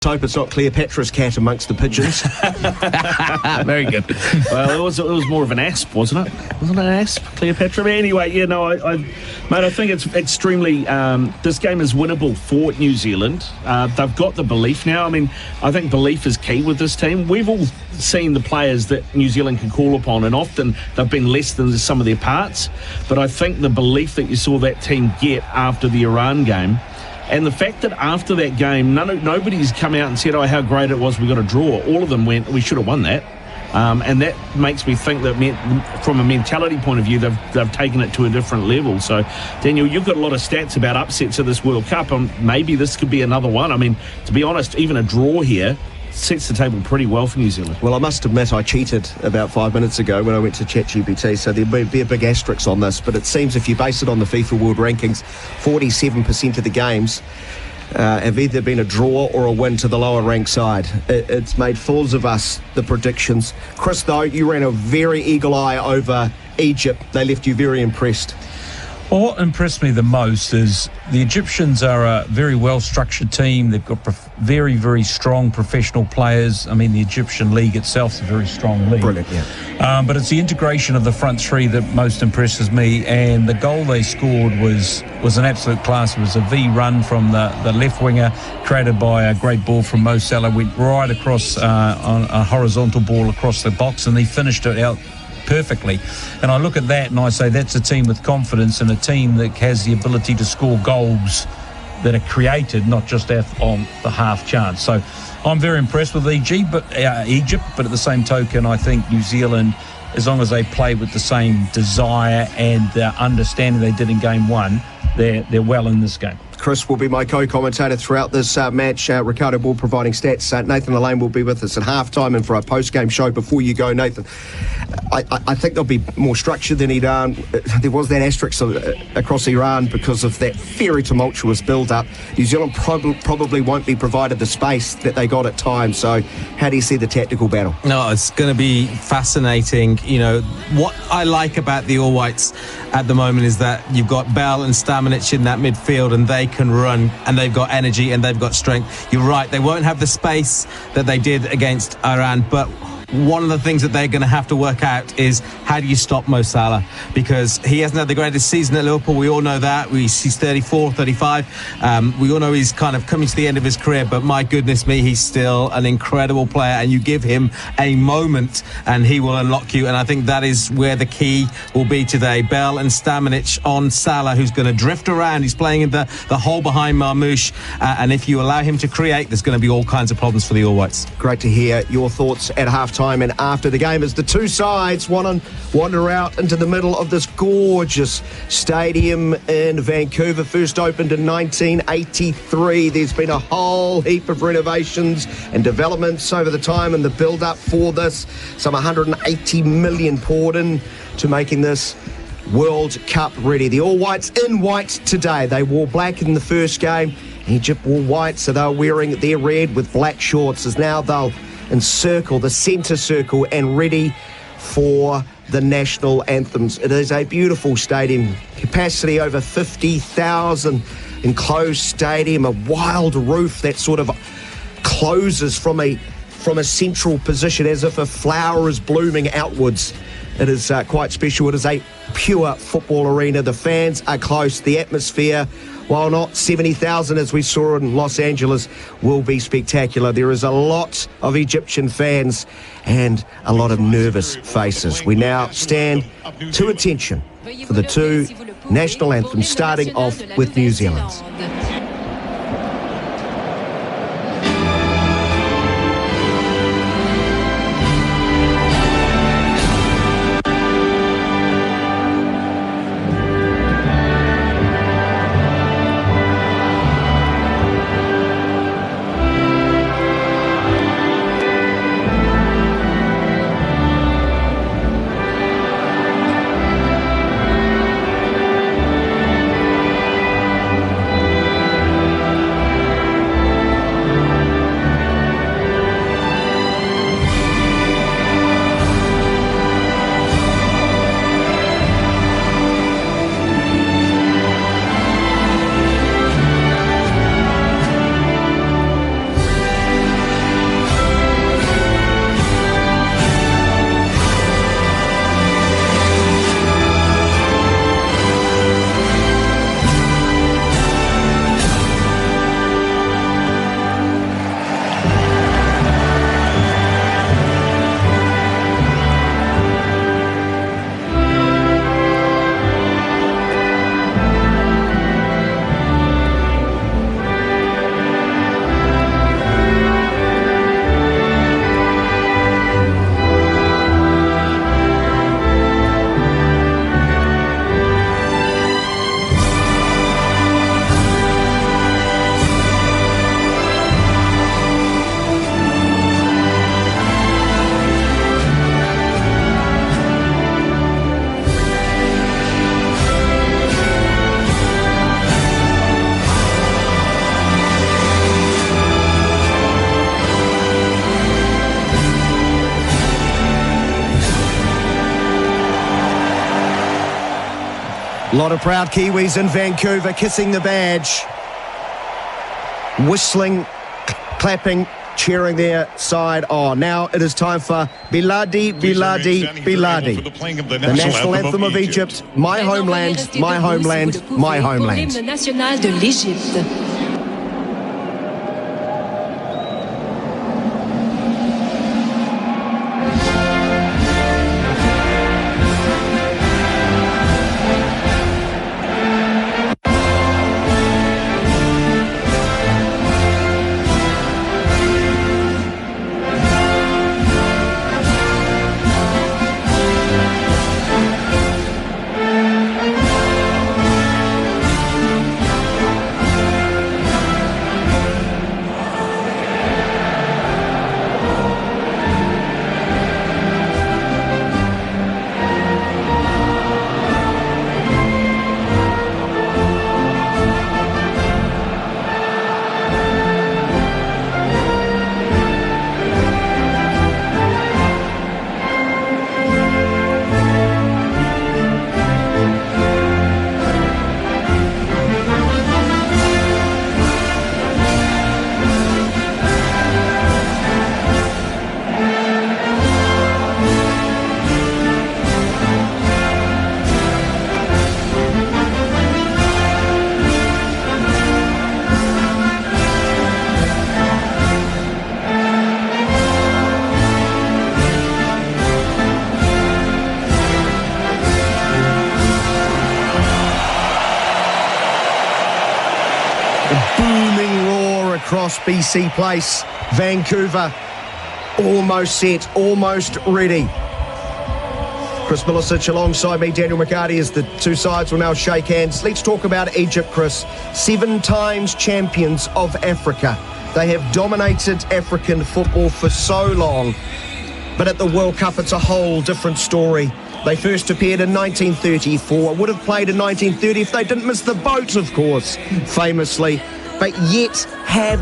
hope it's not Cleopatra's cat amongst the pigeons. Very good. Well, it was more of an asp, wasn't it? Wasn't it an asp, Cleopatra? But anyway, mate, I think it's extremely. This game is winnable for New Zealand. They've got the belief now. I mean, I think belief is key with this team. We've all seen the players that New Zealand can call upon, and often they've been less than some of their parts. But I think the belief that you saw that team get after the Iran game, and the fact that after that game, nobody's come out and said, oh, how great it was, we got a draw. All of them went, we should have won that. And that makes me think that from a mentality point of view, they've taken it to a different level. So, Daniel, you've got a lot of stats about upsets of this World Cup, and maybe this could be another one. I mean, to be honest, even a draw here sets the table pretty well for New Zealand. Well, I must admit I cheated about 5 minutes ago when I went to ChatGPT, so there'd be a big asterisk on this, but it seems if you base it on the FIFA World Rankings, 47% of the games have either been a draw or a win to the lower ranked side. It's made fools of us, the predictions. Chris, though, you ran a very eagle eye over Egypt. They left you very impressed. Well, what impressed me the most is the Egyptians are a very well-structured team. They've got very, very strong professional players. I mean, the Egyptian league itself is a very strong league. Brilliant, yeah. But it's the integration of the front three that most impresses me, and the goal they scored was an absolute class. It was a V run from the left winger, created by a great ball from Mo Salah, went right across on a horizontal ball across the box, and he finished it out perfectly. And I look at that and I say that's a team with confidence and a team that has the ability to score goals that are created, not just on the half chance. So I'm very impressed with Egypt, but at the same token, I think New Zealand, as long as they play with the same desire and understanding they did in game one, they're well in this game. Chris will be my co-commentator throughout this match. Ricardo Ball providing stats. Nathan Elaine will be with us at half-time and for our post-game show. Before you go, Nathan, I think they'll be more structured than Iran. There was that asterisk across Iran because of that very tumultuous build-up. New Zealand probably won't be provided the space that they got at times. So how do you see the tactical battle? No, it's going to be fascinating. You know, what I like about the All Whites at the moment is that you've got Bell and Stamenic in that midfield, and they can run, and they've got energy and they've got strength. You're right, they won't have the space that they did against Iran, but one of the things that they're going to have to work out is how do you stop Mo Salah, because he hasn't had the greatest season at Liverpool. We all know that. He's 34, 35. We all know he's kind of coming to the end of his career, but my goodness me, he's still an incredible player, and you give him a moment and he will unlock you. And I think that is where the key will be today. Bell and Stamenic on Salah, who's going to drift around. He's playing in the hole behind Marmoush, and if you allow him to create, there's going to be all kinds of problems for the All Whites. Great to hear your thoughts at half-time and after the game as the two sides wander out into the middle of this gorgeous stadium in Vancouver. First opened in 1983. There's been a whole heap of renovations and developments over the time and the build-up for this. Some 180 million poured in to making this World Cup ready. The All Whites in white today. They wore black in the first game. Egypt wore white, so they're wearing their red with black shorts, as now they'll encircle the centre circle and ready for the national anthems. It is a beautiful stadium, capacity over 50,000, enclosed stadium, a wild roof that sort of closes from a central position as if a flower is blooming outwards. It is quite special. It is a pure football arena. The fans are close. The atmosphere, while not 70,000 as we saw in Los Angeles, will be spectacular. There is a lot of Egyptian fans and a lot of nervous faces. We now stand to attention for the two national anthems, starting off with New Zealand's. A lot of proud Kiwis in Vancouver kissing the badge, whistling, clapping, cheering their side on. Now it is time for Biladi, Biladi, Biladi, the national anthem of Egypt. My homeland, my homeland, my homeland. L'hymne national de l'Égypte. Booming roar across BC Place, Vancouver, almost set, almost ready. Chris Milicic alongside me, Daniel McCarty, as the two sides will now shake hands. Let's talk about Egypt, Chris. 7 times champions of Africa. They have dominated African football for so long, but at the World Cup it's a whole different story. They first appeared in 1934, would have played in 1930 if they didn't miss the boat, of course, famously, but yet had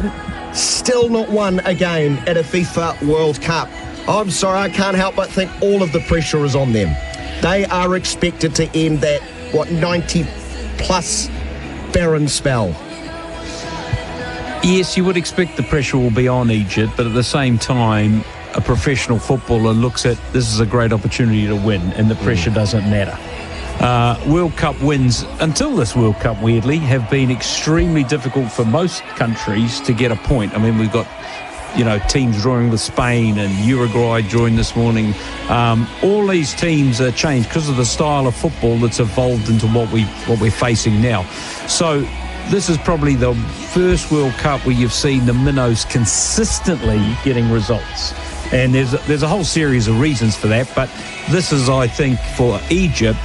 still not won a game at a FIFA World Cup. I'm sorry, I can't help but think all of the pressure is on them. They are expected to end that, 90-plus barren spell. Yes, you would expect the pressure will be on Egypt, but at the same time, a professional footballer looks at this is a great opportunity to win, and the pressure doesn't matter. World Cup wins, until this World Cup, weirdly, have been extremely difficult for most countries to get a point. I mean, we've got, teams drawing with Spain and Uruguay drawing this morning. All these teams are changed because of the style of football that's evolved into what we're facing now. So this is probably the first World Cup where you've seen the minnows consistently getting results. And there's a whole series of reasons for that, but this is, I think, for Egypt,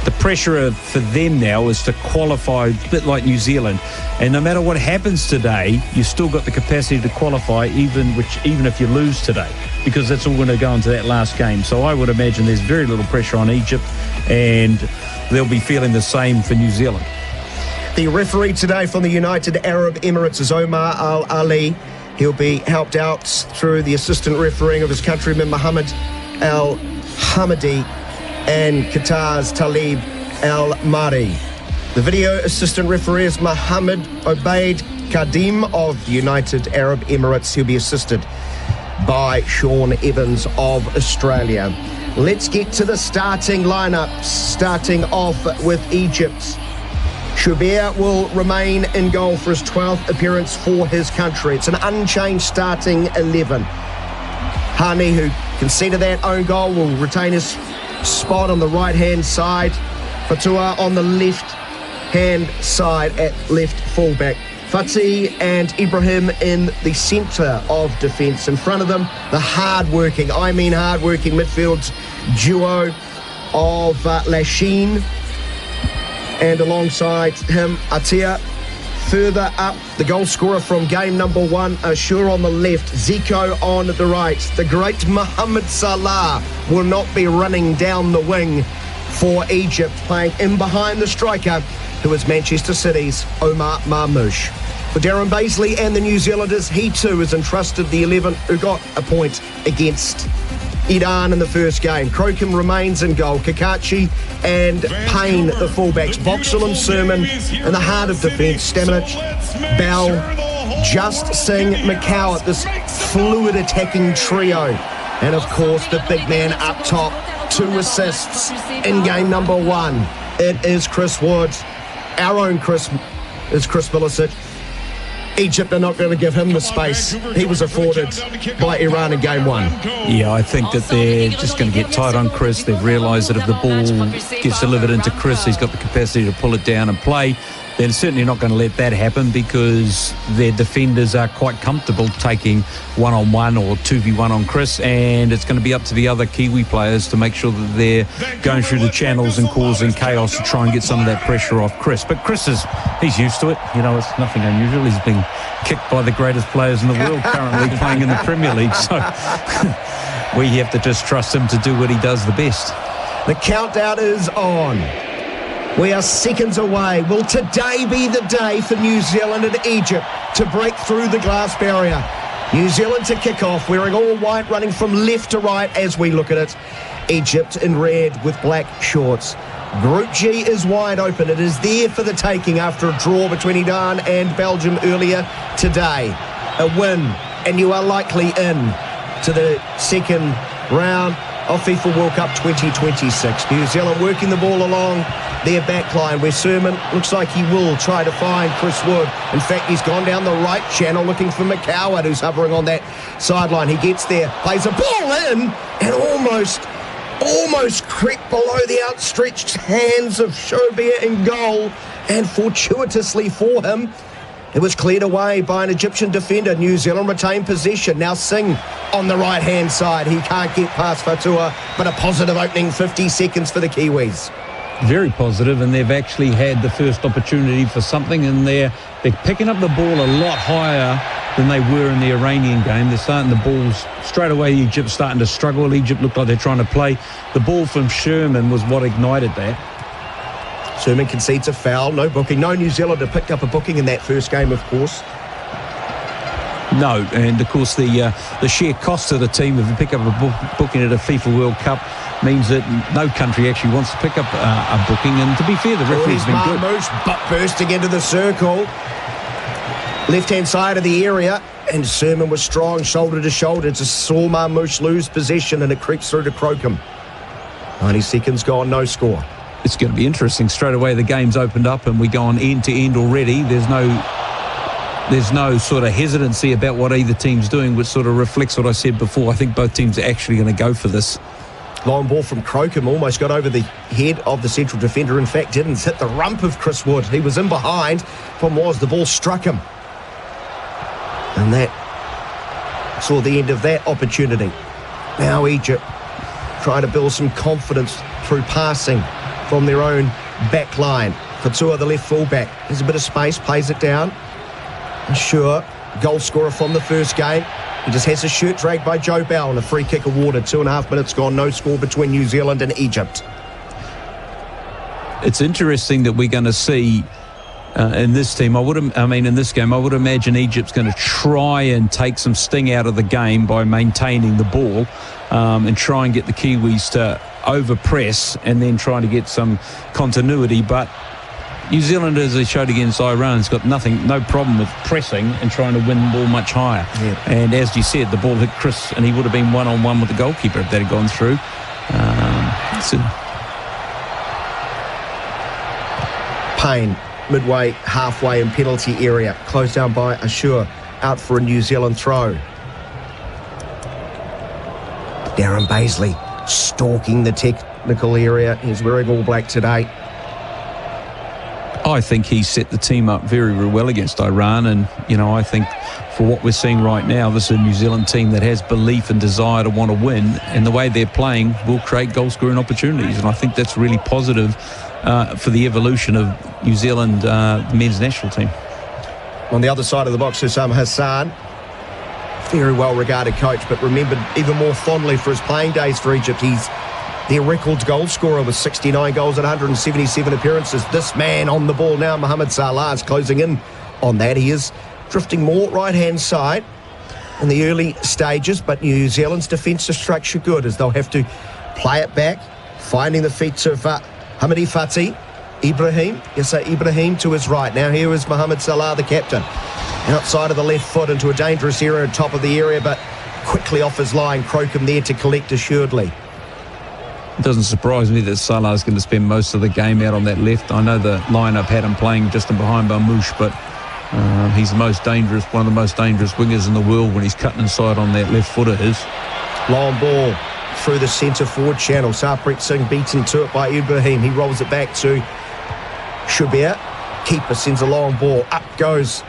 the pressure for them now is to qualify a bit like New Zealand. And no matter what happens today, you've still got the capacity to qualify even if you lose today, because that's all going to go into that last game. So I would imagine there's very little pressure on Egypt, and they'll be feeling the same for New Zealand. The referee today from the United Arab Emirates is Omar Al Ali. He'll be helped out through the assistant refereeing of his countryman Mohammed Al Hamadi and Qatar's Talib Al Mari. The video assistant referee is Mohammed Obaid Kadim of the United Arab Emirates. He'll be assisted by Sean Evans of Australia. Let's get to the starting lineup, starting off with Egypt. Shubair will remain in goal for his 12th appearance for his country. It's an unchanged starting 11. Hani, who conceded that own goal, will retain his spot on the right-hand side. Fatua on the left-hand side at left fullback. Fatih and Ibrahim in the centre of defence. In front of them, the hard-working midfield duo of Lachine. And alongside him, Atia. Further up, the goal scorer from game number 1, Ashur on the left, Zico on the right. The great Mohamed Salah will not be running down the wing for Egypt, playing in behind the striker, who is Manchester City's Omar Marmoush. For Darren Baisley and the New Zealanders, he too is entrusted the 11 who got a point against Iran in the first game. Crocombe remains in goal. Kakachi and Payne, the fullbacks. Boxall and Sermon in the heart of defence. Stamanic, Bell, Just, Singh, McCowart, this fluid attacking trio. And of course, the big man up top, 2 assists in game number 1. It is Chris Wood. Our own Chris is Chris Milicic. Egypt are not going to give him the space he was afforded by Iran in game 1. Yeah, I think that they're just going to get tight on Chris. They've realised that if the ball gets delivered into Chris, he's got the capacity to pull it down and play. They're certainly not going to let that happen because their defenders are quite comfortable taking one-on-one or 2v1 on Chris, and it's going to be up to the other Kiwi players to make sure that they're going through the channels and causing chaos to try and get some of that pressure off Chris. But Chris he's used to it. You know, it's nothing unusual. He's been kicked by the greatest players in the world currently playing in the Premier League. So we have to just trust him to do what he does the best. The countdown is on. We are seconds away. Will today be the day for New Zealand and Egypt to break through the glass barrier? New Zealand to kick off, wearing all white, running from left to right as we look at it. Egypt in red with black shorts. Group G is wide open. It is there for the taking after a draw between Iran and Belgium earlier today. A win, and you are likely in to the second round of FIFA World Cup 2026. New Zealand working the ball along their back line, where Sermon looks like he will try to find Chris Wood. In fact, he's gone down the right channel looking for McCowart, who's hovering on that sideline. He gets there, plays a ball in, and almost crept below the outstretched hands of Shobir in goal, and fortuitously for him, it was cleared away by an Egyptian defender. New Zealand retained possession. Now Singh on the right-hand side. He can't get past Fatua, but a positive opening 50 seconds for the Kiwis. Very positive, and they've actually had the first opportunity for something, and they're picking up the ball a lot higher than they were in the Iranian game. They're starting the balls straight away. Egypt starting to struggle. Egypt looked like they're trying to play. The ball from Sherman was what ignited that. Sermon concedes a foul, no booking. No New Zealander picked up a booking in that first game, of course. No, and of course the sheer cost of the team if you pick up a booking at a FIFA World Cup means that no country actually wants to pick up a booking. And to be fair, the referee's been good. But bursting into the circle, left-hand side of the area, and Sermon was strong, shoulder to shoulder, to saw Marmoush lose possession, and it creeps through to Crocombe. 90 seconds gone, no score. It's going to be interesting. Straight away the game's opened up and we go on end to end already. There's no sort of hesitancy about what either team's doing, which sort of reflects what I said before. I think both teams are actually going to go for this. Long ball from Crocombe, almost got over the head of the central defender. In fact, didn't hit the rump of Chris Wood. He was in behind. Problem was the ball struck him. And that saw the end of that opportunity. Now Egypt trying to build some confidence through passing from their own back line. Fatua, the left fullback, there's a bit of space, plays it down. Sure, goal scorer from the first game. He just has his shirt dragged by Joe Bell and a free kick awarded. 2.5 minutes gone, no score between New Zealand and Egypt. It's interesting that we're going to see in this team. In this game, I would imagine Egypt's going to try and take some sting out of the game by maintaining the ball and try and get the Kiwis to over-press and then trying to get some continuity. But New Zealand, as they showed against Iran, has got no problem with pressing and trying to win the ball much higher. Yeah. And as you said, the ball hit Chris and he would have been one-on-one with the goalkeeper if that had gone through. Payne, midway, halfway in penalty area, closed down by Ashur, out for a New Zealand throw. Darren Baisley stalking the technical area. He's wearing all black today. I think he set the team up very, very well against Iran, and I think for what we're seeing right now, this is a New Zealand team that has belief and desire to want to win, and the way they're playing will create goal scoring opportunities, and I think that's really positive for the evolution of New Zealand men's national team. On the other side of the box, Hussam Hassan, very well regarded coach, but remembered even more fondly for his playing days for Egypt. He's their record goal scorer with 69 goals and 177 appearances. This man on the ball now, Mohamed Salah, is closing in on that. He is drifting more right-hand side. in the early stages, but New Zealand's defensive structure good as they'll have to play it back, finding the feet of Hamidi Fati. Ibrahim to his right. Now here is Mohamed Salah, the captain. Outside of the left foot into a dangerous area at top of the area, but quickly off his line. Crocombe there to collect assuredly. It doesn't surprise me that Salah's going to spend most of the game out on that left. I know the lineup had him playing just in behind Marmoush, but he's the most dangerous, one of the most dangerous wingers in the world when he's cutting inside on that left foot of his. Long ball through the centre forward channel. Sarpreet Singh beaten to it by Ibrahim. He rolls it back to Shubir. Keeper sends a long ball. Up goes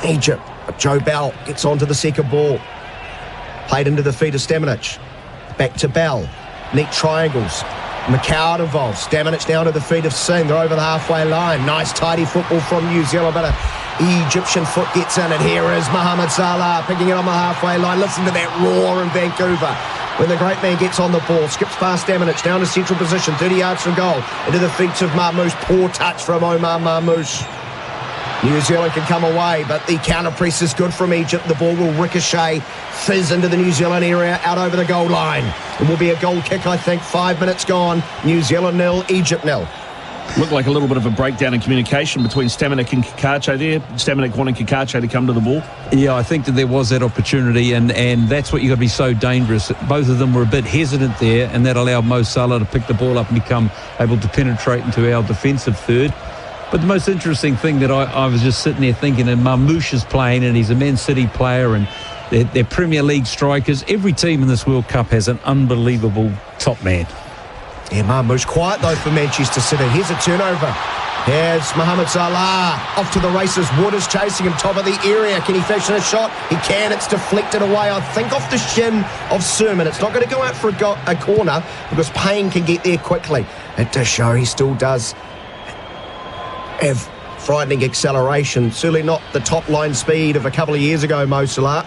Egypt. Joe Bell gets onto the second ball. Played into the feet of Stamanic. Back to Bell. Neat triangles. McCowan involved. Stamanic down to the feet of Singh. They're over the halfway line. Nice tidy football from New Zealand, but an Egyptian foot gets in, and here is Mohamed Salah picking it on the halfway line. Listen to that roar in Vancouver when the great man gets on the ball, skips past Stamanic down to central position, 30 yards from goal, into the feet of Marmoush. Poor touch from Omar Marmoush. New Zealand can come away, but the counter press is good from Egypt. The ball will ricochet, fizz into the New Zealand area, out over the goal line. It will be a goal kick, I think. 5 minutes gone. New Zealand 0, Egypt 0. Looked like a little bit of a breakdown in communication between Stamanic and Kakache there. Stamanic wanting Kakache to come to the ball. Yeah, I think that there was that opportunity, and that's what you've got to be so dangerous. Both of them were a bit hesitant there, and that allowed Mo Salah to pick the ball up and become able to penetrate into our defensive third. But the most interesting thing that I was just sitting there thinking, and Marmoush is playing, and he's a Man City player, and they're Premier League strikers. Every team in this World Cup has an unbelievable top man. Yeah, Marmoush quiet though for Manchester City. Here's a turnover. Here's Mohamed Salah off to the races. Wood is chasing him, top of the area. Can he fashion a shot? He can. It's deflected away, I think, off the shin of Sermon. It's not going to go out for a corner because Payne can get there quickly. It does show he still does have frightening acceleration. Certainly not the top line speed of a couple of years ago, Mo Salah.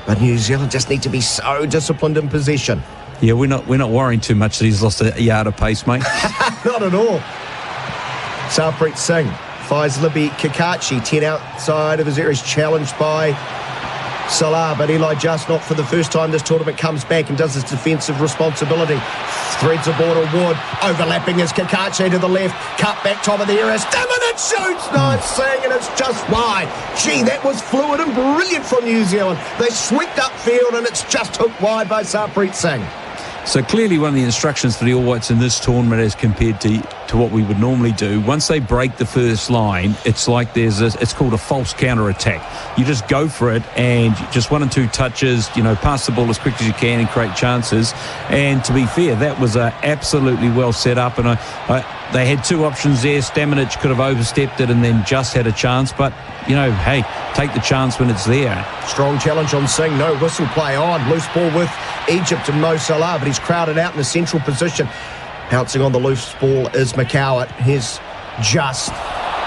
But New Zealand just need to be so disciplined in possession. Yeah, we're not worrying too much that he's lost a yard of pace, mate. Not at all. Sarpreet Singh finds Libby Kakachi, 10 outside of his area. He's challenged by Salah, but Eli Just, not for the first time this tournament, comes back and does his defensive responsibility. Threads a ball to Wood. Overlapping is Kakachi to the left. Cut back top of the area. Stamina shoots! Nice Singh, and it's just wide. Gee, that was fluid and brilliant from New Zealand. They swept upfield, and it's just hooked wide by Sarpreet Singh. So clearly one of the instructions for the All Whites in this tournament as compared to what we would normally do, once they break the first line, it's like it's called a false counter-attack. You just go for it and just 1 and 2 touches, pass the ball as quick as you can and create chances. And to be fair, that was absolutely well set up. And they had 2 options there. Stamanic could have overstepped it and then just had a chance. But, hey, take the chance when it's there. Strong challenge on Singh. No whistle play on. Loose ball with Egypt and Mo Salah, but he's crowded out in the central position. Pouncing on the loose ball is McCowan. Here's Just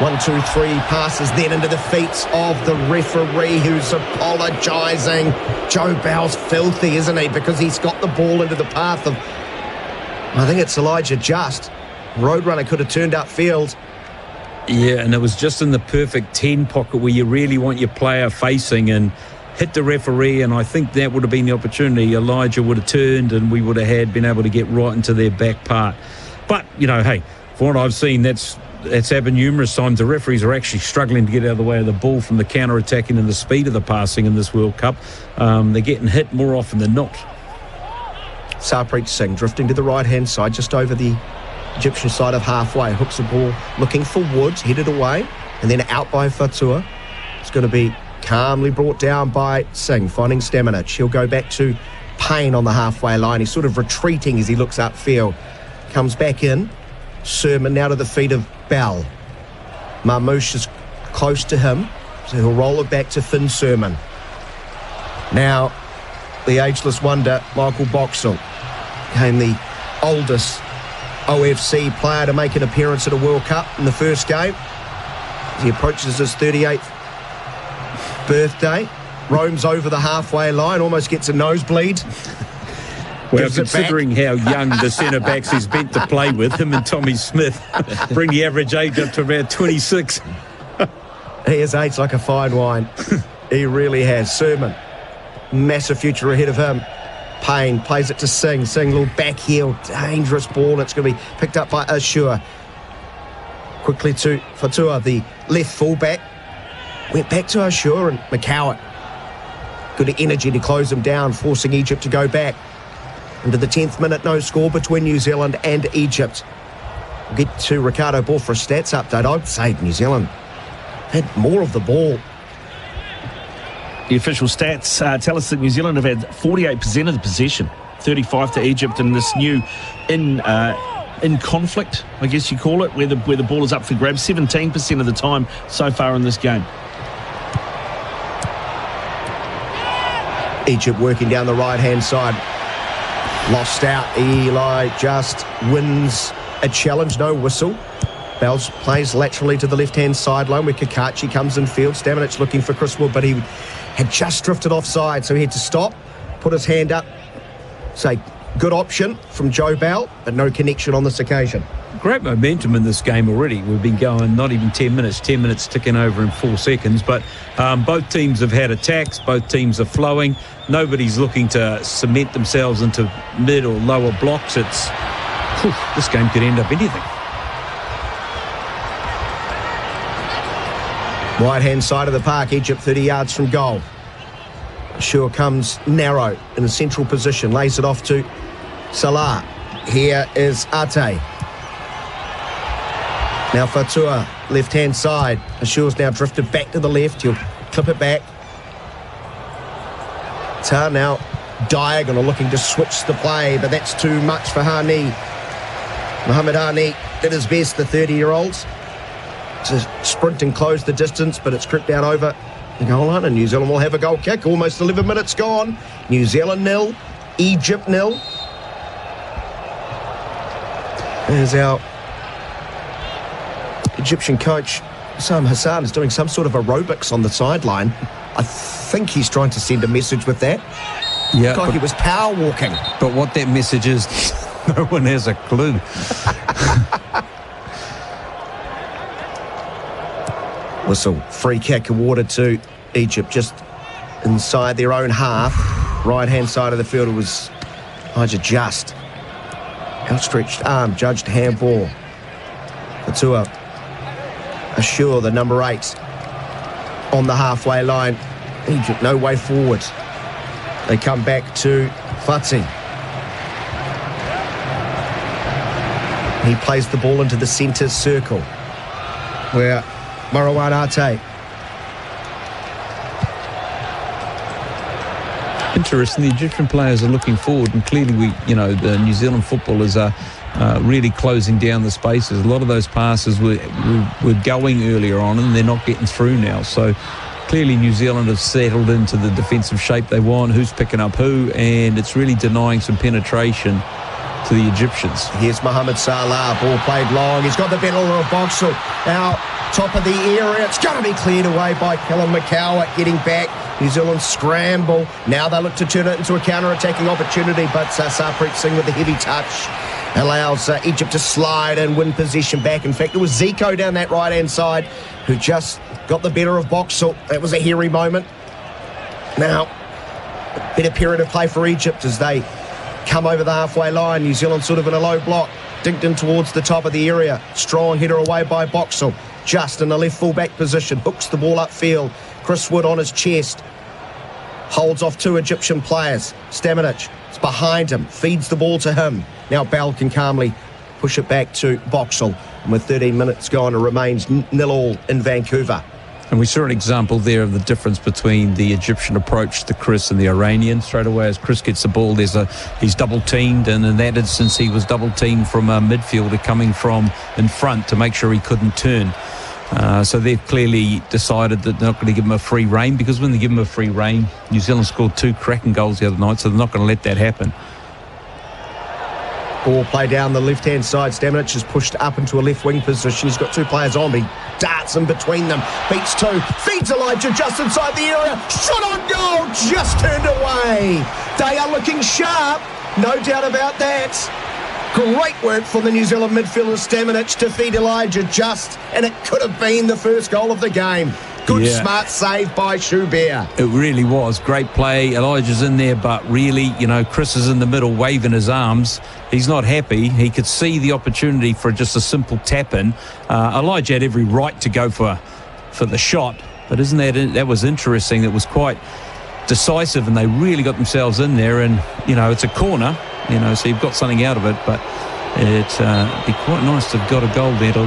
1, 2, 3 passes then into the feet of the referee, who's apologising. Joe Bell's filthy, isn't he? Because he's got the ball into the path of, I think it's Elijah Just. Roadrunner could have turned upfield. Yeah, and it was just in the perfect 10 pocket where you really want your player facing and hit the referee, and I think that would have been the opportunity. Elijah would have turned and we would have been able to get right into their back part. But, hey, for what I've seen, that's happened numerous times. The referees are actually struggling to get out of the way of the ball from the counter-attacking and the speed of the passing in this World Cup. They're getting hit more often than not. Sarpreet Singh drifting to the right-hand side, just over the Egyptian side of halfway. Hooks the ball, looking for Woods, headed away, and then out by Fatua. It's going to be calmly brought down by Singh, finding Stamanic. He'll go back to Payne on the halfway line. He's sort of retreating as he looks upfield. Comes back in. Sermon now to the feet of Bell. Marmoush is close to him, so he'll roll it back to Finn Sermon. Now, the ageless wonder, Michael Boxall, became the oldest OFC player to make an appearance at a World Cup in the first game. As he approaches his 38th birthday, roams over the halfway line, almost gets a nosebleed. Well, considering how young the centre-backs he's meant to play with, him and Tommy Smith, bring the average age up to about 26. He has aged like a fine wine. He really has. Sermon massive future ahead of him. Payne plays it to Singh. Singh, little back heel, dangerous ball. It's going to be picked up by Ashur. Quickly to Fatua, the left fullback. Went back to Ashur and McCowan. Good energy to close him down, forcing Egypt to go back. Into the 10th minute, no score between New Zealand and Egypt. We'll get to Ricardo Ball for a stats update. I'd say New Zealand had more of the ball. The official stats tell us that New Zealand have had 48% of the possession, 35 to Egypt in this new in conflict, I guess you call it, where the ball is up for grabs 17% of the time so far in this game. Egypt working down the right-hand side. Lost out. Eli just wins a challenge, no whistle. Bells plays laterally to the left-hand sideline where Kakachi comes in field. Stamanic looking for Chris Wood, but he had just drifted offside, so he had to stop, put his hand up, say, good option from Joe Bell, but no connection on this occasion. Great momentum in this game already. We've been going not even 10 minutes ticking over in 4 seconds, but both teams have had attacks, both teams are flowing. Nobody's looking to cement themselves into mid or lower blocks. This game could end up anything. Right-hand side of the park, Egypt 30 yards from goal. Sure comes narrow in a central position, lays it off to Salah. Here is Ate. Now Fatua, left-hand side. Ashur's now drifted back to the left. He'll clip it back. Ta now diagonal, looking to switch the play, but that's too much for Hani. Mohamed Hani did his best, the 30-year-old, to sprint and close the distance, but it's crept down over the goal line, and New Zealand will have a goal kick. Almost 11 minutes gone. New Zealand 0, Egypt 0. There's our Egyptian coach, Sam Hassan, is doing some sort of aerobics on the sideline. I think he's trying to send a message with that. Yeah, Looked like he was power walking. But what that message is, no one has a clue. Whistle, free kick awarded to Egypt just inside their own half. Right-hand side of the field, it was Elijah Just. Outstretched arm, judged handball. Fatua Ashur, the number 8, on the halfway line. Egypt, no way forward. They come back to Fati. He plays the ball into the centre circle, where Marwan Ate. Interesting. The Egyptian players are looking forward, and clearly the New Zealand footballers are really closing down the spaces. A lot of those passes were going earlier on, and they're not getting through now. So clearly New Zealand have settled into the defensive shape they want, who's picking up who, and it's really denying some penetration to the Egyptians. Here's Mohamed Salah, ball played long. He's got the battle of Boxall. Now, top of the area. It's going to be cleared away by Callum McCowan, getting back. New Zealand scramble. Now they look to turn it into a counter-attacking opportunity, but Sarpreet Singh with a heavy touch allows Egypt to slide and win possession back. In fact, it was Zico down that right-hand side who just got the better of Boxall. That was a hairy moment. Now, better period of play for Egypt as they come over the halfway line. New Zealand sort of in a low block, dinked in towards the top of the area. Strong header away by Boxall. Just in the left full-back position, hooks the ball upfield. Chris Wood on his chest, holds off 2 Egyptian players. Stamanic is behind him, feeds the ball to him. Now Bell can calmly push it back to Boxall. And with 13 minutes gone, it remains 0-0 in Vancouver. And we saw an example there of the difference between the Egyptian approach to Chris and the Iranian. Straight away as Chris gets the ball, he's double-teamed, and in that instance he was double-teamed from a midfielder coming from in front to make sure he couldn't turn. So they've clearly decided that they're not going to give him a free rein, because when they give him a free rein, New Zealand scored 2 cracking goals the other night, so they're not going to let that happen. Ball play down the left-hand side. Stamanic is pushed up into a left wing position. He's got 2 players on, but he darts in between them. Beats 2. Feeds Elijah just inside the area. Shot on goal. Just turned away. They are looking sharp. No doubt about that. Great work from the New Zealand midfielder Stamanic to feed Elijah Just, and it could have been the first goal of the game. Good, smart save by Schubert. It really was. Great play. Elijah's in there, but really, Chris is in the middle waving his arms. He's not happy. He could see the opportunity for just a simple tap-in. Elijah had every right to go for the shot, but isn't that was interesting. That was quite decisive, and they really got themselves in there, and, it's a corner, so you've got something out of it, but it'd be quite nice to have got a goal there to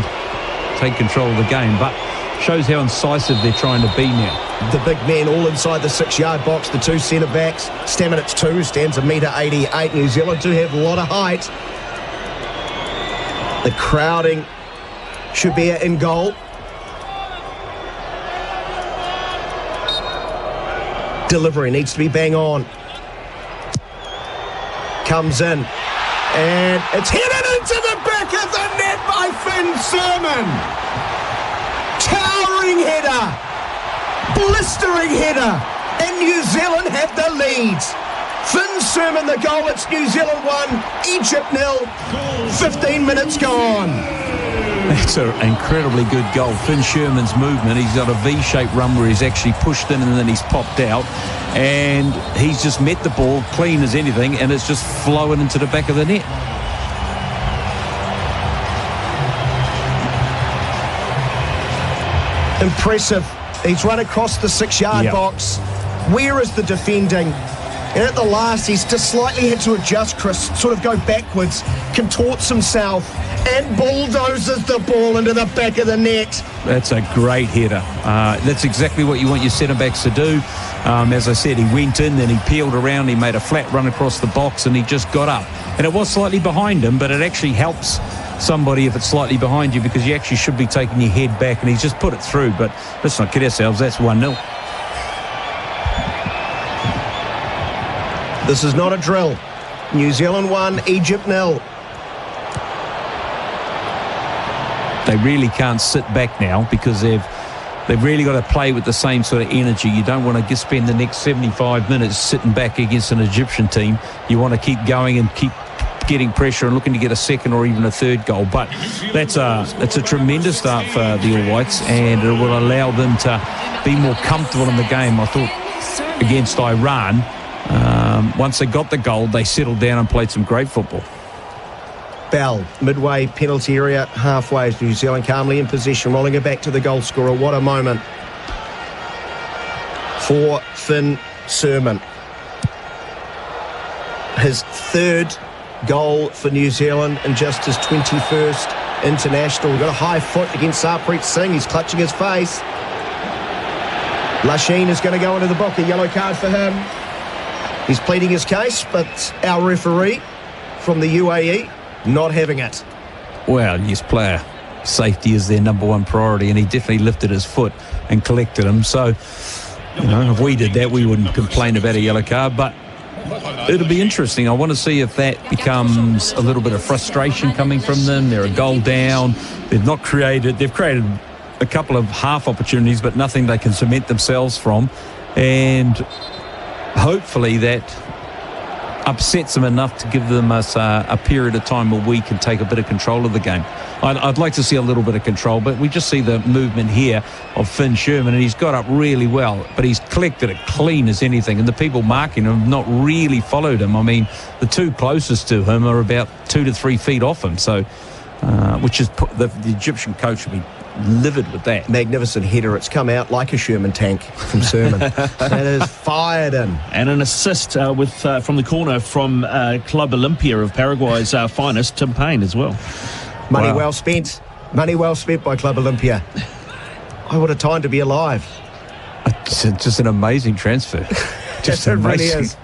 take control of the game, but shows how incisive they're trying to be now. The big men all inside the 6-yard box, the two centre-backs. Staminit's 2, stands 1.88 m. New Zealand do have a lot of height. The crowding should be in goal. Delivery needs to be bang on. Comes in. And it's headed into the back of the net by Finn Sermon. Towering header. Blistering header. And New Zealand have the lead. Finn Sermon the goal. It's New Zealand 1, Egypt 0. 15 minutes gone. That's an incredibly good goal. Finn Sherman's movement, he's got a V-shaped run where he's actually pushed in and then he's popped out, and he's just met the ball clean as anything, and it's just flowing into the back of the net. Impressive. He's run across the 6-yard box. Where is the defending? And at the last, he's just slightly had to adjust, Chris, sort of go backwards, contorts himself, and bulldozes the ball into the back of the net. That's a great header. That's exactly what you want your centre-backs to do. As I said, he went in, then he peeled around, he made a flat run across the box, and he just got up. And it was slightly behind him, but it actually helps somebody if it's slightly behind you, because you actually should be taking your head back, and he's just put it through. But let's not kid ourselves, that's 1-0. This is not a drill. New Zealand 1, Egypt 0. They really can't sit back now, because they've really got to play with the same sort of energy. You don't want to spend the next 75 minutes sitting back against an Egyptian team. You want to keep going and keep getting pressure and looking to get a second or even a third goal. But it's a tremendous start for the All Whites, and it will allow them to be more comfortable in the game. I thought against Iran, once they got the goal, they settled down and played some great football. Bell, midway penalty area, halfway. New Zealand calmly in possession, rolling it back to the goal scorer. What a moment for Finn Sermon. His third goal for New Zealand and just his 21st international. We've got a high foot against Sarpreet Singh. He's clutching his face. Lasheen is going to go into the book. A yellow card for him. He's pleading his case, but our referee from the UAE not having it. Well, his player safety is their number one priority, and he definitely lifted his foot and collected him. So, if we did that, we wouldn't complain about a yellow card, but it'll be interesting. I want to see if that becomes a little bit of frustration coming from them. They're a goal down. They've created a couple of half opportunities, but nothing they can cement themselves from. And hopefully that upsets them enough to give them us a period of time where we can take a bit of control of the game. I'd like to see a little bit of control, but we just see the movement here of Finn Sherman, and he's got up really well, but he's collected it clean as anything, and the people marking him have not really followed him. I mean, the two closest to him are about 2 to 3 feet off him, so which is the Egyptian coach will be livid with that. Magnificent header. It's come out like a Sherman tank from Sermon. It is fired in. And an assist from the corner from Club Olympia of Paraguay's finest, Tim Payne, as well. Money well spent. Money well spent by Club Olympia. Oh, what a time to be alive. It's just an amazing transfer. Just it really is.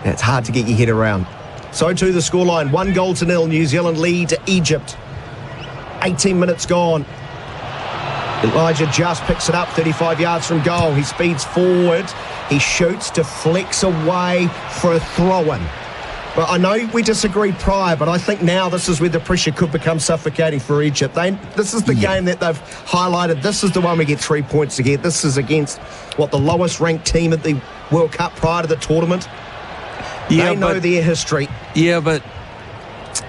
It's hard to get your head around. So too the scoreline. 1-0. New Zealand lead Egypt. 18 minutes gone. Elijah just picks it up 35 yards from goal. He speeds forward. He shoots, deflects away for a throw-in. But I know we disagreed prior, but I think now this is where the pressure could become suffocating for Egypt. This is the game that they've highlighted. This is the one we get 3 points to get. This is against, the lowest ranked team at the World Cup prior to the tournament. They know their history. Yeah, but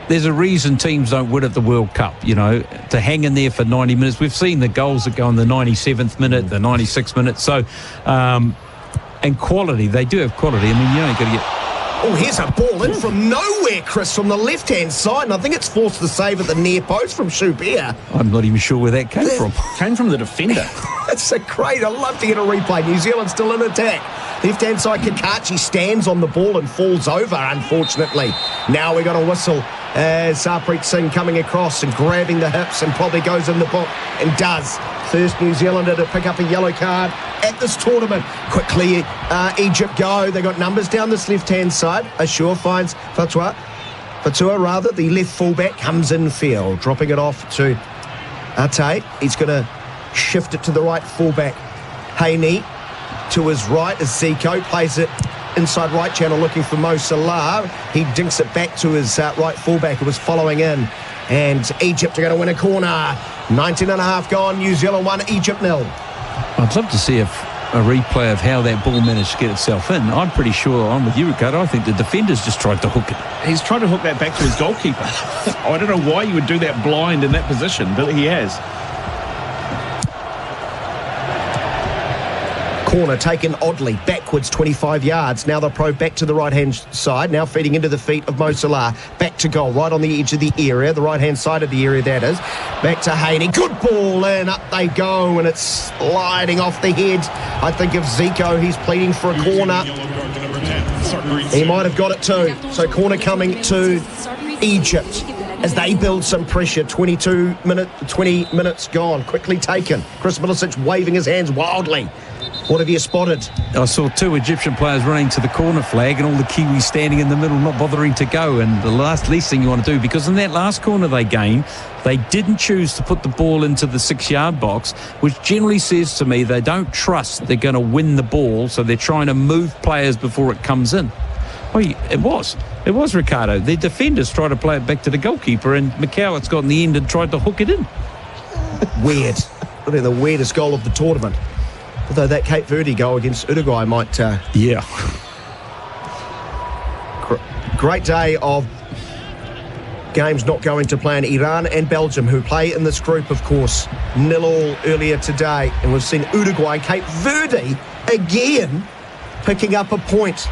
there's a reason teams don't win at the World Cup, you know, to hang in there for 90 minutes. We've seen the goals that go in the 97th minute, the 96th minute. So, and quality, they do have quality. I mean, you ain't got to get... Oh, here's a ball in from nowhere, Chris, from the left-hand side, and I think it's forced the save at the near post from Schubert. I'm not even sure where that came from. Came from the defender. It's a great. I'd love to get a replay. New Zealand still in attack. Left-hand side, Kakachi stands on the ball and falls over, unfortunately. Now we got a whistle as Sarpreet Singh coming across and grabbing the hips and probably goes in the book and does. First New Zealander to pick up a yellow card at this tournament. Quickly, Egypt go. They got numbers down this left-hand side. Ashur finds Fatua, the left fullback, comes in field, dropping it off to Ate. He's going to shift it to the right fullback. Haney to his right as Zico plays it inside right channel looking for Mo Salah. He dinks it back to his right fullback who was following in. And Egypt are going to win a corner. 19 and a half gone. New Zealand 1, Egypt 0. I'd love to see a replay of how that ball managed to get itself in. I'm pretty sure I'm with you, Ricardo. I think the defenders just tried to hook it. He's tried to hook that back to his goalkeeper. I don't know why you would do that blind in that position, but he has. Corner taken oddly, backwards 25 yards. Now the pro back to the right-hand side, now feeding into the feet of Mo Salah. Back to goal, right on the edge of the area, the right-hand side of the area that is. Back to Haney, good ball in, up they go, and it's sliding off the head. I think of Zico, he's pleading for a corner. He might have got it too. So corner coming to Egypt as they build some pressure. 20 minutes gone, quickly taken. Chris Milicic waving his hands wildly. What have you spotted? I saw two Egyptian players running to the corner flag and all the Kiwis standing in the middle not bothering to go. And the least thing you want to do, because in that last corner they gained, they didn't choose to put the ball into the 6-yard box, which generally says to me they don't trust they're going to win the ball, so they're trying to move players before it comes in. Oh, it was Ricardo. The defenders tried to play it back to the goalkeeper, and McCowart's got in the end and tried to hook it in. Weird. Probably the weirdest goal of the tournament. Although that Cape Verde goal against Uruguay might... Yeah. Great day of games not going to plan. Iran and Belgium, who play in this group, of course, 0-0 earlier today. And we've seen Uruguay and Cape Verde again picking up a point.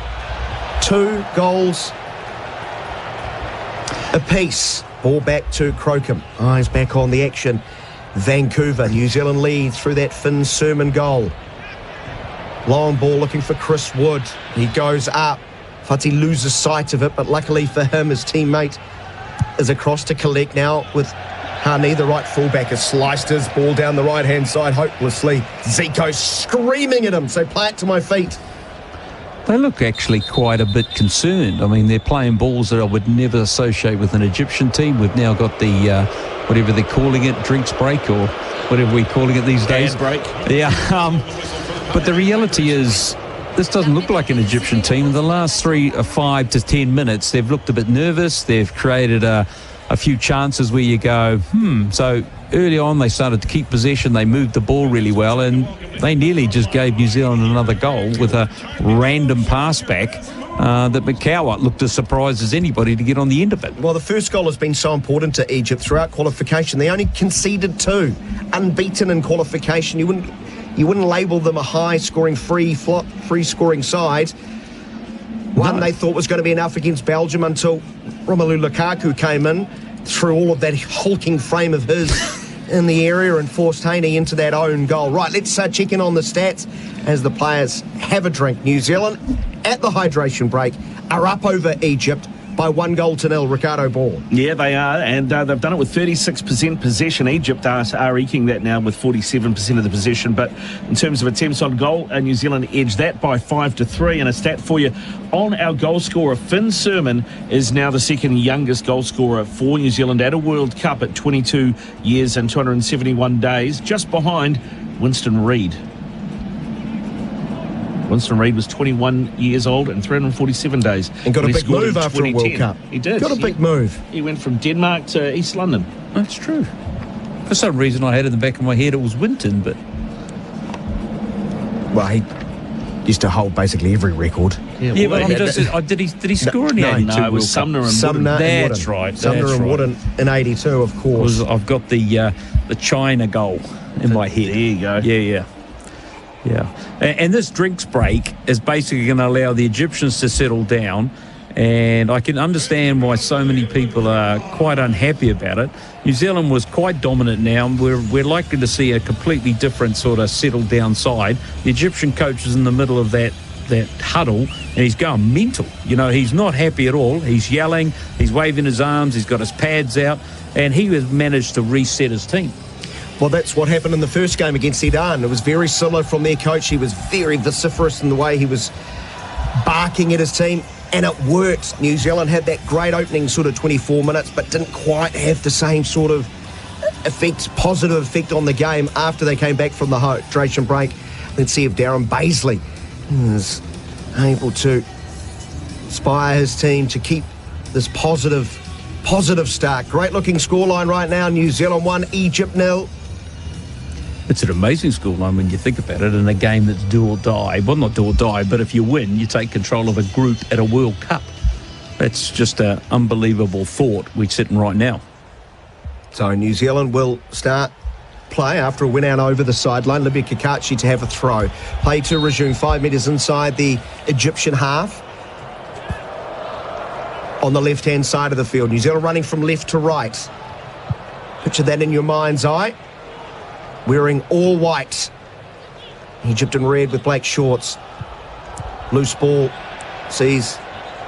2 goals apiece. Ball back to Crocombe. Eyes back on the action. Vancouver, New Zealand lead through that Finn Sermon goal. Long ball looking for Chris Wood. He goes up. Fati loses sight of it, but luckily for him, his teammate is across to collect now with Hani, the right fullback, has sliced his ball down the right-hand side hopelessly. Zico screaming at him, so play it to my feet. They look actually quite a bit concerned. I mean, they're playing balls that I would never associate with an Egyptian team. We've now got the, whatever they're calling it, drinks break or whatever we're calling it these days. Break. Yeah. But the reality is, this doesn't look like an Egyptian team. In the last 5 to 10 minutes, they've looked a bit nervous. They've created a few chances where you go, So early on, they started to keep possession. They moved the ball really well, and they nearly just gave New Zealand another goal with a random pass back that McCowart looked as surprised as anybody to get on the end of it. Well, the first goal has been so important to Egypt throughout qualification. They only conceded 2, unbeaten in qualification. You wouldn't label them a high-scoring, free-scoring side. One they thought was going to be enough against Belgium until Romelu Lukaku came in, threw all of that hulking frame of his in the area and forced Haney into that own goal. Right, let's check in on the stats as the players have a drink. New Zealand, at the hydration break, are up over Egypt by 1-0. Ricardo Ball. Yeah, they are, and they've done it with 36% possession. Egypt are eking that now with 47% of the possession, but in terms of attempts on goal, New Zealand edged that by 5-3. And a stat for you on our goal scorer, Finn Sermon is now the second youngest goal scorer for New Zealand at a World Cup at 22 years and 271 days, just behind Winston Reid. Winston Reid was 21 years old and 347 days. And got a big move after a World Cup. He did. Got a big move. He went from Denmark to East London. That's true. For some reason, I had in the back of my head it was Winton, but... Well, used to hold basically every record. Yeah, but did he score in the 82 No, it was World Cup? Sumner and Wooden. That's right. Sumner and Wooden in 82, of course. I've got the China goal in my head. There you go. Yeah. And this drinks break is basically going to allow the Egyptians to settle down. And I can understand why so many people are quite unhappy about it. New Zealand was quite dominant now. We're likely to see a completely different sort of settled down side. The Egyptian coach is in the middle of that huddle and he's going mental. He's not happy at all. He's yelling, he's waving his arms, he's got his pads out, and he has managed to reset his team. Well, that's what happened in the first game against Iran. It was very similar from their coach. He was very vociferous in the way he was barking at his team. And it worked. New Zealand had that great opening sort of 24 minutes, but didn't quite have the same sort of positive effect on the game after they came back from the hydration break. Let's see if Darren Baisley is able to inspire his team to keep this positive start. Great looking scoreline right now. New Zealand 1, Egypt 0. It's an amazing scoreline when you think about it in a game that's do or die. Well, not do or die, but if you win, you take control of a group at a World Cup. That's just an unbelievable thought we're sitting right now. So New Zealand will start play after a win out over the sideline. Libya Kakachi to have a throw. Play to resume 5 metres inside the Egyptian half. On the left-hand side of the field. New Zealand running from left to right. Picture that in your mind's eye. Wearing all white. Egypt in red with black shorts. Loose ball sees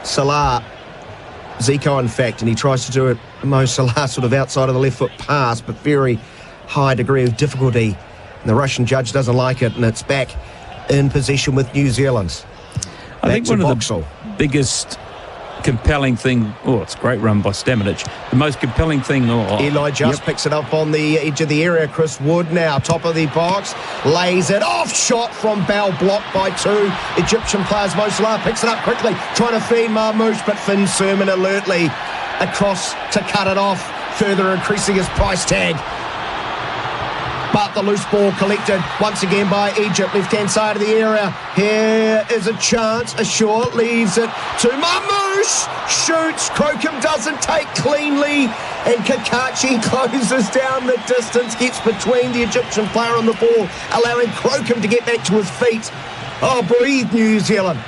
Salah. Zico, in fact, and he tries to do it. Mo Salah sort of outside of the left foot pass, but very high degree of difficulty. And the Russian judge doesn't like it, and it's back in possession with New Zealand. I think one of the biggest compelling thing, it's a great run by Stamenic. The most compelling thing, Eli just picks it up on the edge of the area. Chris Wood now, top of the box, lays it off, shot from Bell, blocked by 2 Egyptian players. Mo Salah picks it up quickly, trying to feed Marmouche, but Finn Sermon alertly across to cut it off, further increasing his price tag. But the loose ball collected once again by Egypt, left-hand side of the area. Here is a chance. A short leaves it to Marmouche. Shoots. Crocombe doesn't take cleanly. And Kakachi closes down the distance, gets between the Egyptian player and the ball, allowing Crocombe to get back to his feet. Oh, breathe, New Zealand.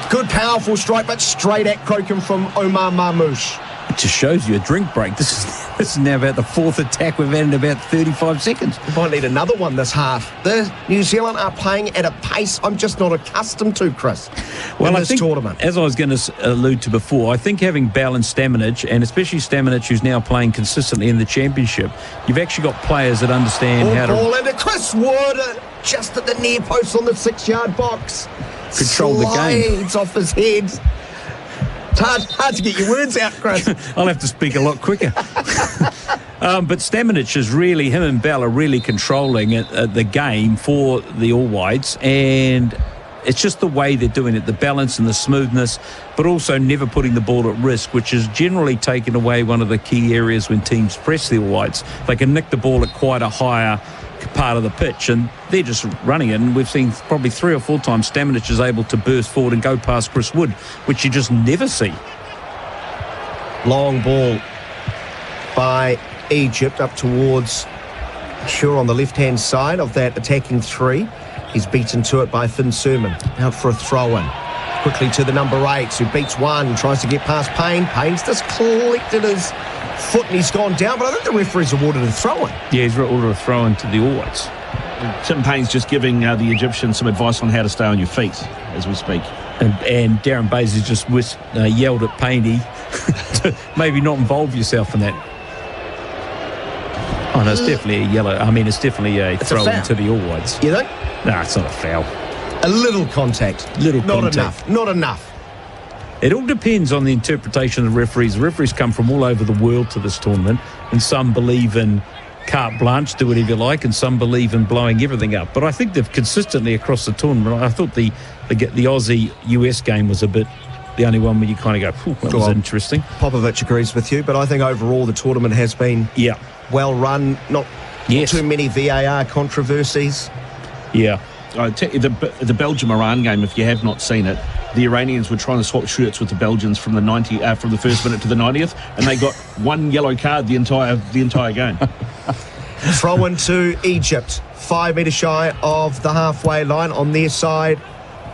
Good, powerful strike, but straight at Crocombe from Omar Marmouche. It just shows you a drink break. This is now about the 4th attack we've had in about 35 seconds. We might need another one this half. The New Zealand are playing at a pace I'm just not accustomed to, Chris, in this tournament. As I was going to allude to before, I think having Bell and Stamenic, and especially Stamenic, who's now playing consistently in the championship, you've actually got players that understand how to... Ball into Chris Wood, just at the near post on the 6-yard box. Control the game. Slides off his head. It's hard to get your words out, Chris. I'll have to speak a lot quicker. But Stamenic is really, him and Bell are really controlling the game for the All Whites, and it's just the way they're doing it, the balance and the smoothness, but also never putting the ball at risk, which is generally taken away one of the key areas when teams press the All Whites. They can nick the ball at quite a higher part of the pitch, and they're just running it, and we've seen probably 3 or 4 times Stamenic is able to burst forward and go past Chris Wood, which you just never see. Long ball by Egypt up towards Sure on the left-hand side of that attacking 3. He's beaten to it by Finn Sermon. Out for a throw-in. Quickly to the number 8, who beats 1, tries to get past Payne. Payne's just collected his foot and he's gone down, but I think the referee's awarded a throw-in. Yeah, he's ordered a throw-in to the All Whites. Tim Payne's just giving the Egyptians some advice on how to stay on your feet as we speak. And Darren Bays has just yelled at Payne to maybe not involve yourself in that. Oh, no, it's definitely a yellow. I mean, it's definitely a throw-in to the All Whites. You think? No, it's not a foul. A little contact. Not enough. It all depends on the interpretation of the referees. The referees come from all over the world to this tournament, and some believe in carte blanche, do whatever you like, and some believe in blowing everything up. But I think they've consistently across the tournament. I thought the Aussie-US game was a bit the only one where you kind of go, that was interesting. Popovich agrees with you, but I think overall the tournament has been well run. Not too many VAR controversies. Yeah. the Belgium-Iran game, if you have not seen it, the Iranians were trying to swap shirts with the Belgians from the first minute to the 90th, and they got one yellow card the entire game. Throw into Egypt, 5 metres shy of the halfway line on their side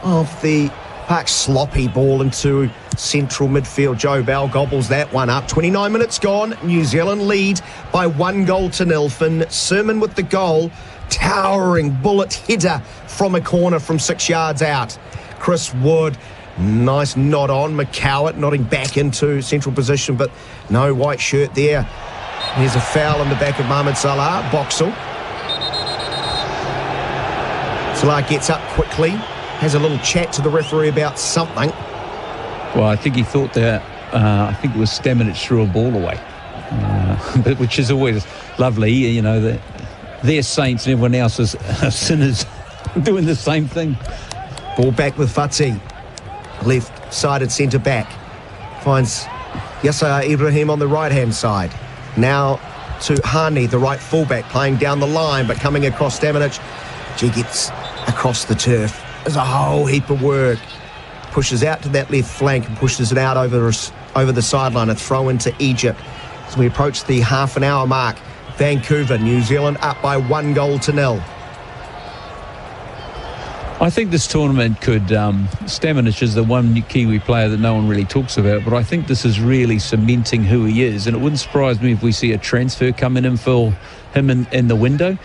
of the park. Sloppy ball into central midfield. Joe Bell gobbles that one up. 29 minutes gone. New Zealand lead by 1-0. Finn Sermon with the goal. Towering bullet header from a corner from 6 yards out. Chris Wood, nice nod on. McCowett nodding back into central position, but no white shirt there. Here's a foul in the back of Mohamed Salah. Boxall. Salah gets up quickly, has a little chat to the referee about something. Well, I think he thought that, I think it was Stamenic threw a ball away, but which is always lovely, you know, that they're saints and everyone else is sinners doing the same thing. Ball back with Fatih. Left-sided centre-back. Finds Yasser Ibrahim on the right-hand side. Now to Hani, the right fullback, playing down the line, but coming across Stamenic. He gets across the turf. There's a whole heap of work. Pushes out to that left flank and pushes it out over the sideline. A throw into Egypt. As we approach the half-an-hour mark, Vancouver, New Zealand up by 1-0. I think this tournament could, Stamenic is the one Kiwi player that no one really talks about, but I think this is really cementing who he is, and it wouldn't surprise me if we see a transfer coming in for him in the window.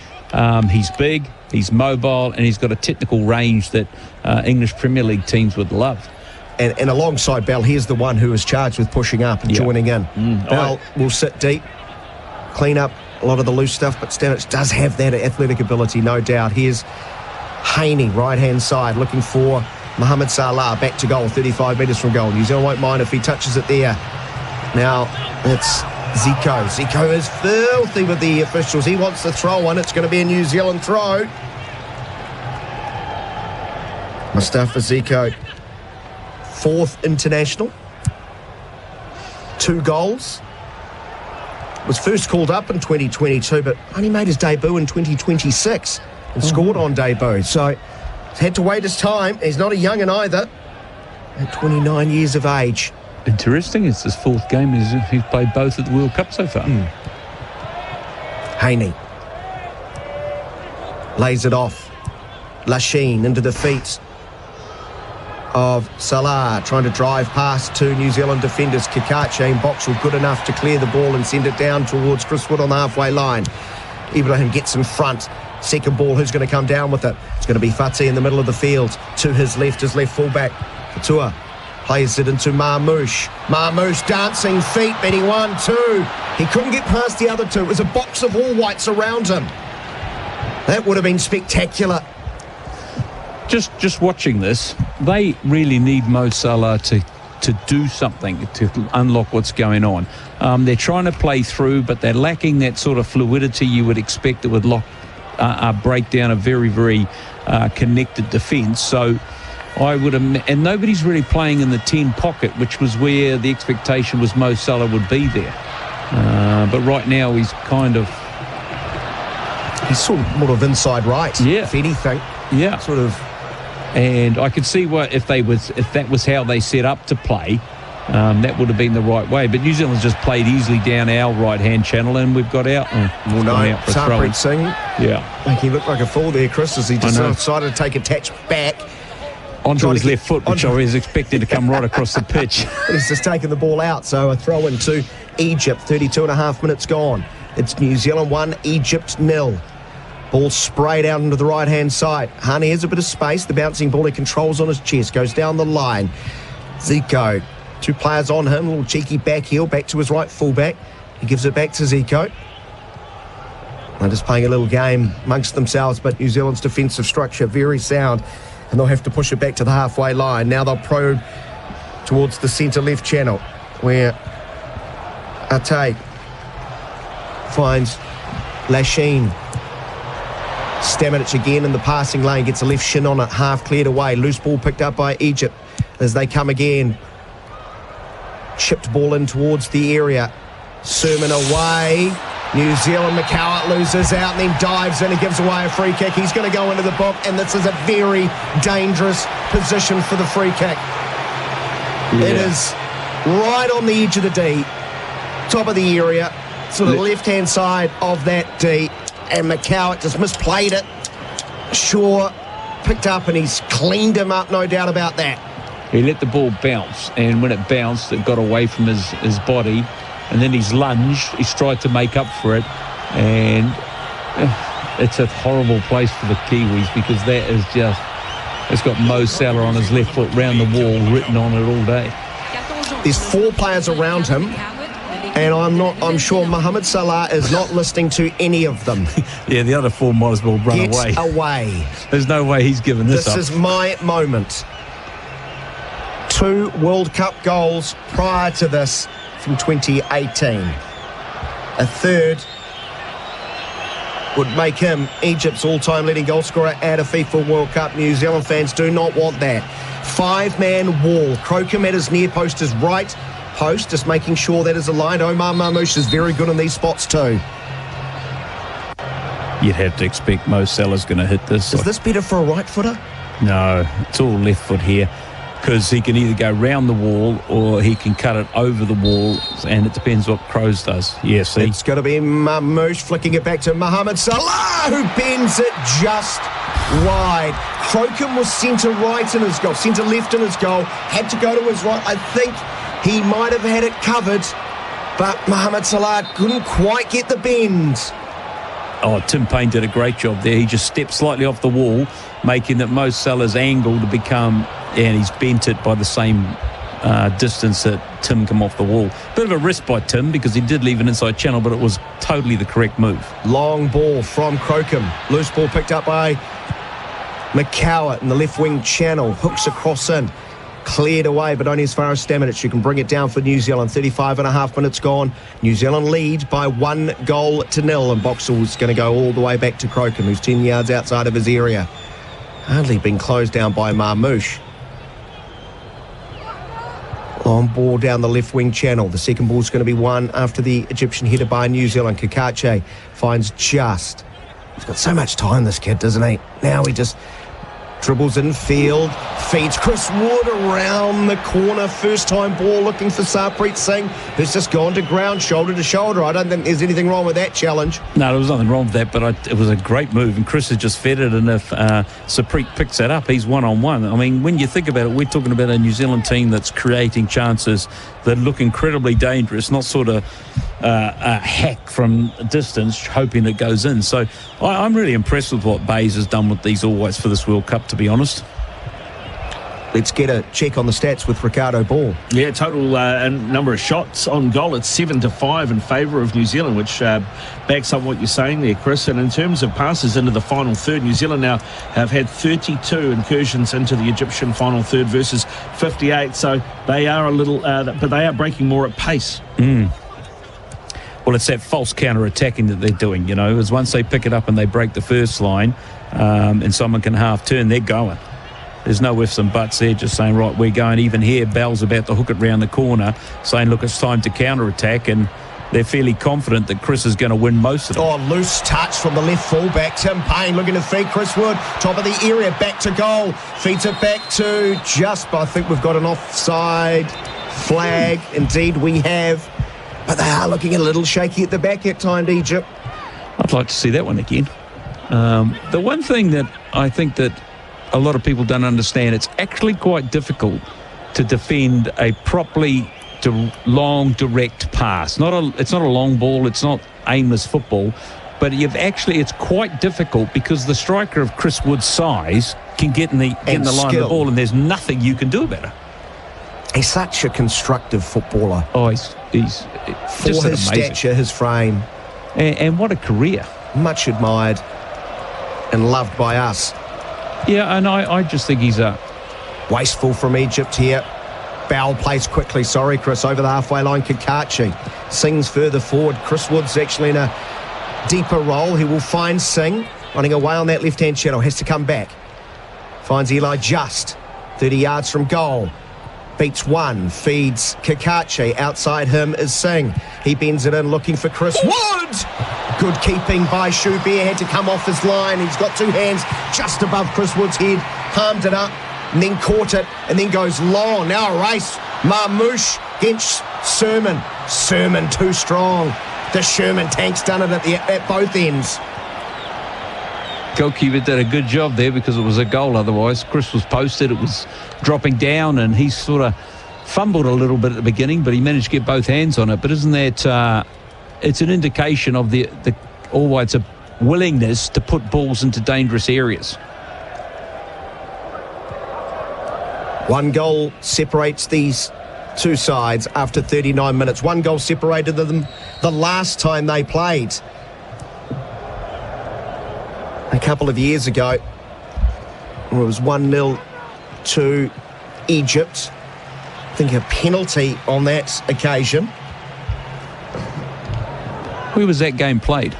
He's big, he's mobile, and he's got a technical range that English Premier League teams would love. And alongside Bell, here's the one who is charged with pushing up and joining in. Bell will sit deep, clean up a lot of the loose stuff, but Stamenic does have that athletic ability, no doubt. Here's Haney, right-hand side, looking for Mohamed Salah, back to goal, 35 metres from goal. New Zealand won't mind if he touches it there. Now, it's Zico. Zico is filthy with the officials. He wants the throw on. It's going to be a New Zealand throw. Mustafa Zico, 4th international. 2 goals. Was first called up in 2022, but only made his debut in 2026. And scored on debut, so he's had to wait his time. He's not a young'un either, at 29 years of age. Interesting, it's his 4th game. He's played both at the World Cup so far. Haney lays it off. Lachine into the feet of Salah, trying to drive past 2 New Zealand defenders. Kikache and Boxall good enough to clear the ball and send it down towards Chris Wood on the halfway line. Ibrahim gets in front. Second ball, who's going to come down with it? It's going to be Fatih in the middle of the field. To his left fullback. Fatua plays it into Marmoush. Marmoush dancing feet, betting 1-2. He couldn't get past the other 2. It was a box of all whites around him. That would have been spectacular. Just watching this, they really need Mo Salah to do something to unlock what's going on. They're trying to play through, but they're lacking that sort of fluidity you would expect that would break down a very, very connected defence. So I would, and nobody's really playing in the 10 pocket, which was where the expectation was Mo Salah would be there. But right now he's sort of more of inside right, if anything. Yeah, sort of. And I could see if that was how they set up to play, that would have been the right way. But New Zealand's just played easily down our right-hand channel, and we've got out. Sarpreet Singh. Yeah. Making him look like a fool there, Chris, as he decided to take a touch back. Onto his left foot, which I was expecting to come right across the pitch. He's just taken the ball out, so a throw into Egypt. 32 and a half minutes gone. It's New Zealand 1, Egypt 0. Ball sprayed out into the right-hand side. Hani has a bit of space. The bouncing ball he controls on his chest. Goes down the line. Zico. 2 players on him. A little cheeky back heel. Back to his right fullback. He gives it back to Zico. They're just playing a little game amongst themselves, but New Zealand's defensive structure very sound, and they'll have to push it back to the halfway line. Now they'll probe towards the centre-left channel, where Ate finds Lachine. Stamenic again in the passing lane, gets a left shin on it, half cleared away. Loose ball picked up by Egypt as they come again. Chipped ball in towards the area. Sermon away. New Zealand, McCowart loses out and then dives in and gives away a free kick. He's going to go into the book, and this is a very dangerous position for the free kick. Yeah. It is right on the edge of the D, top of the area, sort of left-hand side of that D, and McCowart just misplayed it. Shaw picked up and he's cleaned him up, no doubt about that. He let the ball bounce, and when it bounced, it got away from his body, and then he's lunged. He's tried to make up for it, and it's a horrible place for the Kiwis, because that is just, it's got Mo Salah on his left foot round the wall written on it all day. There's 4 players around him, and I'm sure Mohamed Salah is not listening to any of them. Yeah, the other 4 might as well run away. Get away. There's no way he's given this up. This is my moment. 2 World Cup goals prior to this from 2018. A third would make him Egypt's all-time leading goal scorer at a FIFA World Cup. New Zealand fans do not want that. 5-man wall. Crocombe at his near post, his right post, just making sure that is aligned. Omar Marmoush is very good in these spots too. You'd have to expect Mo Salah's going to hit this. Is this better for a right footer? No, it's all left foot here, because he can either go round the wall or he can cut it over the wall, and it depends what Crows does. Yeah, see? It's going to be Marmoush flicking it back to Mohamed Salah, who bends it just wide. Crocombe was centre right in his goal, centre left in his goal, had to go to his right. I think he might have had it covered, but Mohamed Salah couldn't quite get the bend. Oh, Tim Payne did a great job there. He just stepped slightly off the wall, making that Mo Salah's angle to become, and he's bent it by the same distance that Tim come off the wall. Bit of a risk by Tim, because he did leave an inside channel, but it was totally the correct move. Long ball from Crocombe. Loose ball picked up by McCowart in the left wing channel. Hooks across in. Cleared away, but only as far as Stamenic. You can bring it down for New Zealand. 35.5 minutes gone. New Zealand lead by 1-0, and Boxall's going to go all the way back to Crocombe, who's 10 yards outside of his area. Hardly been closed down by Marmoush. Long ball down the left wing channel. The second ball's going to be won after the Egyptian header by New Zealand. Kakache finds just. He's got so much time, this kid, doesn't he? Now he just dribbles in field, feeds Chris Wood around the corner. First time ball looking for Sarpreet Singh, who's just gone to ground, shoulder to shoulder. I don't think there's anything wrong with that challenge. No, there was nothing wrong with that, but it was a great move, and Chris has just fed it, and if Sarpreet picks that up, he's one-on-one. I mean, when you think about it, we're talking about a New Zealand team that's creating chances that look incredibly dangerous, not sort of a hack from a distance, hoping it goes in. So I'm really impressed with what Bays has done with these All Whites for this World Cup, to be honest. Let's get a check on the stats with Ricardo Ball. Yeah, total number of shots on goal, it's 7-5 in favour of New Zealand, which backs up what you're saying there, Chris. And in terms of passes into the final third, New Zealand now have had 32 incursions into the Egyptian final third versus 58. So they are a little, but they are breaking more at pace. Well, it's that false counter-attacking that they're doing, you know, is once they pick it up and they break the first line and someone can half-turn, they're going. There's no ifs and buts there, just saying, right, we're going. Even here, Bell's about to hook it round the corner, saying, look, it's time to counter-attack, and they're fairly confident that Chris is going to win most of them. Oh, loose touch from the left full-back. Tim Payne looking to feed Chris Wood. Top of the area, back to goal. Feeds it back to just, I think we've got an offside flag. Indeed, we have. But they are looking a little shaky at the back at times, Egypt. I'd like to see that one again. The one thing that I think that a lot of people don't understand, it's actually quite difficult to defend a properly long, direct pass. It's not a long ball, it's not aimless football, but it's quite difficult because the striker of Chris Wood's size can get in the line of the ball, and there's nothing you can do about it. He's such a constructive footballer. Oh, he's for just his stature, his frame. And what a career. Much admired and loved by us. Yeah, and I just think he's a... Wasteful from Egypt here. Bowell plays quickly. Sorry, Chris. Over the halfway line, Kakachi. Sings further forward. Chris Wood's actually in a deeper role. He will find Singh. Running away on that left-hand channel. Has to come back. Finds Eli just 30 yards from goal. beats one, feeds Kakachi. Outside him is Singh. He bends it in, looking for Chris Wood. Good keeping by Shubear, had to come off his line. He's got two hands just above Chris Wood's head, palmed it up, and then caught it, and then goes long. Now a race. Marmouche against Sermon. Sermon too strong. The Sherman tank's done it at both ends. Goalkeeper did a good job there because it was a goal otherwise. Chris was posted, it was dropping down, and he sort of fumbled a little bit at the beginning, but he managed to get both hands on it. But isn't that it's an indication of the All Whites' willingness to put balls into dangerous areas. One goal separates these two sides after 39 minutes. One goal separated them the last time they played. A couple of years ago, it was 1-0 to Egypt. I think a penalty on that occasion. Where was that game played?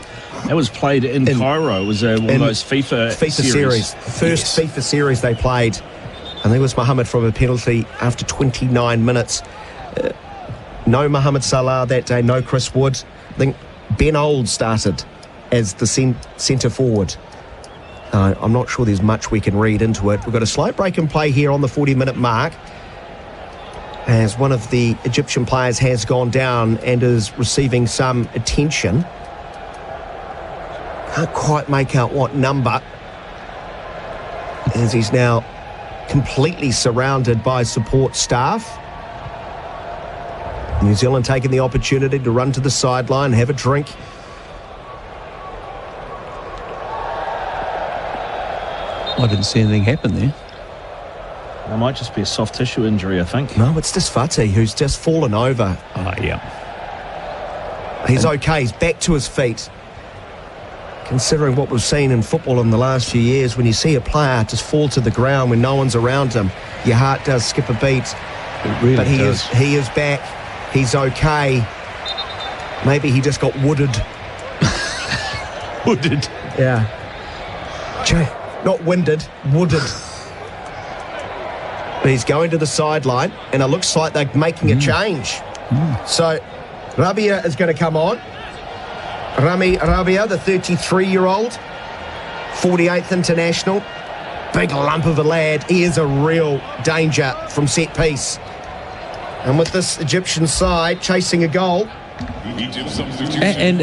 It was played in Cairo. It was one of those FIFA series. First FIFA series they played. I think it was Mohamed from a penalty after 29 minutes. No Mohamed Salah that day, no Chris Wood. I think Ben Old started as the centre forward. I'm not sure there's much we can read into it. We've got a slight break in play here on the 40-minute mark, as one of the Egyptian players has gone down and is receiving some attention. Can't quite make out what number, as he's now completely surrounded by support staff. New Zealand taking the opportunity to run to the sideline, have a drink. I didn't see anything happen there. It might just be a soft tissue injury, I think. No, it's just Fati, who's just fallen over. Oh, yeah. He's okay. He's back to his feet. Considering what we've seen in football in the last few years, when you see a player just fall to the ground when no one's around him, your heart does skip a beat. It really but does. he is back. He's okay. Maybe he just got wooded. Wooded? Yeah. Not winded, wooded. But he's going to the sideline, and it looks like they're making a change. So Rabia is going to come on. Rami Rabia, the 33-year-old, 48th international. Big lump of a lad. He is a real danger from set piece. And with this Egyptian side chasing a goal. And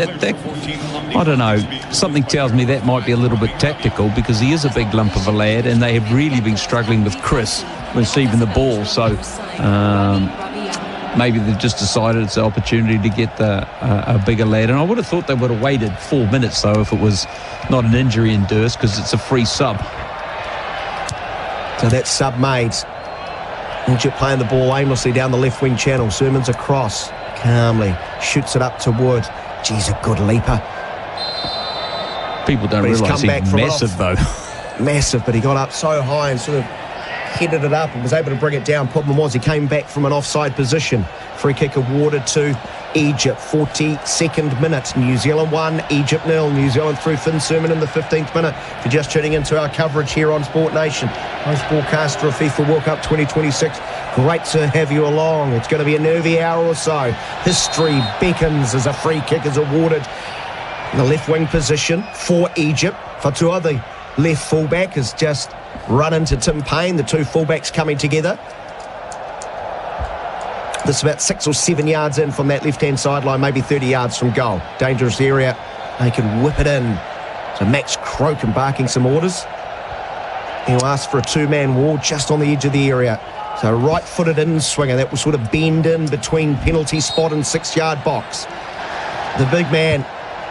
I don't know, something tells me that might be a little bit tactical, because he is a big lump of a lad, and they have really been struggling with Chris receiving the ball. So maybe they've just decided it's an opportunity to get a bigger lad. And I would have thought they would have waited 4 minutes, though, if it was not an injury induced, because it's a free sub. So that's sub made. Egypt playing the ball aimlessly down the left wing channel. Sermon's across. Calmly shoots it up to Wood. Geez, a good leaper. People don't realise he's massive, though. Massive, but he got up so high and sort of headed it up and was able to bring it down. Problem was he came back from an offside position. Free kick awarded to Egypt. 42nd minute. New Zealand 1, Egypt 0. New Zealand through Finn Sermon in the 15th minute. If you're just tuning into our coverage here on Sport Nation, host broadcaster of FIFA World Cup 2026. Great to have you along. It's going to be a nervy hour or so. History beckons as a free kick is awarded in the left wing position for Egypt. Fatua, the left fullback, has just run into Tim Payne, the two fullbacks coming together. This is about 6 or 7 yards in from that left-hand sideline, maybe 30 yards from goal. Dangerous area. They can whip it in. So Max Croak embarking some orders. He'll ask for a two-man wall just on the edge of the area. So right-footed in-swinger. That will sort of bend in between penalty spot and 6-yard box. The big man,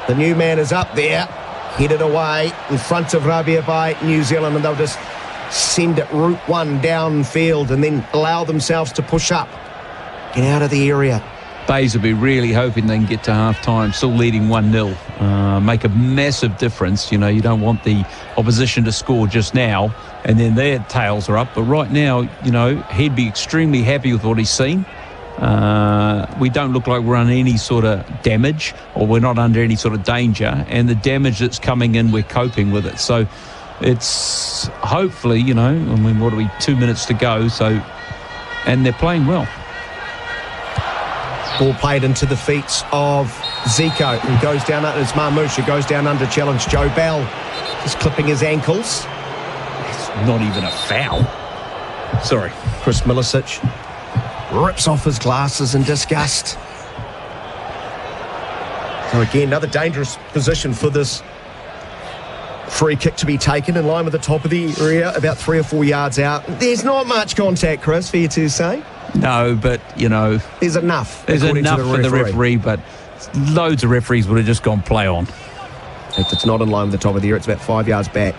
the new man, is up there. Headed away in front of Rabia by New Zealand, and they'll just send it route one downfield and then allow themselves to push up. Get out of the area. Bays will be really hoping they can get to half-time, still leading 1-0. Make a massive difference. You know, you don't want the opposition to score just now, and then their tails are up. But right now, you know, he'd be extremely happy with what he's seen. We don't look like we're under any sort of damage, or we're not under any sort of danger. And the damage that's coming in, we're coping with it. So it's hopefully, you know, I mean, what are we, 2 minutes to go? So and they're playing well. Ball played into the feet of Zico, who goes down. It's Marmouche who goes down under challenge. Joe Bell is clipping his ankles. It's not even a foul. Sorry. Chris Milicic rips off his glasses in disgust. So again, another dangerous position for this free kick to be taken in line with the top of the area, about 3 or 4 yards out. There's not much contact, Chris, for you to say. No, but, there's enough. There's enough for the referee, but loads of referees would have just gone play on. If it's not in line with the top of the area, it's about 5 yards back.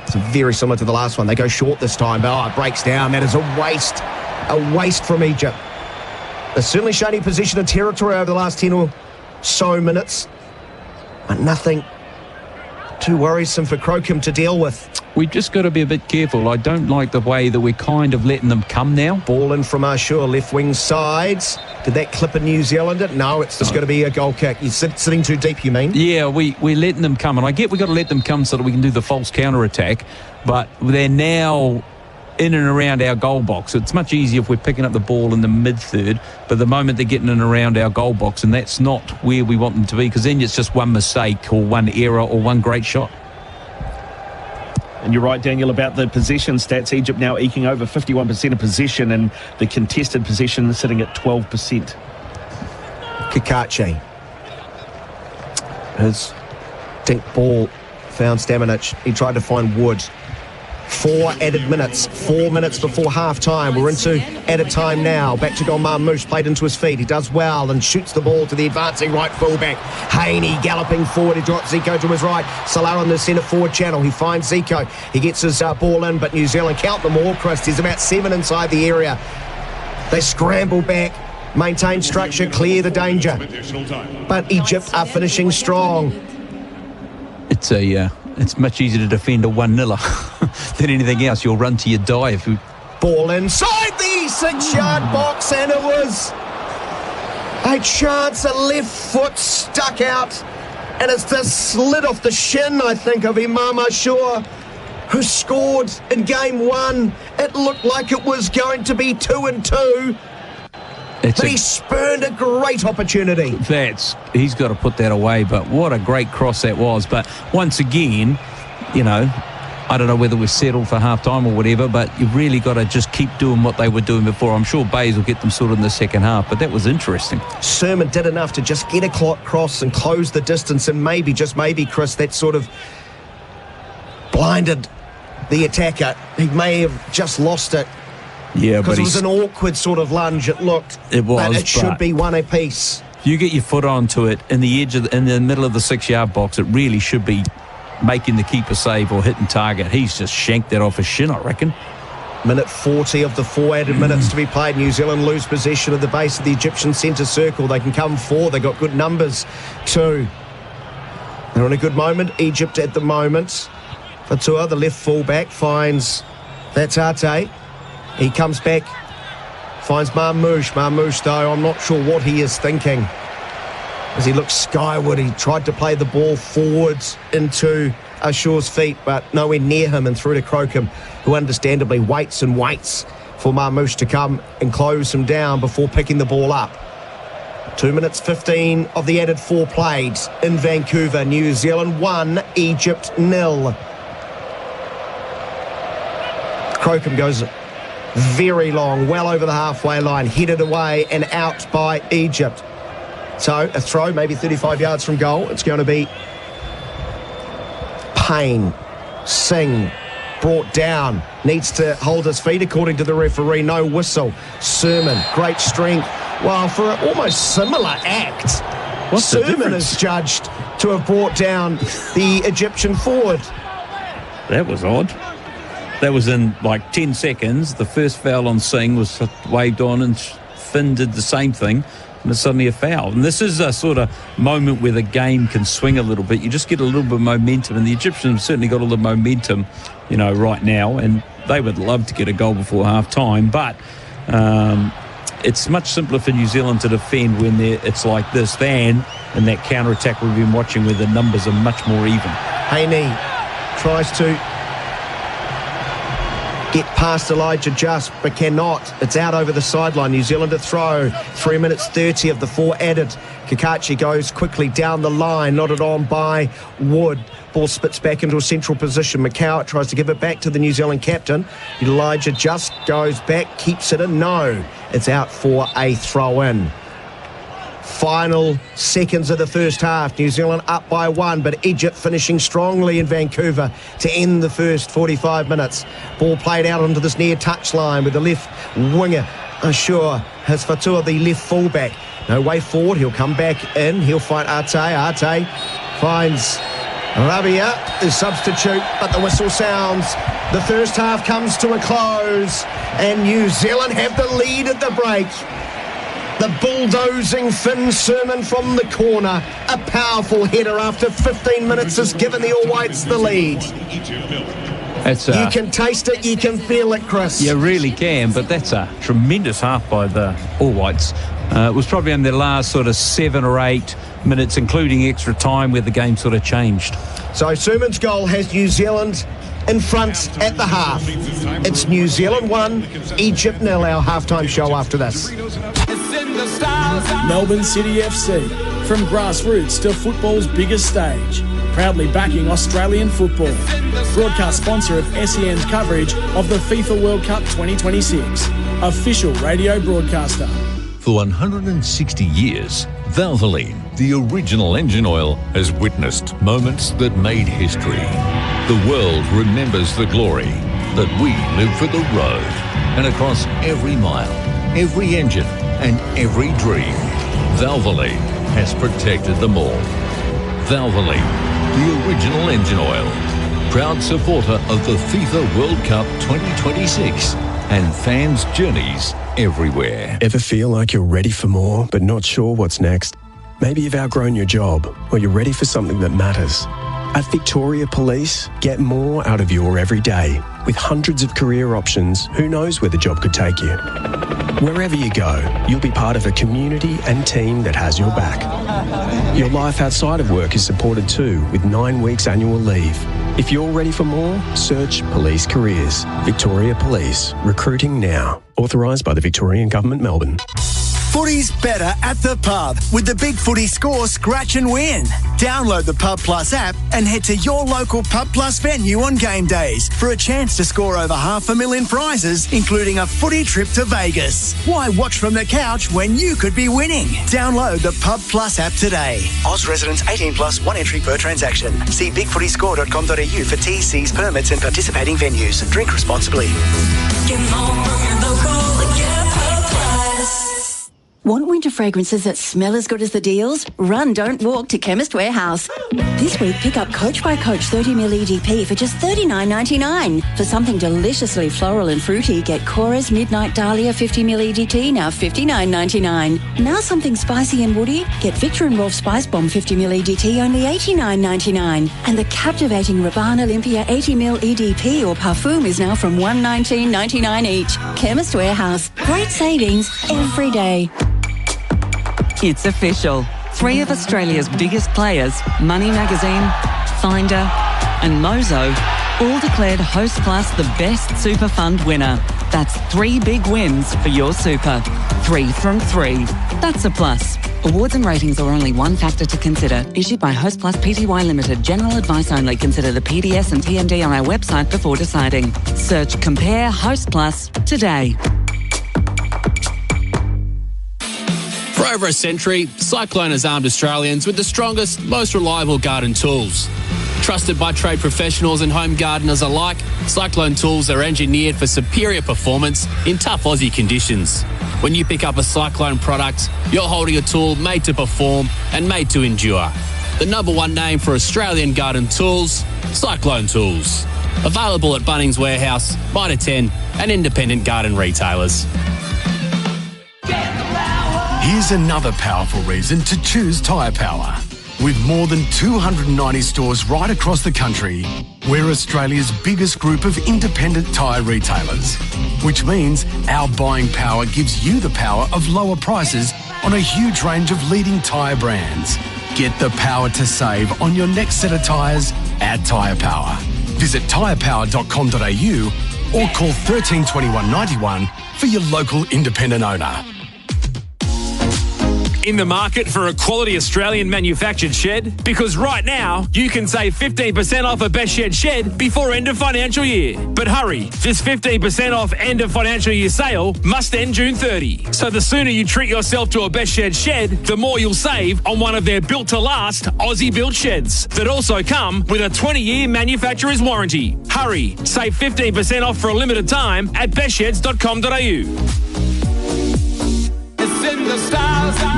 It's very similar to the last one. They go short this time, but it breaks down. That is a waste from Egypt. They're certainly showing possession of territory over the last 10 or so minutes, but nothing too worrisome for Crocombe to deal with. We've just got to be a bit careful. I don't like the way that we're kind of letting them come now. Ball in from Ashur, left wing sides. Did that clip a New Zealander? No, it's just going to be a goal kick. You're sitting too deep, you mean? Yeah, we're letting them come, and I get we've got to let them come so that we can do the false counter-attack, but they're now in and around our goal box. It's much easier if we're picking up the ball in the mid-third, but the moment they're getting in and around our goal box, and that's not where we want them to be, because then it's just one mistake or one error or one great shot. And you're right, Daniel, about the possession stats. Egypt now eking over 51% of possession, and the contested possession sitting at 12%. Kakachi. His dink ball found Stamanic. He tried to find Wood. 4 added minutes, 4 minutes before half-time. We're into added time now. Back to goal, Marmouche, played into his feet. He does well and shoots the ball to the advancing right fullback. Haney galloping forward. He drops Zico to his right. Salah on the centre forward channel. He finds Zico. He gets his ball in, but New Zealand count them all, Chris. There's about 7 inside the area. They scramble back, maintain structure, clear the danger. But Egypt are finishing strong. It's much easier to defend a 1-0 than anything else. You'll run to your dive. Ball inside the 6-yard box, and it was a chance. A left foot stuck out, and it's just slid off the shin, I think, of Imam Ashur, who scored in game 1. It looked like it was going to be 2-2. But he spurned a great opportunity. He's got to put that away, but what a great cross that was. But once again, I don't know whether we're settled for half-time or whatever, but you've really got to just keep doing what they were doing before. I'm sure Bays will get them sorted in the second half, but that was interesting. Sermon did enough to just get a cross and close the distance, and maybe, just maybe, Chris, that sort of blinded the attacker. He may have just lost it. Yeah, because it was an awkward sort of lunge. It looked. It was. But it should be one apiece. You get your foot onto it in the middle of the 6-yard box. It really should be making the keeper save or hitting target. He's just shanked that off his shin, I reckon. Minute 40 of the 4 added minutes to be played. New Zealand lose possession of the base of the Egyptian centre circle. They can come 4. They got good numbers too. They're in a good moment. Egypt at the moment. Fatua, the left fullback, finds that's Arte. He comes back, finds Marmouche. Marmouche, though, I'm not sure what he is thinking. As he looks skyward, he tried to play the ball forwards into Ashur's feet, but nowhere near him and through to Crocombe, who understandably waits and waits for Marmouche to come and close him down before picking the ball up. 2 minutes 15 of the added 4 played in Vancouver. New Zealand 1, Egypt 0. Crocombe goes very long, well over the halfway line, headed away and out by Egypt. So a throw, maybe 35 yards from goal. It's going to be Payne. Singh brought down, needs to hold his feet according to the referee. No whistle. Sermon, great strength. Well, for an almost similar act, Sermon is judged to have brought down the Egyptian forward. That was odd. That was in like 10 seconds. The first foul on Singh was waved on, and Finn did the same thing, and it's suddenly a foul. And this is a sort of moment where the game can swing a little bit. You just get a little bit of momentum, and the Egyptians have certainly got a little momentum, right now, and they would love to get a goal before half-time, but it's much simpler for New Zealand to defend when it's like this than in that counter-attack we've been watching where the numbers are much more even. Haney tries to get past Elijah Just, but cannot. It's out over the sideline. New Zealand to throw. 3 minutes 30 of the 4 added. Kakachi goes quickly down the line, nodded on by Wood. Ball spits back into a central position. Macau tries to give it back to the New Zealand captain. Elijah Just goes back, keeps it in. No, it's out for a throw-in. Final seconds of the first half. New Zealand up by 1, but Egypt finishing strongly in Vancouver to end the first 45 minutes. Ball played out onto this near touchline with the left winger. Ashur has Fatua, the left fullback. No way forward. He'll come back in. He'll fight Arte. Arte finds Rabia, the substitute, but the whistle sounds. The first half comes to a close, and New Zealand have the lead at the break. The bulldozing Finn Sermon from the corner. A powerful header after 15 minutes has given the All Whites the lead. You can taste it, you can feel it, Chris. You really can, but that's a tremendous half by the All Whites. It was probably in their last sort of 7 or 8 minutes, including extra time, where the game sort of changed. So Sermon's goal has New Zealand in front at the half. It's New Zealand 1, Egypt 0, our halftime show after this. Melbourne City FC, from grassroots to football's biggest stage, proudly backing Australian football. Broadcast sponsor of SEN's coverage of the FIFA World Cup 2026. Official radio broadcaster. For 160 years, Valvoline, the original engine oil, has witnessed moments that made history. The world remembers the glory, but we live for the road. And across every mile, every engine, and every dream, Valvoline has protected them all. Valvoline, the original engine oil. Proud supporter of the FIFA World Cup 2026 and fans' journeys everywhere. Ever feel like you're ready for more, but not sure what's next? Maybe you've outgrown your job, or you're ready for something that matters. At Victoria Police, get more out of your everyday. With hundreds of career options, who knows where the job could take you? Wherever you go, you'll be part of a community and team that has your back. Your life outside of work is supported too, with 9 weeks annual leave. If you're ready for more, search Police Careers. Victoria Police. Recruiting now. Authorised by the Victorian Government, Melbourne. Footy's better at the pub with the Big Footy Score Scratch and Win. Download the Pub Plus app and head to your local Pub Plus venue on game days for a chance to score over $500,000 prizes, including a footy trip to Vegas. Why watch from the couch when you could be winning? Download the Pub Plus app today. Oz residents 18 plus, 1 entry per transaction. See bigfootyscore.com.au for TCs, permits and participating venues. Drink responsibly. Get more from your local, get Pub Plus. Want winter fragrances that smell as good as the deals? Run, don't walk to Chemist Warehouse. This week, pick up Coach by Coach 30ml EDP for just $39.99. For something deliciously floral and fruity, get Cora's Midnight Dahlia 50ml EDT, now $59.99. Now something spicy and woody, get Victor and Rolf Spice Bomb 50ml EDT, only $89.99. And the captivating Rabanne Olympia 80ml EDP or Parfum is now from $119.99 each. Chemist Warehouse. Great savings every day. It's official. 3 of Australia's biggest players, Money Magazine, Finder and Mozo, all declared Host Plus the best super fund winner. That's 3 big wins for your super. 3 from 3. That's a plus. Awards and ratings are only one factor to consider. Issued by Host Plus Pty Limited. General advice only. Consider the PDS and TMD on our website before deciding. Search Compare Host Plus today. For over a century, Cyclone has armed Australians with the strongest, most reliable garden tools. Trusted by trade professionals and home gardeners alike, Cyclone tools are engineered for superior performance in tough Aussie conditions. When you pick up a Cyclone product, you're holding a tool made to perform and made to endure. The #1 name for Australian garden tools, Cyclone Tools. Available at Bunnings Warehouse, Mitre 10 and independent garden retailers. Here's another powerful reason to choose Tyre Power. With more than 290 stores right across the country, we're Australia's biggest group of independent tyre retailers, which means our buying power gives you the power of lower prices on a huge range of leading tyre brands. Get the power to save on your next set of tyres at Tyre Power. Visit tyrepower.com.au or call 13 21 91 for your local independent owner. In the market for a quality Australian manufactured shed? Because right now, you can save 15% off a Best Shed shed before end of financial year. But hurry, this 15% off end of financial year sale must end June 30. So the sooner you treat yourself to a Best Shed shed, the more you'll save on one of their built-to-last Aussie-built sheds that also come with a 20-year manufacturer's warranty. Hurry, save 15% off for a limited time at bestsheds.com.au.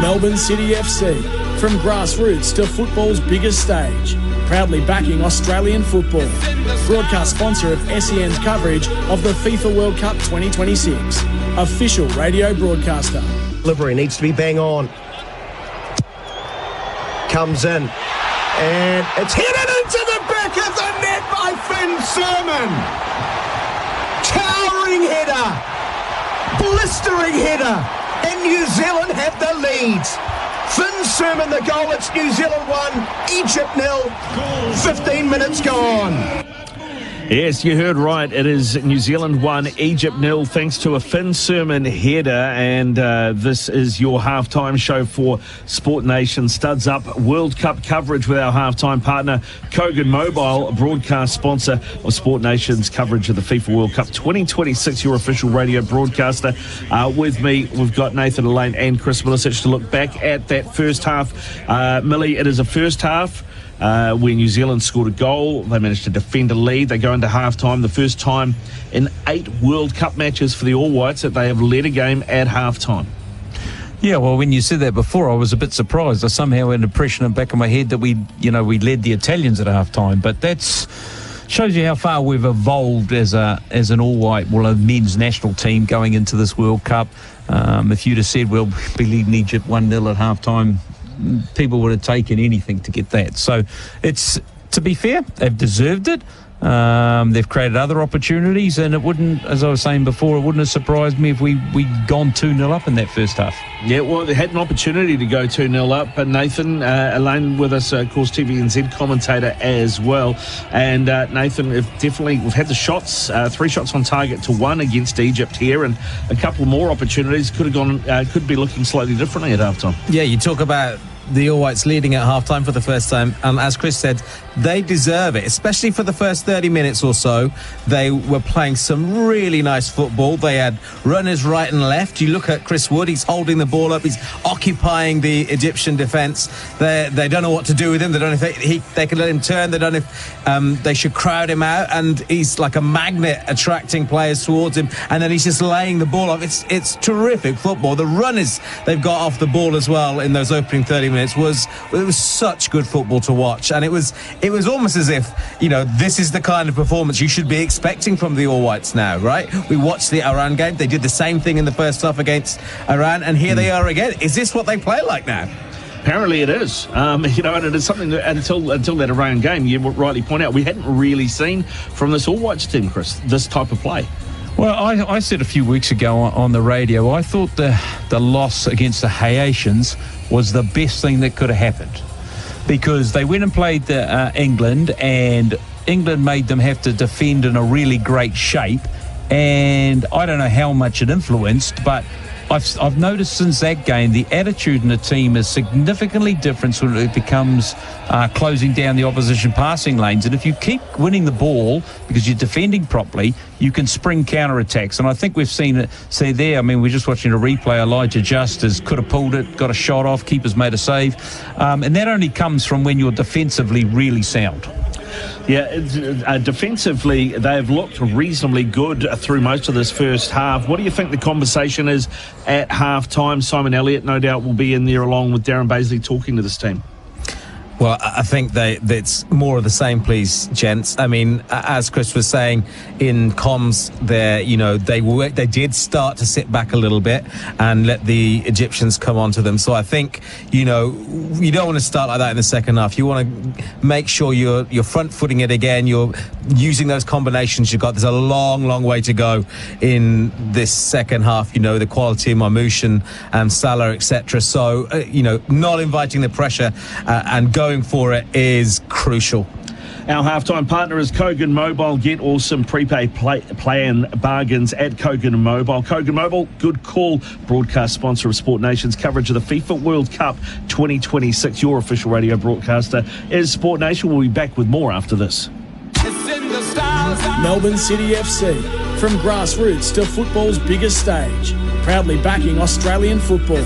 Melbourne City FC, from grassroots to football's biggest stage, proudly backing Australian football. Broadcast sponsor of SEN's coverage of the FIFA World Cup 2026. Official radio broadcaster. Delivery needs to be bang on. Comes in. And it's headed into the back of the net by Finn Sermon. Towering header. Blistering header. And New Zealand have the lead. Finn Sermon the goal. It's New Zealand 1, Egypt 0. 15 minutes gone. Yes, you heard right. It is New Zealand 1, Egypt 0, thanks to a Finn Sermon header. And this is your halftime show for Sport Nation. Studs Up World Cup coverage with our halftime partner, Kogan Mobile, broadcast sponsor of Sport Nation's coverage of the FIFA World Cup 2026, your official radio broadcaster. With me, we've got Nathan Elaine and Chris Milicic to look back at that first half. Millie, it is a first half where New Zealand scored a goal. They managed to defend a lead. They go into half-time, the first time in 8 World Cup matches for the All Whites that they have led a game at half-time. Yeah, well, when you said that before, I was a bit surprised. I somehow had an impression in the back of my head that we led the Italians at half-time. But that's shows you how far we've evolved as an all-white, a men's national team going into this World Cup. If you'd have said we'll be leading Egypt 1-0 at half-time, people would have taken anything to get that. So it's, to be fair, they've deserved it. They've created other opportunities, and it wouldn't, as I was saying before, it wouldn't have surprised me if we'd gone 2-0 up in that first half. Yeah, well, they had an opportunity to go 2-0 up, but Nathan, Elaine with us, of course, TVNZ commentator as well. And Nathan, we've had the shots, 3 shots on target to 1 against Egypt here, and a couple more opportunities could be looking slightly differently at halftime. Yeah, you talk about the All Whites leading at half-time for the first time, and as Chris said, they deserve it, especially for the first 30 minutes or so. They were playing some really nice football. They had runners right and left. You look at Chris Wood, he's holding the ball up, he's occupying the Egyptian defence. They don't know what to do with him. They don't know if they can let him turn. They don't know if they should crowd him out, and he's like a magnet attracting players towards him, and then he's just laying the ball off. It's terrific football. The runners they've got off the ball as well in those opening 30 minutes was such good football to watch, and it was almost as if, this is the kind of performance you should be expecting from the All Whites now, right? We watched the Iran game. They did the same thing in the first half against Iran, and here they are again. Is this what they play like now? Apparently it is, and it is something that until that Iran game, you rightly point out, we hadn't really seen from this All Whites team, Chris, this type of play. Well, I said a few weeks ago on the radio, I thought the loss against the Haitians was the best thing that could have happened, because they went and played England, and England made them have to defend in a really great shape, and I don't know how much it influenced, but I've noticed since that game the attitude in the team is significantly different when it becomes closing down the opposition passing lanes. And if you keep winning the ball because you're defending properly, you can spring counter-attacks. And I think we've seen it. See there, I mean, we're just watching a replay. Elijah Justice could have pulled it, got a shot off, keeper's made a save. And that only comes from when you're defensively really sound. Yeah, defensively, they've looked reasonably good through most of this first half. What do you think the conversation is at half-time? Simon Elliott, no doubt, will be in there along with Darren Bazley talking to this team. Well, I think it's more of the same, please, gents. I mean, as Chris was saying in comms there, they did start to sit back a little bit and let the Egyptians come onto them. So I think, you don't want to start like that in the second half. You want to make sure you're front-footing it again. You're using those combinations you've got. There's a long, long way to go in this second half. The quality of Mamouche and Salah, etc. So, not inviting the pressure and going for it is crucial. Our halftime partner is Kogan Mobile. Get awesome prepaid plan bargains at Kogan Mobile. Kogan Mobile, good call. Broadcast sponsor of Sport Nation's coverage of the FIFA World Cup 2026. Your official radio broadcaster is Sport Nation. We'll be back with more after this. Melbourne City FC, from grassroots to football's biggest stage, proudly backing Australian football.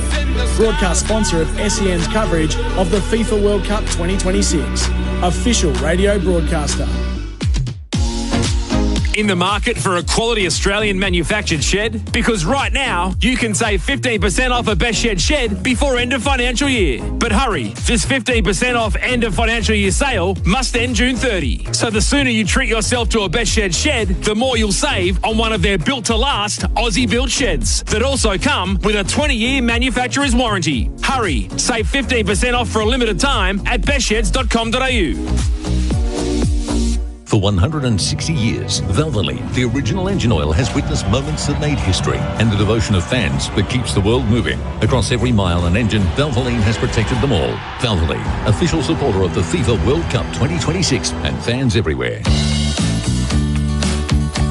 Broadcast sponsor of SEN's coverage of the FIFA World Cup 2026. Official radio broadcaster. In the market for a quality Australian manufactured shed? Because right now, you can save 15% off a Best Shed shed before end of financial year. But hurry, this 15% off end of financial year sale must end June 30. So the sooner you treat yourself to a Best Shed shed, the more you'll save on one of their built-to-last Aussie-built sheds that also come with a 20-year manufacturer's warranty. Hurry, save 15% off for a limited time at bestsheds.com.au. For 160 years, Valvoline, the original engine oil, has witnessed moments that made history and the devotion of fans that keeps the world moving. Across every mile and engine, Valvoline has protected them all. Valvoline, official supporter of the FIFA World Cup 2026 and fans everywhere.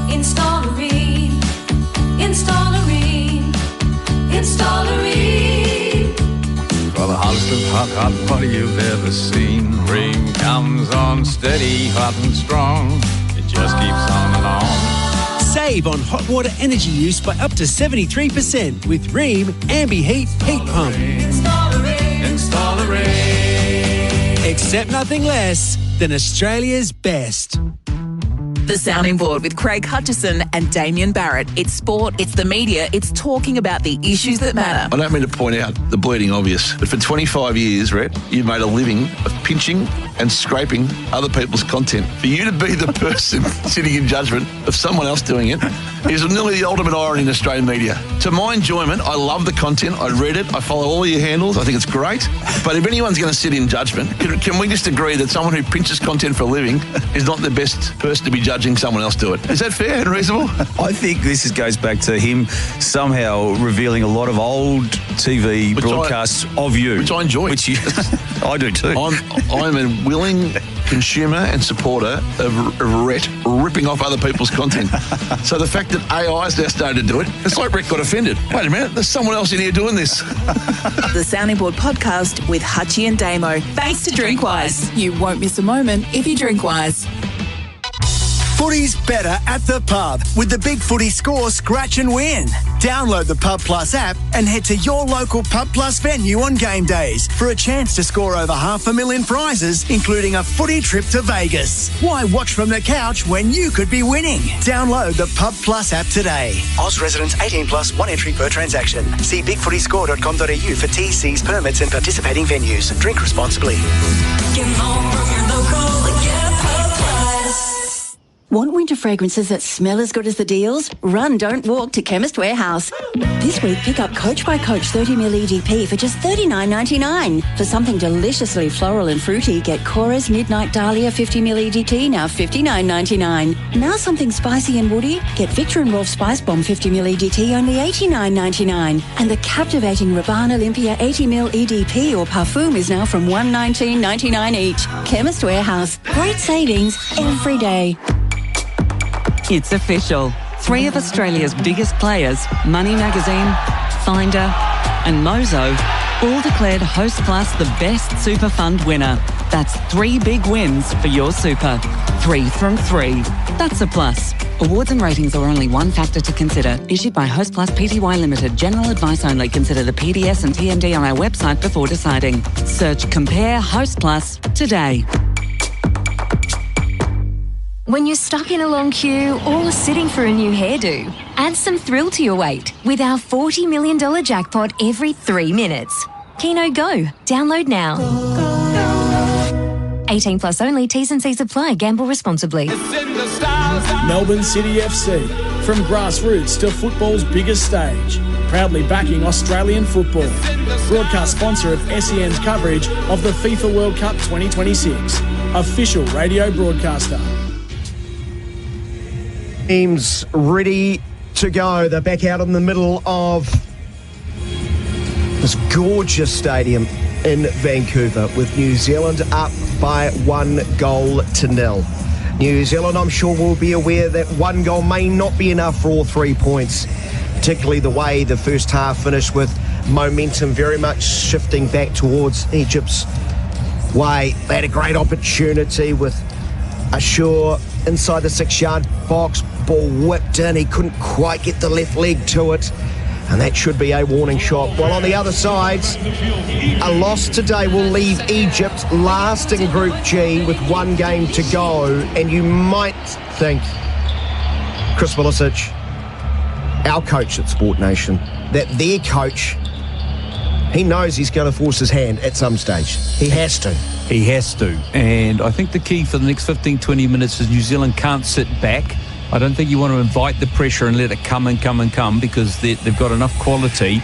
Installerine, Installerine, Installerine. For the hottest of hot butter you've ever seen. Ream comes on steady, hot and strong. It just keeps on and on. Save on hot water energy use by up to 73% with Ream Ambi Heat Heat Pump. Installerine. Accept nothing less than Australia's best. The Sounding Board with Craig Hutchison and Damien Barrett. It's sport, it's the media, it's talking about the issues that matter. I don't mean to point out the bleeding obvious, but for 25 years, Rhett, you've made a living of pinching and scraping other people's content. For you to be the person sitting in judgment of someone else doing it is nearly the ultimate irony in Australian media. To my enjoyment, I love the content. I read it. I follow all your handles. I think it's great. But if anyone's going to sit in judgment, can we just agree that someone who pinches content for a living is not the best person to be judging someone else do it? Is that fair and reasonable? I think this goes back to him somehow revealing a lot of old TV broadcasts of you. Which I enjoy. Which I do too. I'm a willing consumer and supporter of Rhett ripping off other people's content. So the fact that AI is now starting to do it, it's like Rhett got offended. Wait a minute, there's someone else in here doing this. The Sounding Board podcast with Hutchie and Damo. Thanks to Drinkwise. You won't miss a moment if you drink wise. Footy's better at the pub with the Big Footy Score Scratch and Win. Download the Pub Plus app and head to your local Pub Plus venue on game days for a chance to score over $500,000 prizes, including a footy trip to Vegas. Why watch from the couch when you could be winning? Download the Pub Plus app today. Oz residents 18 plus, 1 entry per transaction. See bigfootyscore.com.au for TCs, permits and participating venues. Drink responsibly. Get home from your local, yeah, Pub Plus. Want winter fragrances that smell as good as the deals? Run, don't walk to Chemist Warehouse. This week, pick up Coach by Coach 30ml EDP for just $39.99. For something deliciously floral and fruity, get Cora's Midnight Dahlia 50ml EDT, now $59.99. Now something spicy and woody, get Victor and Rolf Spice Bomb 50ml EDT, only $89.99. And the captivating Rabanne Olympia 80ml EDP or Parfum is now from $119.99 each. Chemist Warehouse. Great savings every day. It's official. 3 of Australia's biggest players, Money Magazine, Finder and Mozo, all declared Host Plus the best super fund winner. That's 3 big wins for your super. 3 from 3. That's a plus. Awards and ratings are only one factor to consider. Issued by Host Plus Pty Limited. General advice only. Consider the PDS and TMD on our website before deciding. Search Compare Host Plus today. When you're stuck in a long queue or sitting for a new hairdo, add some thrill to your wait with our $40 million jackpot every 3 minutes. Keno Go. Download now. 18 plus only. T's and C's apply. Gamble responsibly. Melbourne City FC, from grassroots to football's biggest stage, proudly backing Australian football. Broadcast sponsor of SEN's coverage of the FIFA World Cup 2026. Official radio broadcaster. Teams ready to go. They're back out in the middle of this gorgeous stadium in Vancouver with New Zealand up by 1-0. New Zealand, I'm sure, will be aware that one goal may not be enough for all 3 points, particularly the way the first half finished, with momentum very much shifting back towards Egypt's way. They had a great opportunity with Ashur inside the 6-yard box, ball whipped in, he couldn't quite get the left leg to it, and that should be a warning shot. While on the other side, a loss today will leave Egypt last in Group G with 1 game to go, and you might think Chris Milicic, our coach at Sport Nation, that their coach, he knows he's going to force his hand at some stage. He has to. He has to. And I think the key for the next 15, 20 minutes is New Zealand can't sit back. I don't think you want to invite the pressure and let it come and come and come, because they've got enough quality.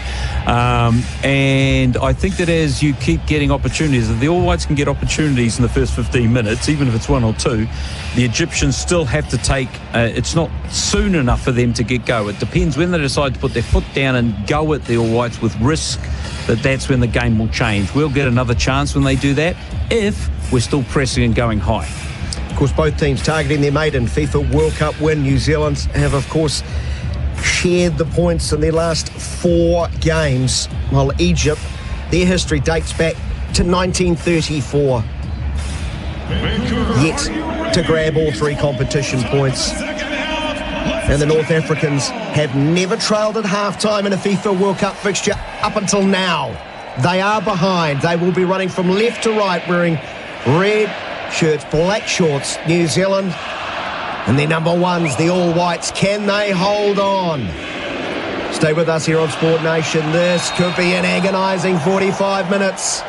And I think that as you keep getting opportunities, if the All Whites can get opportunities in the first 15 minutes, even if it's 1 or 2, the Egyptians still have to take, it's not soon enough for them to get go. It depends when they decide to put their foot down and go at the All Whites with risk, that's when the game will change. We'll get another chance when they do that, if we're still pressing and going high. Of course, both teams targeting their maiden FIFA World Cup win. New Zealand have, of course, shared the points in their last 4 games, while Egypt, their history dates back to 1934. Yet to grab all 3 competition points. And the North Africans have never trailed at half-time in a FIFA World Cup fixture up until now. They are behind. They will be running from left to right, wearing red shirts, black shorts. New Zealand and their number ones, the All Whites. Can they hold on? Stay with us here on Sport Nation. This could be an agonising 45 minutes,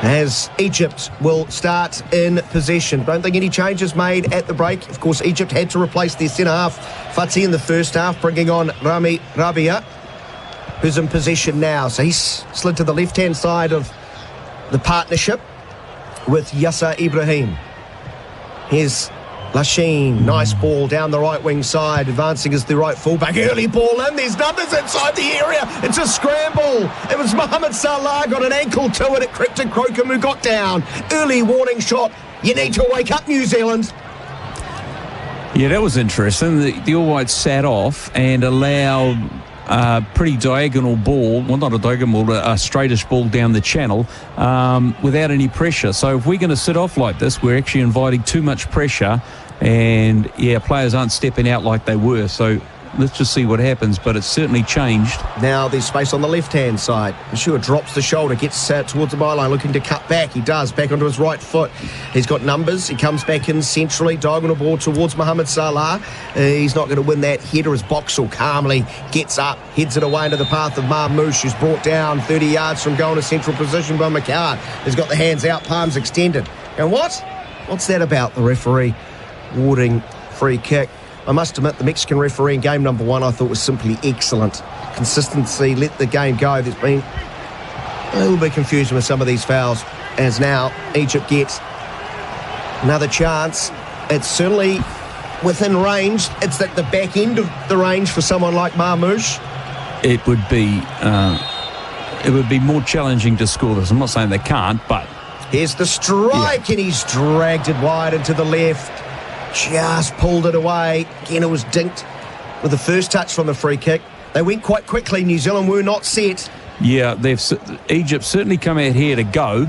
as Egypt will start in possession. Don't think any changes made at the break. Of course, Egypt had to replace their centre-half Fatih in the first half, bringing on Rami Rabia, who's in possession now. So he's slid to the left-hand side of the partnership with Yasser Ibrahim. Here's Lachine, nice ball down the right wing side, advancing as the right fullback. Early ball in, there's numbers inside the area. It's a scramble. It was Mohamed Salah, got an ankle to it. It crept to Crocombe, who got down. Early warning shot. You need to wake up, New Zealand. Yeah, that was interesting. The All Whites sat off and allowed a pretty diagonal ball, well, not a diagonal ball, a straightish ball down the channel without any pressure. So if we're going to sit off like this, we're actually inviting too much pressure, and yeah, players aren't stepping out like they were. So let's just see what happens, but it's certainly changed. Now there's space on the left-hand side. Ashur drops the shoulder, gets towards the byline, looking to cut back. He does, back onto his right foot. He's got numbers. He comes back in centrally, diagonal ball towards Mohamed Salah. He's not going to win that header as Boxall calmly gets up, heads it away into the path of Marmouche, who's brought down 30 yards from goal in a central position by McCart. He's got the hands out, palms extended. And what's that about? The referee awarding free kick. I must admit, the Mexican referee in game number 1 I thought was simply excellent. Consistency, let the game go. There's been a little bit of confusion with some of these fouls, as now Egypt gets another chance. It's certainly within range. It's at the back end of the range for someone like Marmouche. It would be more challenging to score this. I'm not saying they can't, but here's the strike, and he's dragged it wide into the left. Just pulled it away. Again, it was dinked with the first touch from the free kick. They went quite quickly. New Zealand were not set. Yeah, Egypt certainly come out here to go,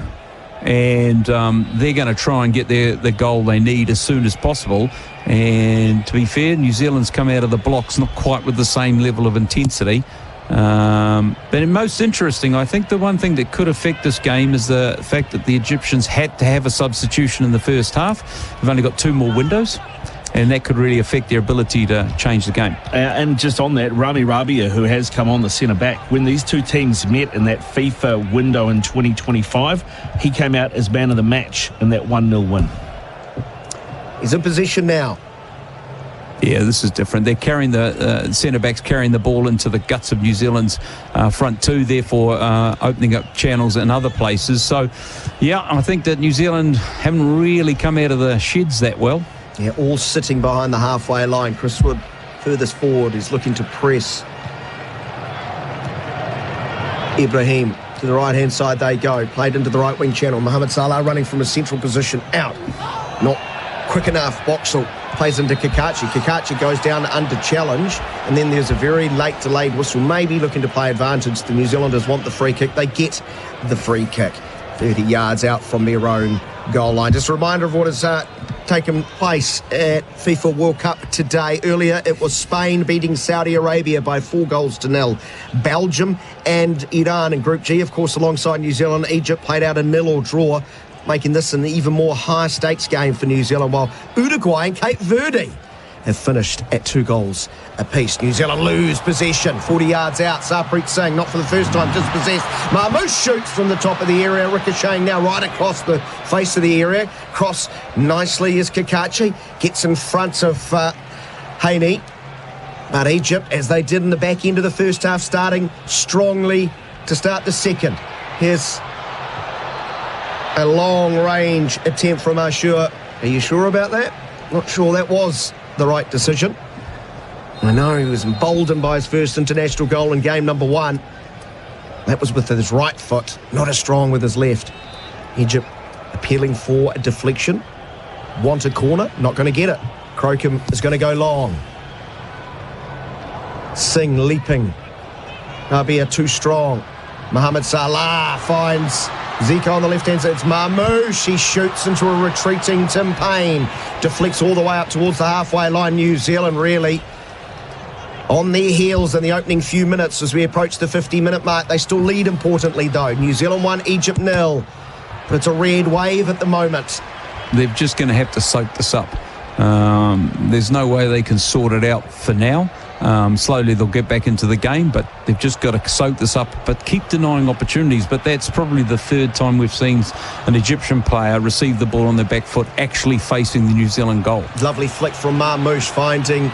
and they're going to try and get the goal they need as soon as possible. And to be fair, New Zealand's come out of the blocks not quite with the same level of intensity. But most interesting, I think the one thing that could affect this game is the fact that the Egyptians had to have a substitution in the first half. They've only got 2 more windows, and that could really affect their ability to change the game. And just on that, Rami Rabia, who has come on the centre-back, when these two teams met in that FIFA window in 2025, he came out as man of the match in that 1-0 win. He's in position now. Yeah, this is different. They're carrying the centre-backs carrying the ball into the guts of New Zealand's front 2, therefore opening up channels in other places. So, yeah, I think that New Zealand haven't really come out of the sheds that well. Yeah, all sitting behind the halfway line. Chris Wood furthest forward is looking to press. Ibrahim to the right-hand side they go. Played into the right wing channel. Mohamed Salah running from a central position out. Not quick enough. Boxall plays into Kakachi. Kakachi goes down under challenge, and then there's a very late delayed whistle, maybe looking to play advantage. The New Zealanders want the free kick. They get the free kick 30 yards out from their own goal line. Just a reminder of what has taken place at FIFA World Cup today. Earlier it was Spain beating Saudi Arabia by 4-0. Belgium and Iran in Group G, of course, alongside New Zealand. Egypt played out a 0-0 draw, making this an even more high-stakes game for New Zealand, while Uruguay and Cape Verde have finished at 2 goals apiece. New Zealand lose possession, 40 yards out. Sarpreet Singh, not for the first time, dispossessed. Marmouche shoots from the top of the area, ricocheting now right across the face of the area. Cross nicely as Kakachi gets in front of Haney. But Egypt, as they did in the back end of the first half, starting strongly to start the second. Here's a long-range attempt from Ashur. Are you sure about that? Not sure that was the right decision. I know he was emboldened by his first international goal in game number 1. That was with his right foot, not as strong with his left. Egypt appealing for a deflection. Want a corner, not going to get it. Crocombe is going to go long. Singh leaping. Nabia too strong. Mohamed Salah finds Zico on the left-hand side. It's Marmouche. He shoots into a retreating Tim Payne. Deflects all the way up towards the halfway line. New Zealand really on their heels in the opening few minutes as we approach the 50-minute mark. They still lead importantly, though. New Zealand 1, Egypt 0. But it's a red wave at the moment. They're just going to have to soak this up. There's no way they can sort it out for now. Slowly they'll get back into the game, but they've just got to soak this up, but keep denying opportunities. But that's probably the third time we've seen an Egyptian player receive the ball on their back foot actually facing the New Zealand goal. Lovely flick from Marmouche finding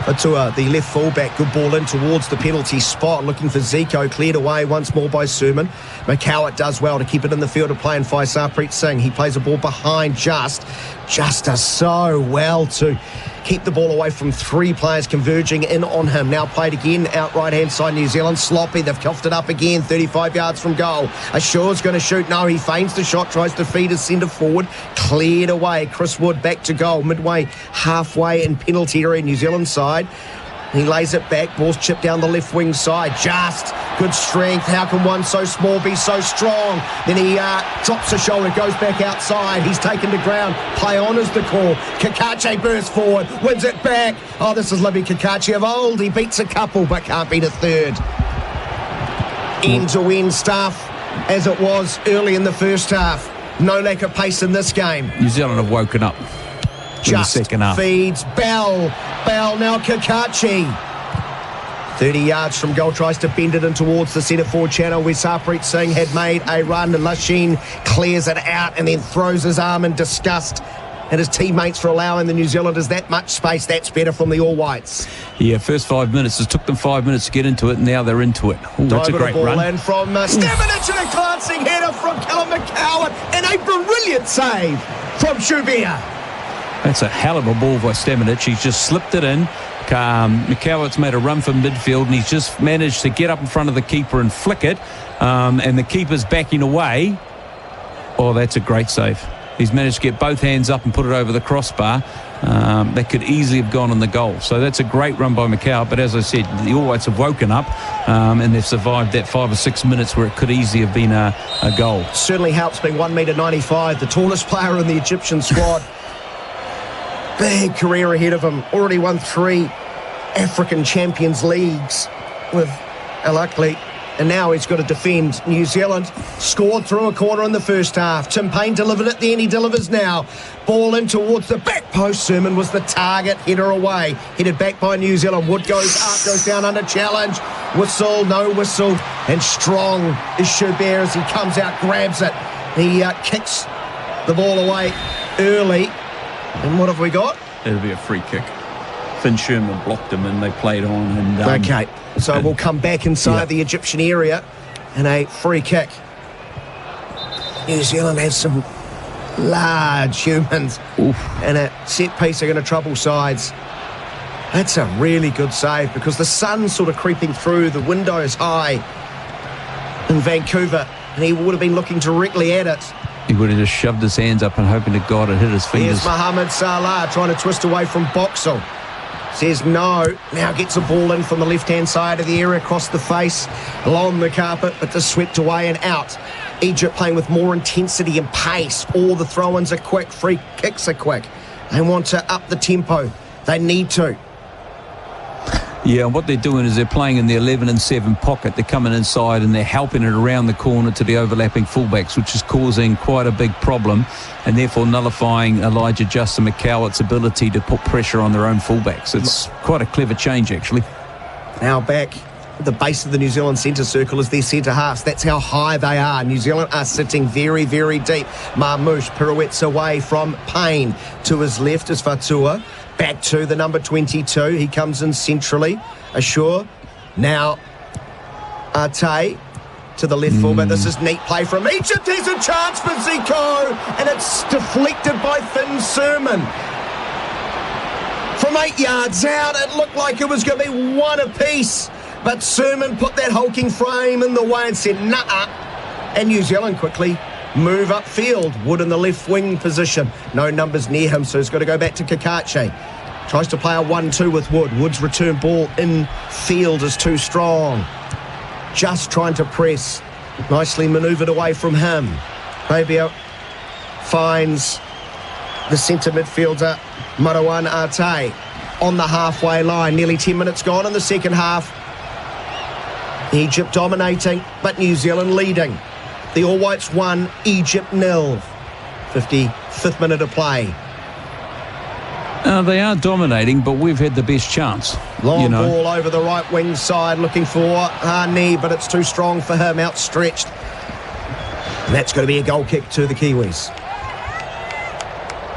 Atua, the left fullback. Good ball in towards the penalty spot, looking for Zico, cleared away once more by Sermon. McCowett does well to keep it in the field of play and find Sarpreet Singh. He plays a ball behind Just does so well to keep the ball away from 3 players converging in on him. Now played again out right-hand side. New Zealand sloppy. They've coughed it up again, 35 yards from goal. Ashur's going to shoot. No, he feigns the shot, tries to feed his centre forward. Cleared away. Chris Wood back to goal. Midway, halfway in penalty area, New Zealand side. He lays it back. Ball's chipped down the left wing side. Just good strength. How can one so small be so strong? Then he drops the shoulder, goes back outside. He's taken to ground. Play on is the call. Kakachi bursts forward, wins it back. Oh, this is Libby Kakachi of old. He beats a couple, but can't beat a third. End-to-end stuff, as it was early in the first half. No lack of pace in this game. New Zealand have woken up. Just feeds Bell now Kakachi 30 yards from goal, tries to bend it in towards the centre forward channel where Sarpreet Singh had made a run. Lashin clears it out and then throws his arm in disgust at his teammates for allowing the New Zealanders that much space. That's better from the All Whites. Yeah, first 5 minutes. It took them 5 minutes to get into it, and now they're into it. Ooh, that's a great ball run. And from Stamenic and a glancing header from Callum McCowett and a brilliant save from Shubia. That's a hell of a ball by Stamenic. He's just slipped it in. McCowart's made a run from midfield, and he's just managed to get up in front of the keeper and flick it. And the keeper's backing away. Oh, that's a great save. He's managed to get both hands up and put it over the crossbar. That could easily have gone in the goal. So that's a great run by McCowart. But as I said, the All Whites have woken up and they've survived that 5 or 6 minutes where it could easily have been a goal. Certainly helps being 1.95 metre, the tallest player in the Egyptian squad. Big career ahead of him. Already won 3 African Champions Leagues with Al Ahly. And now he's got to defend. New Zealand scored through a corner in the first half. Tim Payne delivered it then. He delivers now. Ball in towards the back post. Sermon was the target. Header away. Headed back by New Zealand. Wood goes up, goes down under challenge. Whistle, no whistle. And strong is Schubert as he comes out, grabs it. He kicks the ball away early. And what have we got? It'll be a free kick. Finn Sherman blocked him and they played on. And okay, so we'll come back inside the Egyptian area and a free kick. New Zealand has some large humans. Oof. And a set piece are going to trouble sides. That's a really good save because the sun's sort of creeping through, the window is high. in Vancouver, and he would have been looking directly at it. He would have just shoved his hands up and hoping to God it hit his fingers. Here's Mohamed Salah trying to twist away from Boxall. Says no. Now gets a ball in from the left-hand side of the area, across the face, along the carpet, but just swept away and out. Egypt playing with more intensity and pace. All the throw-ins are quick. Free kicks are quick. They want to up the tempo. They need to. Yeah, and what they're doing is they're playing in the 11 and 7 pocket. They're coming inside and they're helping it around the corner to the overlapping fullbacks, which is causing quite a big problem and therefore nullifying Elijah Justin McCowart's ability to put pressure on their own fullbacks. It's quite a clever change, actually. Now back at the base of the New Zealand centre circle is their centre halves. That's how high they are. New Zealand are sitting very, very deep. Marmouche pirouettes away from Payne. To his left is Fatua. Back to the number 22. He comes in centrally. Ashur. Now Arte to the left fullback. This is neat play from Egypt. There's a chance for Zico, and it's deflected by Finn Surman. From 8 yards out, it looked like it was going to be one apiece, but Surman put that hulking frame in the way and said, nah. And New Zealand quickly move upfield. Wood in the left wing position. No numbers near him, so he's got to go back to Kakache. Tries to play a 1-2 with Wood. Wood's return ball in field is too strong. Just trying to press. Nicely manoeuvred away from him. Fabio finds the centre midfielder, Marwan Arte, on the halfway line. Nearly 10 minutes gone in the second half. Egypt dominating, but New Zealand leading. The All Whites 1, Egypt 0. 55th minute of play. They are dominating, but we've had the best chance. Long ball over the right wing side, looking for Harney, but it's too strong for him, outstretched. And that's going to be a goal kick to the Kiwis.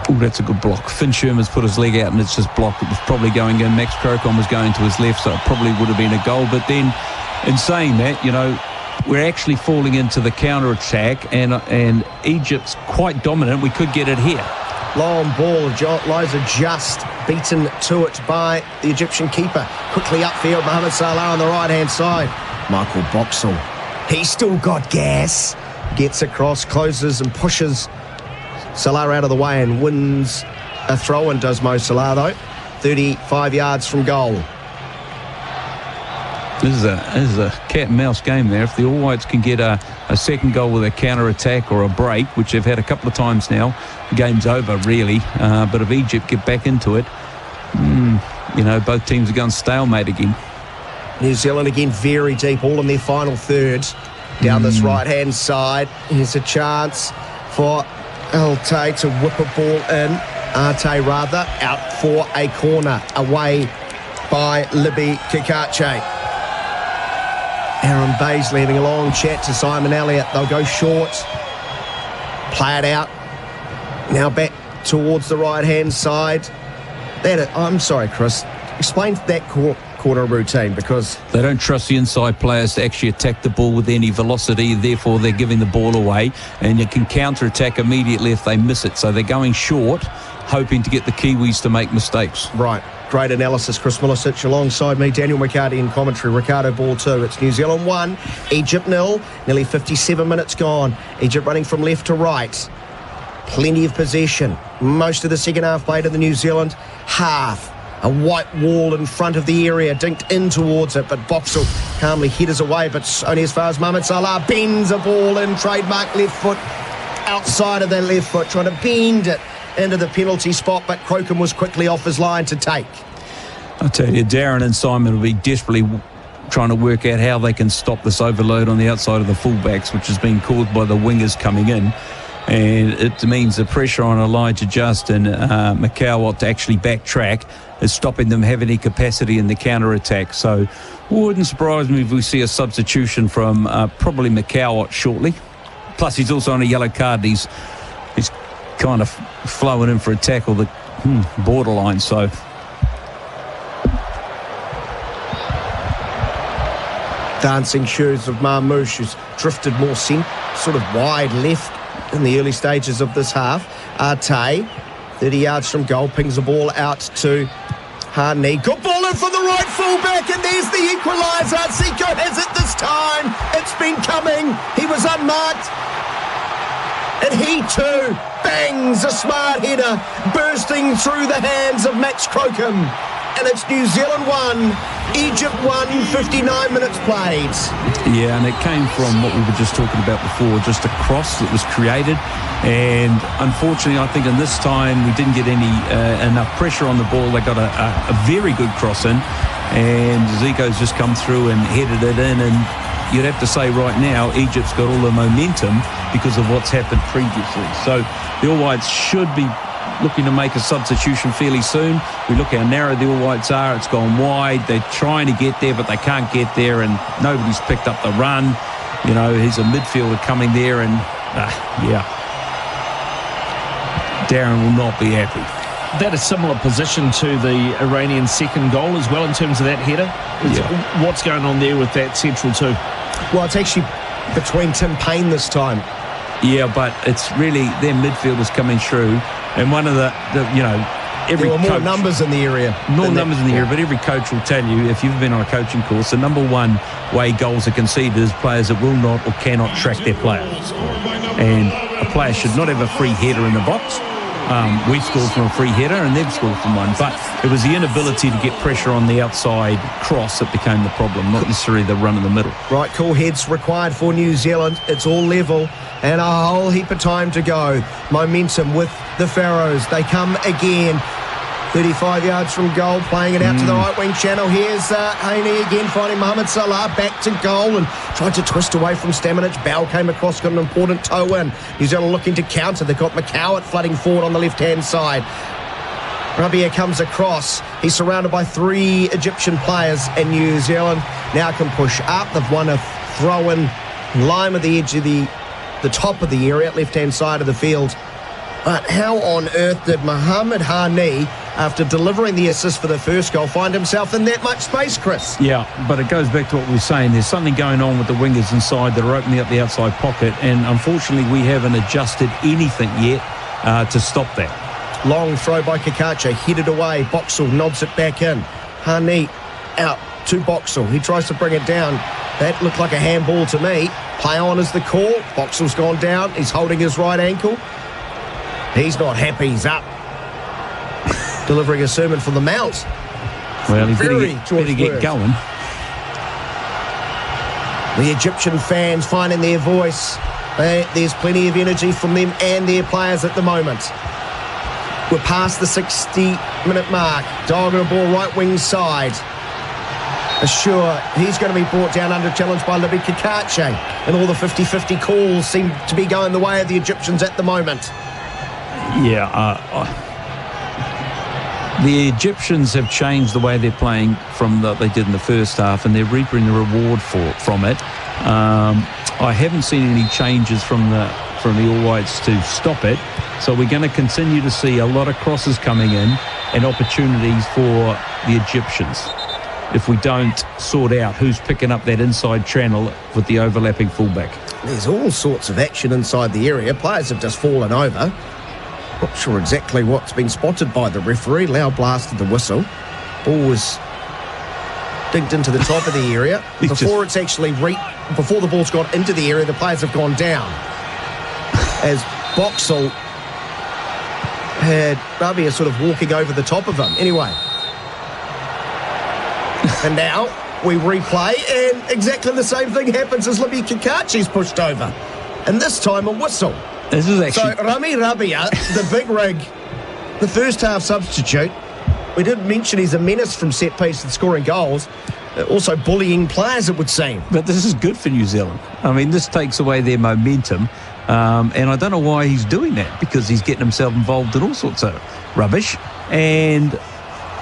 Oh, that's a good block. Finn Sherman's put his leg out and it's just blocked. It was probably going in. Max Crocon was going to his left, so it probably would have been a goal. But then, in saying that, we're actually falling into the counter-attack, and Egypt's quite dominant. We could get it here. Long ball, Liza just beaten to it by the Egyptian keeper. Quickly upfield, Mohamed Salah on the right-hand side. Michael Boxall, he's still got gas. Gets across, closes and pushes Salah out of the way and wins a throw-in, does Mo Salah, though. 35 yards from goal. This is a cat and mouse game there. If the All Whites can get a second goal with a counter-attack or a break, which they've had a couple of times now, the game's over, really. But if Egypt get back into it, both teams are going stalemate again. New Zealand again very deep, all in their final third. Down this right-hand side, here's a chance for Arte to whip a ball in. Arte, rather, out for a corner, away by Libby Kakache. Aaron Baisley having a long chat to Simon Elliott. They'll go short. Play it out. Now back towards the right-hand side. I'm sorry, Chris. Explain that corner routine, because they don't trust the inside players to actually attack the ball with any velocity. Therefore, they're giving the ball away, and you can counter-attack immediately if they miss it. So they're going short, hoping to get the Kiwis to make mistakes. Right. Great analysis, Chris Milicic, alongside me, Daniel McCarty in commentary. Ricardo Ball 2. It's New Zealand 1, Egypt 0. Nearly 57 minutes gone. Egypt running from left to right. Plenty of possession. Most of the second half played in the New Zealand half. A white wall in front of the area, dinked in towards it, but Boxall calmly headers away, but only as far as Mohamed Salah bends a ball in, trademark left foot, outside of their left foot, trying to bend it into the penalty spot, but Crocombe was quickly off his line to take. I tell you, Darren and Simon will be desperately trying to work out how they can stop this overload on the outside of the fullbacks, which has been caused by the wingers coming in. And it means the pressure on Elijah Justin, McCowart to actually backtrack is stopping them having any capacity in the counter-attack. So it wouldn't surprise me if we see a substitution from probably McCowart shortly. Plus, he's also on a yellow card. He's kind of flowing in for a tackle that borderline. So dancing shoes of Marmouche, who's drifted more sort of wide left in the early stages of this half. Arte, 30 yards from goal, pings the ball out to Harney. Good ball in from the right fullback, and there's the equaliser. Zico has it this time. It's been cut coming. He was unmarked. And he too bangs a smart header, bursting through the hands of Max Crocombe. And it's New Zealand 1, Egypt 1, 59 minutes played. Yeah, and it came from what we were just talking about before, just a cross that was created. And unfortunately, I think in this time, we didn't get any enough pressure on the ball. They got a very good cross in, and Zico's just come through and headed it in. And you'd have to say right now, Egypt's got all the momentum because of what's happened previously. So the All Whites should be looking to make a substitution fairly soon. We look how narrow the All Whites are. It's gone wide. They're trying to get there, but they can't get there, and nobody's picked up the run. You know, he's a midfielder coming there, and Darren will not be happy. That a similar position to the Iranian second goal as well in terms of that header. What's going on there with that central too? Well, it's actually between Tim Payne this time. Yeah, but it's really their midfielders coming through, and one of the every there were more coach, numbers in the area. More numbers in the area, but every coach will tell you, if you've been on a coaching course, the number one way goals are conceded is players that will not or cannot track their player. And a player should not have a free header in the box. We've scored from a free header and they've scored from one, but it was the inability to get pressure on the outside cross that became the problem, not necessarily the run in the middle. Right, cool heads required for New Zealand. It's all level and a whole heap of time to go. Momentum with the Pharaohs. They come again. 35 yards from goal, playing it out to the right wing channel. Here's Haney again, finding Mohamed Salah back to goal and tried to twist away from Stamanic. Bell came across, got an important toe in. New Zealand looking to counter. They've got McCowett flooding forward on the left-hand side. Rabia comes across. He's surrounded by 3 Egyptian players, and New Zealand now can push up. They've won a throw-in line at the edge of the top of the area, left-hand side of the field. But how on earth did Mohamed Hani, after delivering the assist for the first goal, find himself in that much space, Chris? Yeah, but it goes back to what we were saying. There's something going on with the wingers inside that are opening up the outside pocket, and unfortunately we haven't adjusted anything yet to stop that. Long throw by Kakacha, headed away. Boxall nods it back in. Hani out to Boxall. He tries to bring it down. That looked like a handball to me. Play on is the call. Boxall's gone down. He's holding his right ankle. He's not happy. He's up. Delivering a sermon from the Mount. Well, he better get going. The Egyptian fans finding their voice. There's plenty of energy from them and their players at the moment. We're past the 60-minute mark. Diagonal ball right wing side. Sure, he's going to be brought down under challenge by Libby Kakache. And all the 50-50 calls seem to be going the way of the Egyptians at the moment. Yeah, the Egyptians have changed the way they're playing from what they did in the first half, and they're reaping the reward from it. I haven't seen any changes from the All Whites to stop it, so we're going to continue to see a lot of crosses coming in and opportunities for the Egyptians if we don't sort out who's picking up that inside channel with the overlapping fullback. There's all sorts of action inside the area. Players have just fallen over. Not sure exactly what's been spotted by the referee. Lau blasted the whistle. Ball was digged into the top of the area. Before the ball's got into the area, the players have gone down. As Boxall had Rabia sort of walking over the top of him. Anyway. And now we replay, and exactly the same thing happens as Libby Kakache's pushed over. And this time a whistle. This is actually... So Rami Rabia, the big rig, the first half substitute, we did mention he's a menace from set piece and scoring goals, also bullying players, it would seem. But this is good for New Zealand. I mean, this takes away their momentum, and I don't know why he's doing that, because he's getting himself involved in all sorts of rubbish, and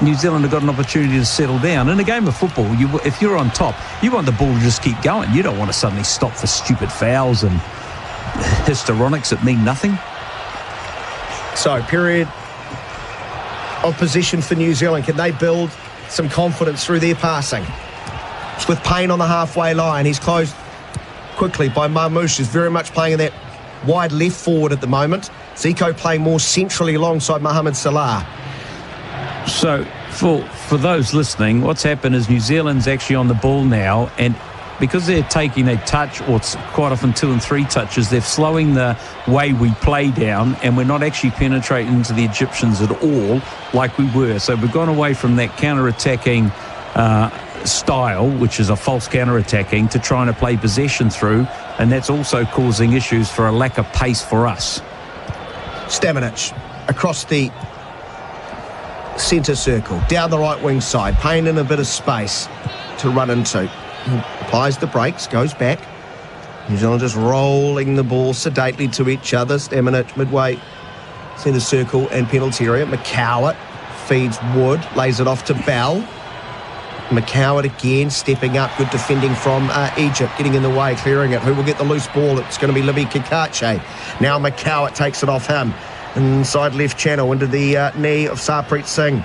New Zealand have got an opportunity to settle down. In a game of football, if you're on top, you want the ball to just keep going. You don't want to suddenly stop for stupid fouls and histrionics that mean nothing. So, period of possession for New Zealand. Can they build some confidence through their passing? It's with Payne on the halfway line. He's closed quickly by Marmouche, who's very much playing in that wide left forward at the moment. Zico playing more centrally alongside Mohamed Salah. So, for those listening, what's happened is New Zealand's actually on the ball now, and because they're taking a touch, or it's quite often 2 and 3 touches, they're slowing the way we play down, and we're not actually penetrating into the Egyptians at all like we were. So we've gone away from that counter-attacking style, which is a false counter-attacking, to trying to play possession through, and that's also causing issues for a lack of pace for us. Stamanic across the centre circle, down the right wing side, paying in a bit of space to run into. He applies the brakes, goes back. New Zealand just rolling the ball sedately to each other. Stamanic midway centre circle and penalty area. McCowart feeds Wood, lays it off to Bell. McCowart again stepping up, good defending from Egypt, getting in the way, clearing it. Who will get the loose ball? It's going to be Libby Kikache. Now McCowart takes it off him. Inside left channel into the knee of Sarpreet Singh.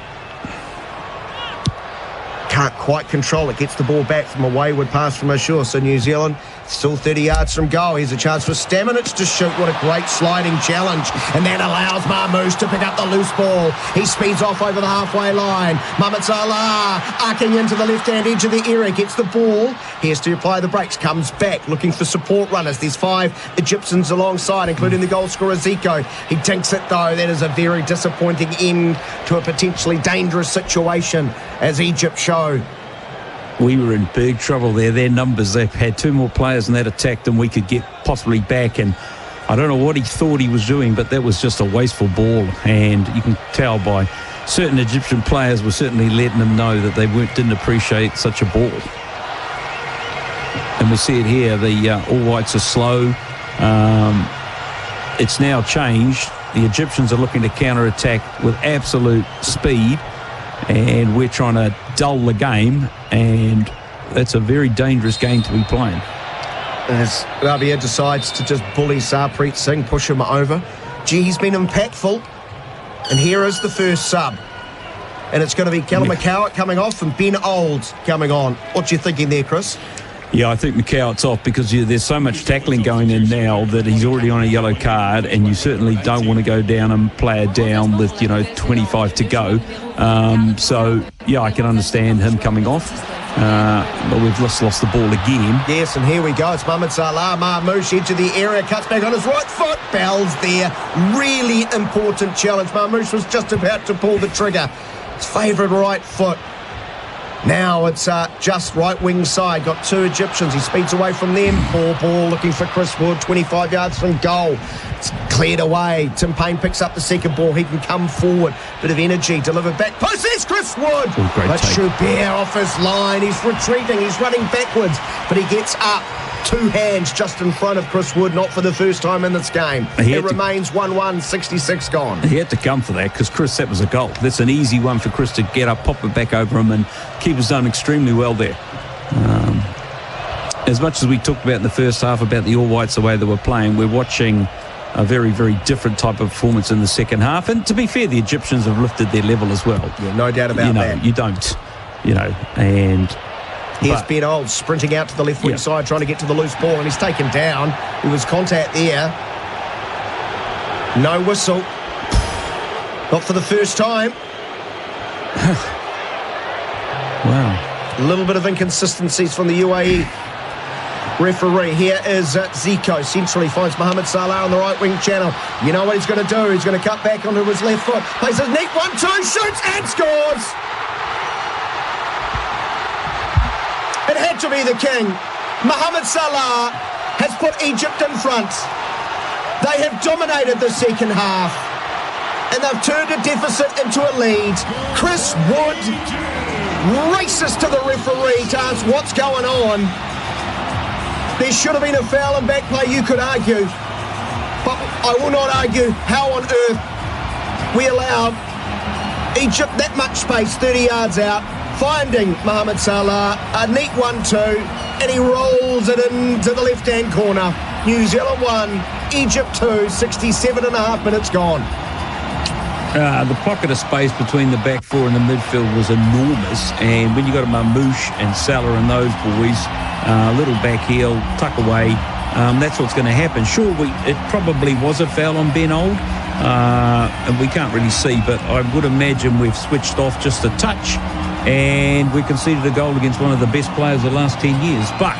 Can't quite control it. Gets the ball back from a wayward pass from Ashur. So New Zealand still 30 yards from goal. Here's a chance for Stamanic to shoot. What a great sliding challenge. And that allows Marmouche to pick up the loose ball. He speeds off over the halfway line. Mohamed Salah arcing into the left-hand edge of the area. Gets the ball. He has to apply the brakes. Comes back looking for support runners. There's 5 Egyptians alongside, including the goal scorer Zico. He dinks it though. That is a very disappointing end to a potentially dangerous situation, as Egypt show. We were in big trouble there. Their numbers, they've had 2 more players in that attack than we could get possibly back, and I don't know what he thought he was doing, but that was just a wasteful ball, and you can tell by certain Egyptian players were certainly letting them know that they didn't appreciate such a ball. And we see it here, the All Whites are slow. It's now changed. The Egyptians are looking to counter-attack with absolute speed, and we're trying to dull the game, and that's a very dangerous game to be playing. As Rabia decides to just bully Sarpreet Singh, push him over. Gee, he's been impactful. And here is the first sub. And it's going to be Callum McCowart coming off and Ben Old coming on. What are you thinking there, Chris? Yeah, I think McCowart's off because there's so much tackling going in now that he's already on a yellow card, and you certainly don't want to go down and play it down with, 25 to go. So, yeah, I can understand him coming off. But we've lost the ball again. Yes, and here we go. It's Mohamed Salah. Marmouche edge of the area, cuts back on his right foot. Bell's there. Really important challenge. Marmouche was just about to pull the trigger. His favourite right foot. Now it's just right wing side. Got 2 Egyptians. He speeds away from them. Poor ball looking for Chris Wood. 25 yards from goal. It's cleared away. Tim Payne picks up the second ball. He can come forward. Bit of energy. Delivered back. Post. There's Chris Wood. But Schubert off his line. He's retreating. He's running backwards. But he gets up. 2 hands just in front of Chris Wood, not for the first time in this game. It remains 1-1, 66 gone. He had to come for that because, Chris, that was a goal. That's an easy one for Chris to get up, pop it back over him, and keeper's done extremely well there. As much as we talked about in the first half about the All Whites, the way they were playing, we're watching a very, very different type of performance in the second half. And to be fair, the Egyptians have lifted their level as well. Yeah, no doubt about that. You don't, and... Here's Ben Old sprinting out to the left wing side, trying to get to the loose ball, and he's taken down. There was contact there. No whistle. Not for the first time. Wow. A little bit of inconsistencies from the UAE referee. Here is Zico. Centrally finds Mohamed Salah on the right wing channel. You know what he's going to do. He's going to cut back onto his left foot. Plays a neat 1-2, shoots and scores. It had to be the king. Mohamed Salah has put Egypt in front. They have dominated the second half, and they've turned a deficit into a lead. Chris Wood races to the referee to ask what's going on. There should have been a foul and back play, you could argue. But I will not argue how on earth we allow Egypt that much space, 30 yards out. Finding Mohamed Salah, a neat 1-2, and he rolls it into the left-hand corner. New Zealand 1, Egypt 2, 67.5 minutes gone. The pocket of space between the back 4 and the midfield was enormous, and when you got a Marmouche and Salah and those boys, little back heel, tuck away, that's what's going to happen. Sure, it probably was a foul on Ben Old, and we can't really see, but I would imagine we've switched off just a touch, and we conceded a goal against one of the best players of the last 10 years. But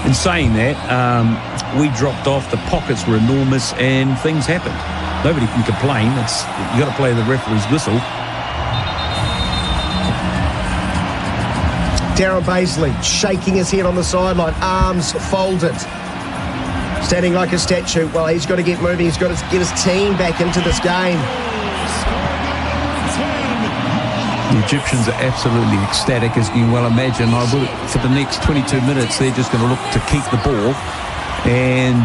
In saying that, we dropped off, the pockets were enormous, and things happened. Nobody can complain. You got to play the referee's whistle. Darren Baisley shaking his head on the sideline, arms folded, standing like a statue. Well, he's got to get moving. He's got to get his team back into this game. The Egyptians are absolutely ecstatic, as you can well imagine. For the next 22 minutes, they're just going to look to keep the ball, and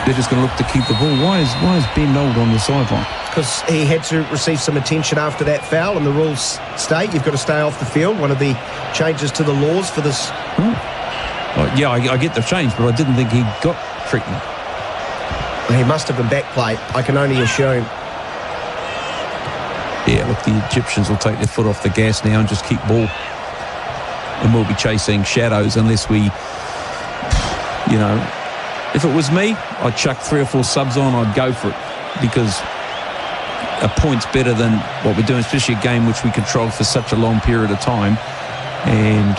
they're just going to look to keep the ball. Why is Ben Nold on the sideline? Because he had to receive some attention after that foul, and the rules state you've got to stay off the field. One of the changes to the laws for this. Well, yeah, I get the change, but I didn't think he got treatment. He must have been back play, I can only assume. Yeah, look, the Egyptians will take their foot off the gas now and just keep ball. And we'll be chasing shadows unless we, if it was me, I'd chuck 3 or 4 subs on, I'd go for it. Because a point's better than what we're doing, especially a game which we controlled for such a long period of time. And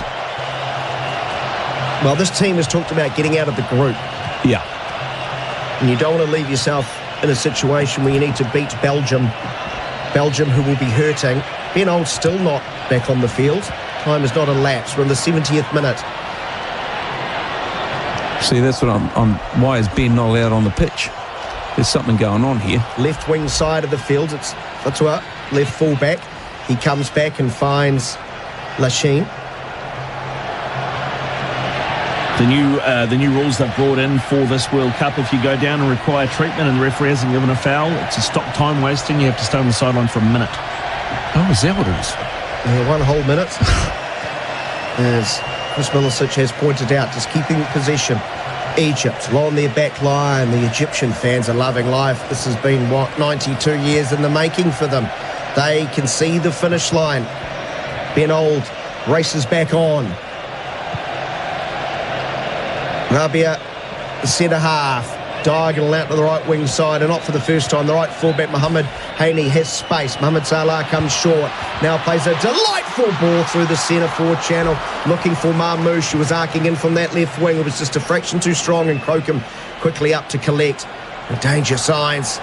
well, this team has talked about getting out of the group. Yeah. And you don't want to leave yourself in a situation where you need to beat Belgium, who will be hurting. Ben Old's still not back on the field. Time has not elapsed. We're in the 70th minute. See, that's what why is Ben not out on the pitch? There's something going on here. Left wing side of the field, it's Fatua, left full-back. He comes back and finds Lachine. The new rules they've brought in for this World Cup, if you go down and require treatment and the referee hasn't given a foul, it's a stop time wasting. You have to stay on the sideline for a minute. Oh, is that what it is? Yeah, 1 whole minute. As Chris Milicic has pointed out, just keeping possession. Egypt, low on their back line. The Egyptian fans are loving life. This has been, 92 years in the making for them. They can see the finish line. Ben Old races back on. Rabia, the centre half, diagonal out to the right wing side, and not for the first time. The right fullback, Mohamed Haney, has space. Mohamed Salah comes short. Now plays a delightful ball through the centre forward channel, looking for Marmouche, who was arcing in from that left wing. It was just a fraction too strong, and Crocombe quickly up to collect. Danger signs.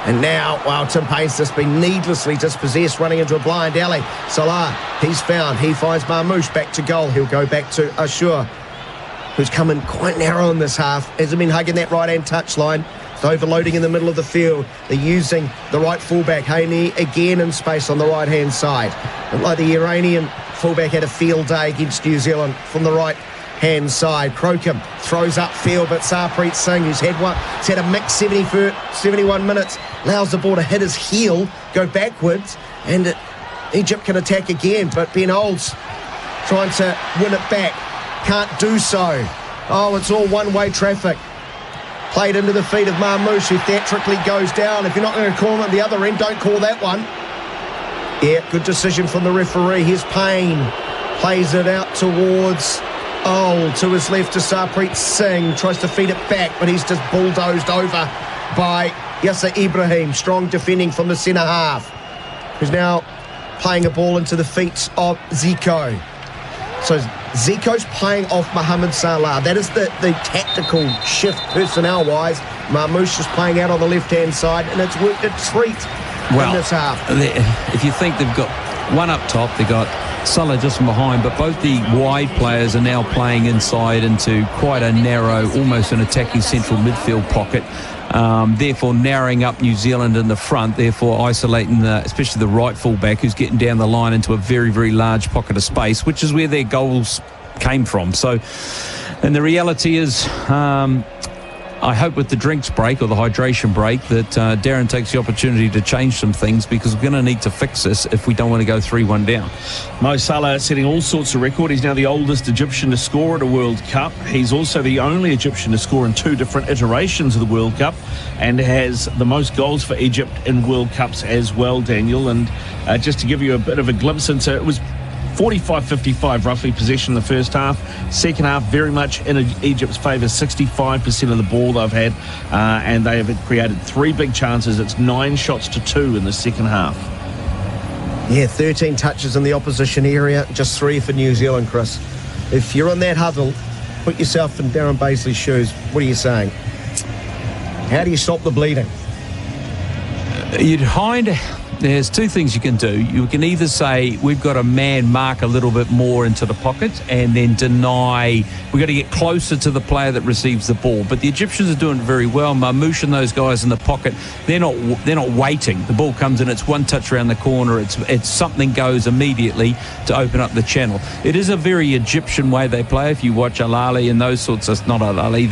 And now, Tim Payne's just been needlessly dispossessed, running into a blind alley. Salah, he's found. He finds Marmouche back to goal. He'll go back to Ashur, who's come in quite narrow in this half. Hasn't been hugging that right-hand touchline. It's overloading in the middle of the field. They're using the right fullback. Haney again in space on the right-hand side. Looked like the Iranian fullback had a field day against New Zealand from the right-hand side. Crocombe throws upfield, but Sarpreet Singh, who's had a mixed 71 minutes, allows the ball to hit his heel, go backwards, and Egypt can attack again. But Ben Old's trying to win it back. Can't do so. Oh, it's all one-way traffic. Played into the feet of Marmouche, who theatrically goes down. If you're not going to call him at the other end, don't call that one. Yeah, good decision from the referee. Here's Payne. Plays it out towards Old, to his left to Sarpreet Singh. Tries to feed it back, but he's just bulldozed over by Yasser Ibrahim. Strong defending from the centre half, who's now playing a ball into the feet of Zico. So Zico's playing off Mohamed Salah. That is the tactical shift personnel-wise. Marmouche is playing out on the left-hand side, and it's worked a treat in this half. If you think they've got one up top, they've got Salah just from behind, but both the wide players are now playing inside into quite a narrow, almost an attacking central midfield pocket. Therefore narrowing up New Zealand in the front, therefore isolating especially the right fullback, who's getting down the line into a very, very large pocket of space, which is where their goals came from. So, and the reality is, I hope with the drinks break or the hydration break that Darren takes the opportunity to change some things, because we're going to need to fix this if we don't want to go 3-1 down. Mo Salah setting all sorts of record. He's now the oldest Egyptian to score at a World Cup. He's also the only Egyptian to score in 2 different iterations of the World Cup, and has the most goals for Egypt in World Cups as well, Daniel. And just to give you a bit of a glimpse into it, was 45-55 roughly possession in the first half. Second half very much in Egypt's favour. 65% of the ball they've had, and they have created 3 big chances. It's 9 shots to 2 in the second half. Yeah, 13 touches in the opposition area, just 3 for New Zealand, Chris. If you're in that huddle Put yourself in Darren Bazley's shoes. What are you saying? How do you stop the bleeding? There's two things you can do. You can either say we've got to man mark a little bit more into the pocket and then deny. We've got to get closer to the player that receives the ball. But the Egyptians are doing it very well. Marmouche and those guys in the pocket, they're not waiting. The ball comes in, it's one touch around the corner. It's something goes immediately to open up the channel. It is a very Egyptian way they play. If you watch Al-Ahly and those sorts of, not Al-Ahly,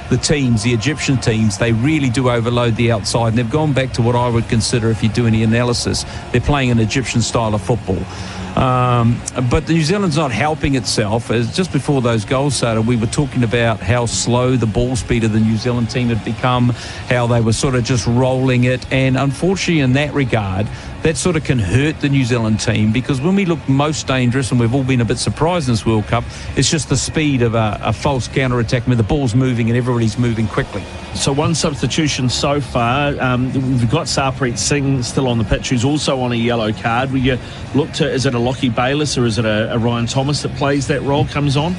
the teams, the Egyptian teams, they really do overload the outside. And they've gone back to what I would consider, if you do any analysis, they're playing an Egyptian style of football. But New Zealand's not helping itself. As just before those goals started, we were talking about how slow the ball speed of the New Zealand team had become, how they were sort of just rolling it. And unfortunately, in that regard, that sort of can hurt the New Zealand team, because when we look most dangerous, and we've all been a bit surprised in this World Cup, it's just the speed of a false counter-attack where the ball's moving and everybody's moving quickly. So one substitution so far. We've got Sarpreet Singh still on the pitch, who's also on a yellow card. Will you look to, is it a Lockie Bayliss or is it a Ryan Thomas that plays that role, comes on?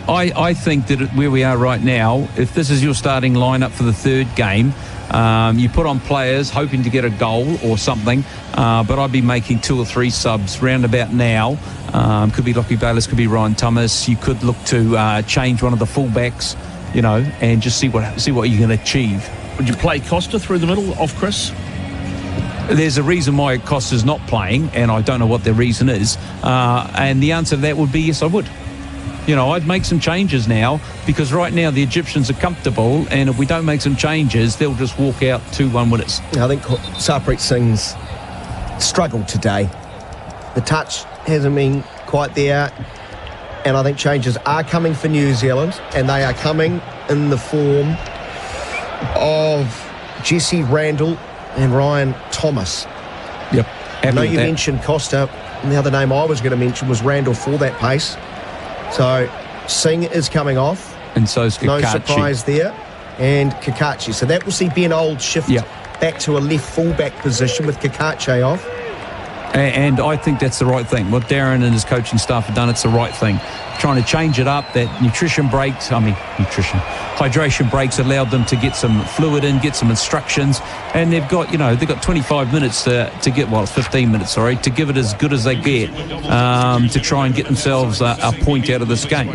I think that where we are right now, if this is your starting lineup for the third game, you put on players hoping to get a goal or something, but I'd be making 2 or 3 subs round about now. Could be Lockie Bayliss, could be Ryan Thomas. You could look to change one of the fullbacks, and just see what you can achieve. Would you play Costa through the middle off Chris? There's a reason why Costa's not playing, and I don't know what the reason is. And the answer to that would be yes, I would. I'd make some changes now, because right now the Egyptians are comfortable, and if we don't make some changes, they'll just walk out 2-1 winners. I think Sarpreet Singh's struggled today. The touch hasn't been quite there, and I think changes are coming for New Zealand, and they are coming in the form of Jesse Randall and Ryan Thomas. Yep. I know you mentioned Costa, and the other name I was going to mention was Randall for that pace. So Singh is coming off. And so is Kakachi. No surprise there. And Kakachi. So that will see Ben Old shift back to a left fullback position with Kakachi off. And I think that's the right thing. What Darren and his coaching staff have done, it's the right thing. Trying to change it up, that hydration breaks allowed them to get some fluid in, get some instructions, and they've got 25 minutes to get, 15 minutes, to give it as good as they get, to try and get themselves a point out of this game.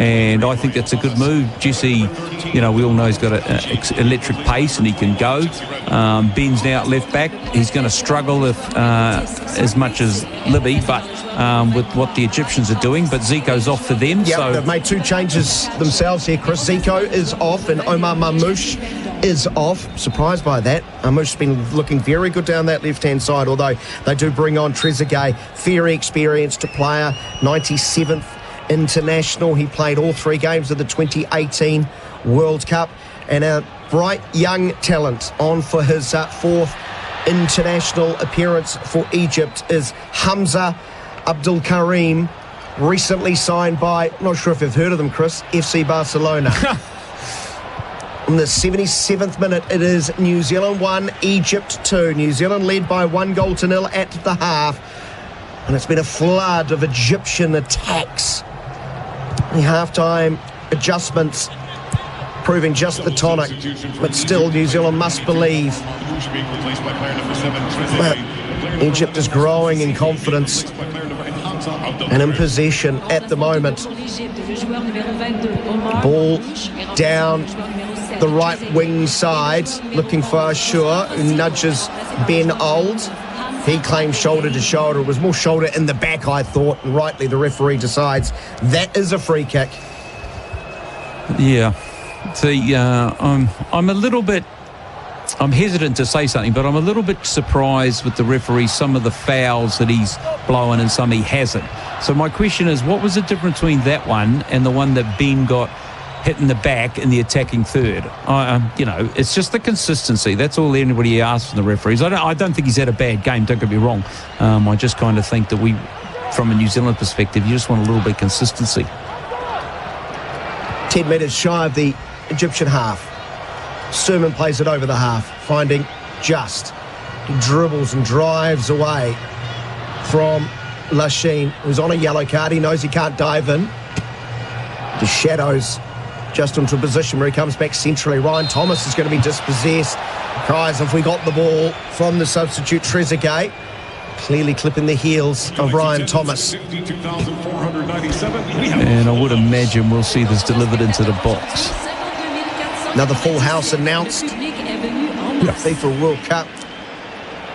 And I think that's a good move. Jesse, we all know he's got an electric pace and he can go. Ben's now at left back. He's going to struggle as much as Libby, but with what the Egyptians are doing. But Zico's off for them. Yeah, so they've made 2 changes themselves here, Chris. Zico is off and Omar Marmouche is off. Surprised by that. Marmouche's been looking very good down that left-hand side, although they do bring on Trezeguet, very experienced player, 97th international. He played all 3 games of the 2018 World Cup, and a bright young talent on for his 4th international appearance for Egypt is Hamza Abdul Karim, recently signed by, I'm not sure if you've heard of them, Chris, FC Barcelona. In the 77th minute, it is New Zealand 1, Egypt 2. New Zealand led by 1-0 at the half, and it's been a flood of Egyptian attacks. The half-time adjustments proving just the tonic, but still New Zealand must believe. But Egypt is growing in confidence and in possession at the moment. Ball down the right wing side, looking for Ashur, who nudges Ben Old. He claims shoulder to shoulder. It was more shoulder in the back, I thought, and rightly the referee decides that is a free kick. Yeah. See, I'm hesitant to say something, but I'm a little bit surprised with the referee, some of the fouls that he's blowing and some he hasn't. So my question is, what was the difference between that one and the one that Ben got hit in the back in the attacking third? It's just the consistency. That's all anybody asks from the referees. I don't think he's had a bad game, don't get me wrong. I just kind of think that from a New Zealand perspective, you just want a little bit of consistency. 10 metres shy of the Egyptian half. Sermon plays it over the half, finding Just. He dribbles and drives away from Lachine, who's on a yellow card. He knows he can't dive in. The shadows just into a position where he comes back centrally. Ryan Thomas is going to be dispossessed. Cries, have we got the ball from the substitute Trezeguet? Clearly clipping the heels of Ryan Thomas. And I would imagine we'll see this delivered into the box. Another full house announced. FIFA World Cup.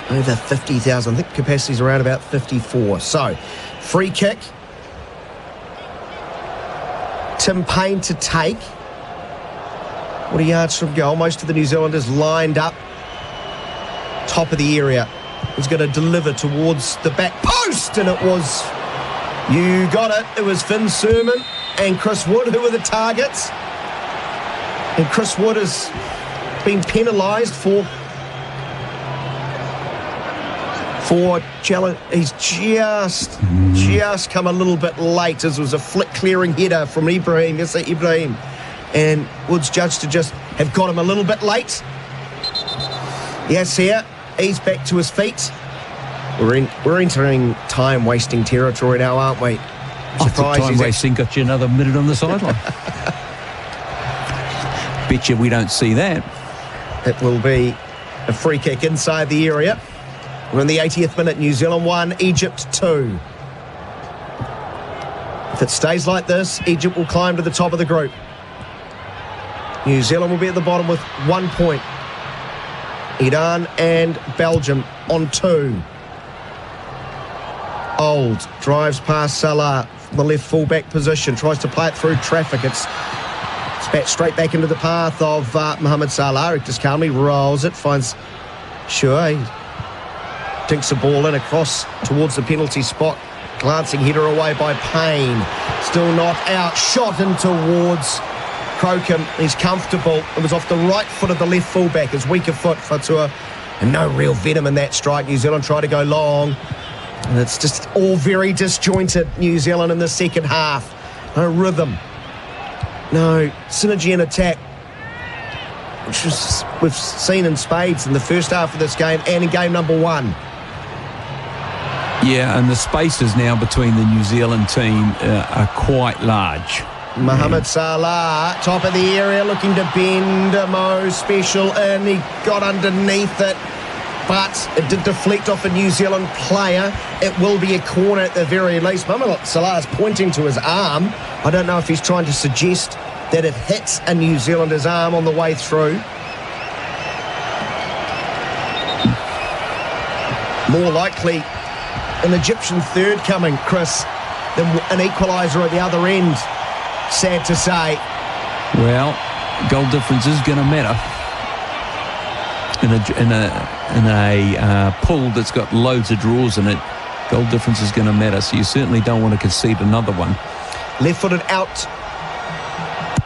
Over 50,000. I think capacity's around about 54. So, free kick. Tim Payne to take. 40 yards from goal. Most of the New Zealanders lined up. Top of the area. He's going to deliver towards the back post, and it was... You got it. It was Finn Sermon and Chris Wood who were the targets. And Chris Wood has been penalised for challenge. He's just come a little bit late, as it was a flick clearing header from Ibrahim. Yes, Ibrahim. And Wood's judged to just have got him a little bit late. Yes, here. He's back to his feet. We're entering time-wasting territory now, aren't we? I thought time-wasting got you another minute on the sideline. Bet you we don't see that. It will be a free kick inside the area. We're in the 80th minute. New Zealand 1, Egypt 2. If it stays like this, Egypt will climb to the top of the group. New Zealand will be at the bottom with 1 point. Iran and Belgium on 2. Old drives past Salah from the left full-back position, tries to play it through traffic. It's spat straight back into the path of Mohamed Salah. He just calmly rolls it, finds Sure. He dinks the ball in across towards the penalty spot. Glancing header away by Payne. Still not out. Shot in towards Crocombe. He's comfortable. It was off the right foot of the left fullback, his weaker foot, Fatua. And no real venom in that strike. New Zealand tried to go long. And it's just all very disjointed, New Zealand, in the second half. No rhythm. No synergy in attack, which is, we've seen in spades in the first half of this game and in game number 1. Yeah, and the spaces now between the New Zealand team are quite large. Mohamed Salah, top of the area, looking to bend. Mo special in. He got underneath it, but it did deflect off a New Zealand player. It will be a corner at the very least. Mohamed Salah is pointing to his arm. I don't know if he's trying to suggest that it hits a New Zealander's arm on the way through. More likely an Egyptian third coming, Chris, than an equaliser at the other end. Sad to say. Well, goal difference is going to matter in a pool that's got loads of draws in it. Goal difference is going to matter, so you certainly don't want to concede another one. Left-footed out,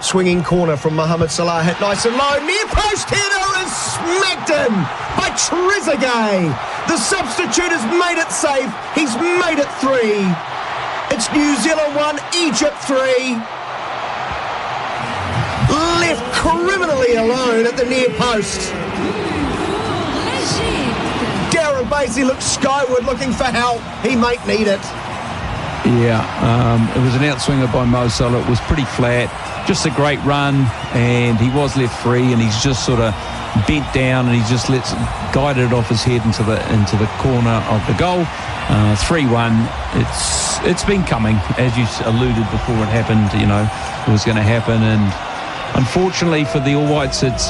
swinging corner from Mohamed Salah, hit nice and low. Near post header is smacked in by Trezeguet. The substitute has made it safe. He's made it 3. It's New Zealand 1, Egypt 3. Left criminally alone at the near post. Darren Basey looks skyward looking for help. He might need it. Yeah, it was an outswinger by Mo Salah. It was pretty flat. Just a great run, and he was left free, and he's just sort of bent down, and he just guided it off his head into the corner of the goal. 3-1. It's been coming, as you alluded before it happened. You know, it was going to happen, and unfortunately for the All Whites, it's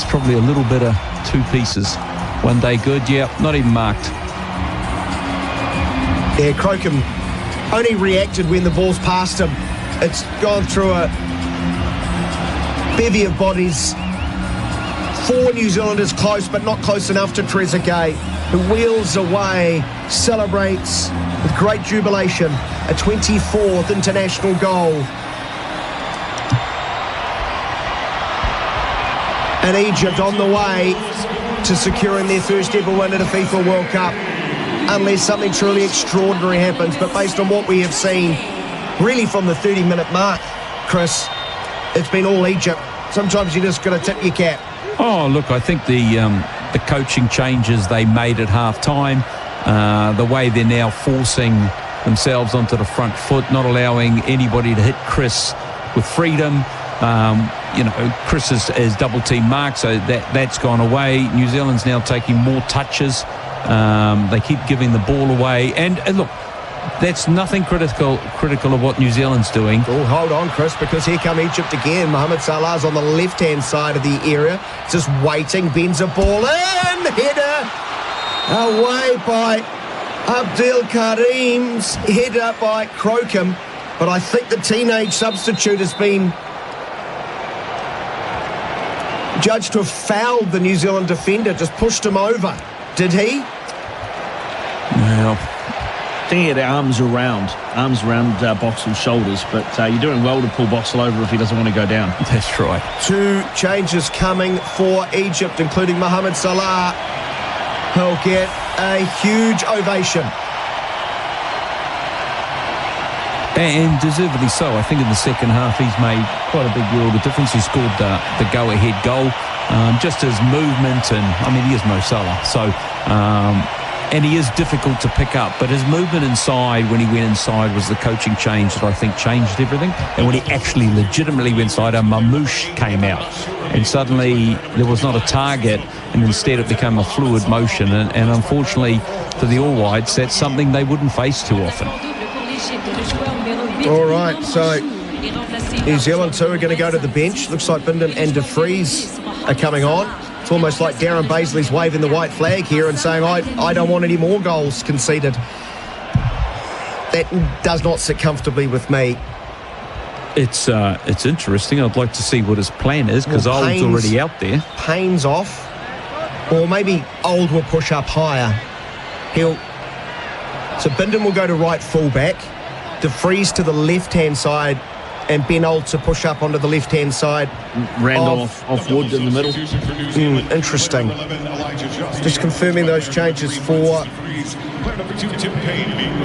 probably a little bit of 2 pieces. One day good, yeah, not even marked. Yeah, Crocombe only reacted when the ball's passed him. It's gone through a bevy of bodies. 4 New Zealanders close, but not close enough to Trezeguet, who wheels away, celebrates with great jubilation a 24th international goal. And Egypt on the way to securing their first ever win at a FIFA World Cup, unless something truly extraordinary happens. But based on what we have seen, really from the 30-minute mark, Chris, it's been all Egypt. Sometimes you just got to tip your cap. Oh, look, I think the coaching changes they made at half-time, the way they're now forcing themselves onto the front foot, not allowing anybody to hit Chris with freedom. Chris is double team marked, so that's gone away. New Zealand's now taking more touches. They keep giving the ball away, and look, that's nothing critical of what New Zealand's doing. Oh, hold on, Chris, because here come Egypt again. Mohamed Salah's on the left-hand side of the area, just waiting, bends a ball in, header away by Abdel Karim's header by Crocombe, but I think the teenage substitute has been judged to have fouled the New Zealand defender, just pushed him over. Did he? Well, I think he had arms around Boxall's shoulders, but you're doing well to pull Boxall over if he doesn't want to go down. That's right. 2 changes coming for Egypt, including Mohamed Salah, who'll get a huge ovation. And deservedly so. I think in the second half he's made quite a big world of difference. He scored the go-ahead goal. Just his movement, and I mean, he is Mo Salah, so and he is difficult to pick up, but his movement inside, when he went inside, was the coaching change that I think changed everything. And when he actually legitimately went inside, a Mamouche came out, and suddenly there was not a target, and instead it became a fluid motion, and unfortunately for the All Whites, that's something they wouldn't face too often. All right, so New Zealand 2 are going to go to the bench. Looks like Bindon and De Vries are coming on. It's almost like Darren Baisley's waving the white flag here and saying, I don't want any more goals conceded. That does not sit comfortably with me. It's interesting. I'd like to see what his plan is, because Old's already out there. Payne's off. Or maybe Old will push up higher. So Bindon will go to right fullback. De Vries to the left-hand side, and Ben Old to push up onto the left-hand side. Randolph off Wood in the middle. Interesting. Just confirming those changes for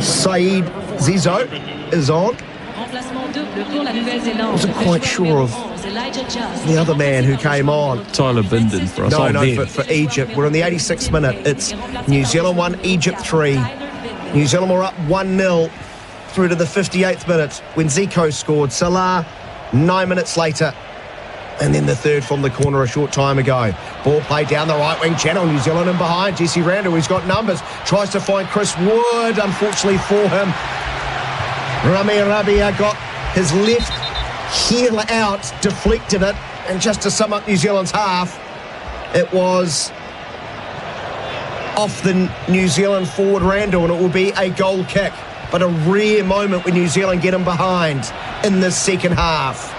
Saeed Zizou is on. I wasn't quite sure of the other man who came on. Tyler Bindon for us. No, for Egypt. We're in the 86th minute. It's New Zealand 1, Egypt 3. New Zealand were up 1-0 through to the 58th minute when Zico scored. Salah 9 minutes later, and then the third from the corner a short time ago. Ball played down the right wing channel. New Zealand in behind. Jesse Randall, who's got numbers, tries to find Chris Wood. Unfortunately for him, Rami Rabia got his left heel out, deflected it, and just to sum up New Zealand's half, it was off the New Zealand forward Randall, and it will be a goal kick. But a rare moment when New Zealand get him behind in the second half.